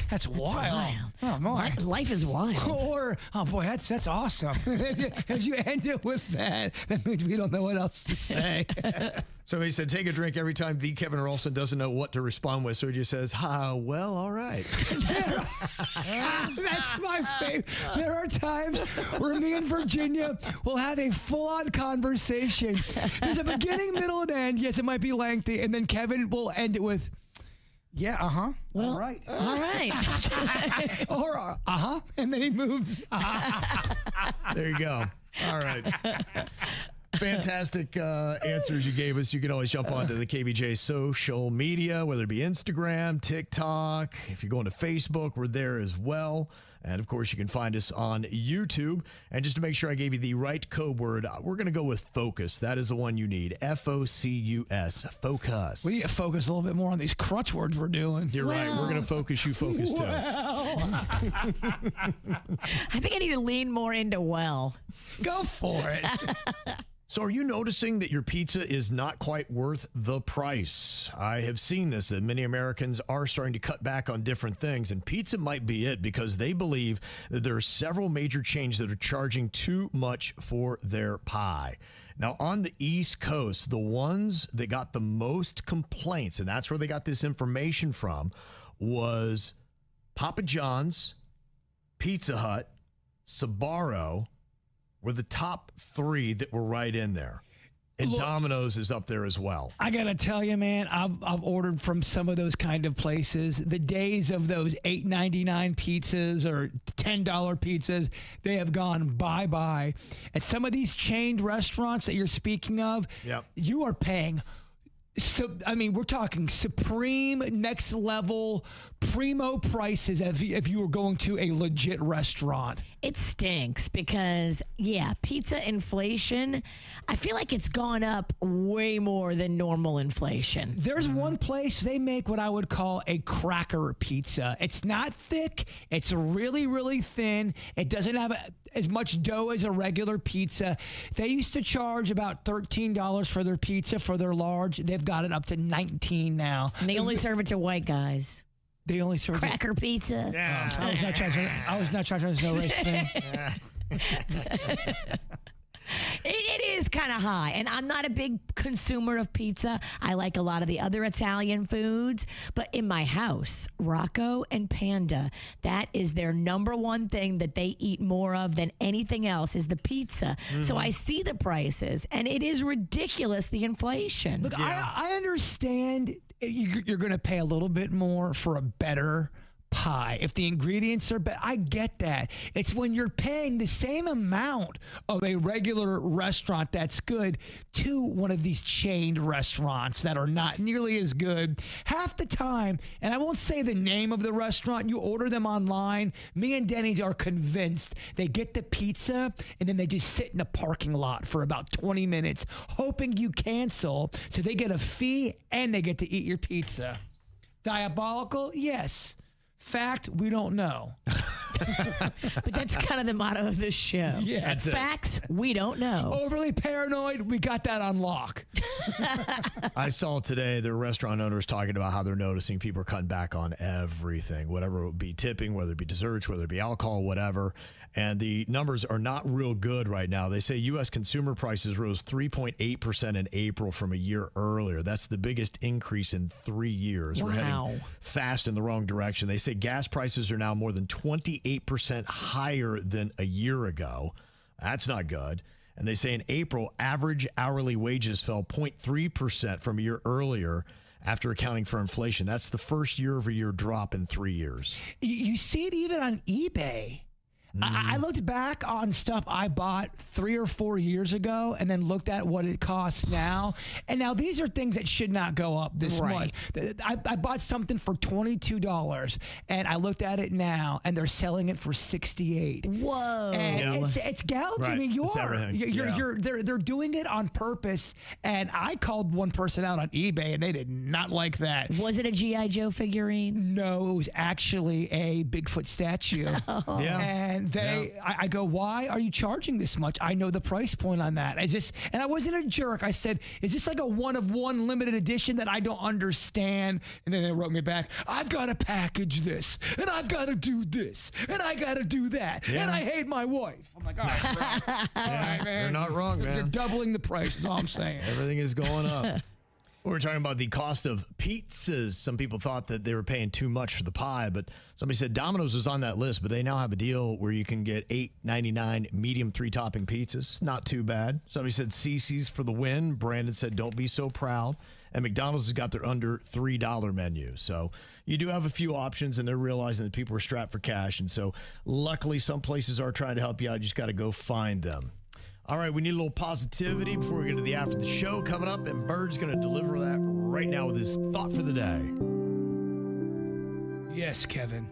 that's wild. Oh, boy. Life is wild. Or, oh, boy, that's awesome. If you end it with that means we don't know what else to say. So he said, take a drink every time the Kevin Ralston doesn't know what to respond with. So he just says, well, all right. That's my favorite. There are times where me and Virginia will have a full-on conversation. There's a beginning, middle, and end. Yes, it might be lengthy. And then Kevin will end it with, yeah, well, all right. All right. Or, and then he moves. There you go. All right. Fantastic answers you gave us. You can always jump onto the KVJ social media, whether it be Instagram, TikTok. If you're going to Facebook, we're there as well. And, of course, you can find us on YouTube. And just to make sure I gave you the right code word, we're going to go with focus. That is the one you need. F-O-C-U-S. Focus. We need to focus a little bit more on these crutch words we're doing. You're right. We're going to focus. You focus, too. I think I need to lean more into well. Go for it. So are you noticing that your pizza is not quite worth the price? I have seen this, that many Americans are starting to cut back on different things, and pizza might be it because they believe that there are several major chains that are charging too much for their pie. Now, on the East Coast, the ones that got the most complaints, and that's where they got this information from, was Papa John's, Pizza Hut, Sbarro, were the top 3 that were right in there. And Domino's is up there as well. I got to tell you, man, I've ordered from some of those kind of places. The days of those $8.99 pizzas or $10 pizzas, they have gone bye-bye. At some of these chained restaurants that you're speaking of, you are paying So, I mean, we're talking supreme, next level, primo prices if you were going to a legit restaurant. It stinks because, pizza inflation, I feel like it's gone up way more than normal inflation. There's one place they make what I would call a cracker pizza. It's not thick. It's really, really thin. It doesn't have as much dough as a regular pizza. They used to charge about $13 for their pizza for their large. They've got it up to $19 now. And they only serve it to white guys. They only serve cracker pizza. Yeah. I was not trying to no race thing. It is kind of high, and I'm not a big consumer of pizza. I like a lot of the other Italian foods, but in my house, Rocco and Panda, that is their number one thing that they eat more of than anything else is the pizza. So I see the prices, and it is ridiculous, the inflation. Look, I understand you're going to pay a little bit more for a better pie if the ingredients are better. I get that. It's when you're paying the same amount of a regular restaurant that's good to one of these chained restaurants that are not nearly as good half the time. And I won't say the name of the restaurant. You order them online. Me and Denny's are convinced they get the pizza and then they just sit in a parking lot for about 20 minutes hoping you cancel so they get a fee and they get to eat your pizza. Diabolical? Yes. Fact, we don't know. But that's kind of the motto of this show. Yeah, facts, we don't know. Overly paranoid, we got that on lock. I saw today the restaurant owners talking about how they're noticing people are cutting back on everything, whatever it would be tipping, whether it be desserts, whether it be alcohol, whatever. And the numbers are not real good right now. They say U.S. consumer prices rose 3.8% in April from a year earlier. That's the biggest increase in 3 years. Wow. We're heading fast in the wrong direction. They say gas prices are now more than 28% higher than a year ago. That's not good. And they say in April, average hourly wages fell 0.3% from a year earlier after accounting for inflation. That's the first year-over-year drop in 3 years. You see it even on eBay. I looked back on stuff I bought 3 or 4 years ago and then looked at what it costs now. And now these are things that should not go up this much. I bought something for $22 and I looked at it now and they're selling it for $68. Whoa. And it's gouging. Right. I mean, It's everything. they're doing it on purpose. And I called one person out on eBay and they did not like that. Was it a G.I. Joe figurine? No, it was actually a Bigfoot statue. And I go, why are you charging this much? I know the price point on that. And I wasn't a jerk. I said, is this like a one-of-one limited edition that I don't understand? And then they wrote me back, I've got to package this, and I've got to do this, and I got to do that, and I hate my wife. I'm like, all right, all right, man. They're not wrong, man. You're doubling the price, is all I'm saying. Everything is going up. We were talking about the cost of pizzas. Some people thought that they were paying too much for the pie, but somebody said Domino's was on that list, but they now have a deal where you can get $8.99 medium 3-topping pizzas. Not too bad. Somebody said CC's for the win. Brandon said don't be so proud. And McDonald's has got their under $3 menu. So you do have a few options, and they're realizing that people are strapped for cash. And so luckily some places are trying to help you out. You just got to go find them. All right, we need a little positivity before we get to the after the show coming up, and Bird's going to deliver that right now with his thought for the day. Yes, Kevin.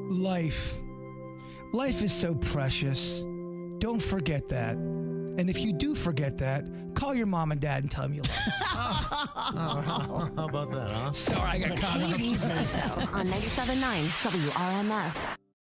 Life is so precious. Don't forget that. And if you do forget that, call your mom and dad and tell them you love them. How about that, huh? Sorry, I got caught up. KVJ Show on 97.9 WRMF.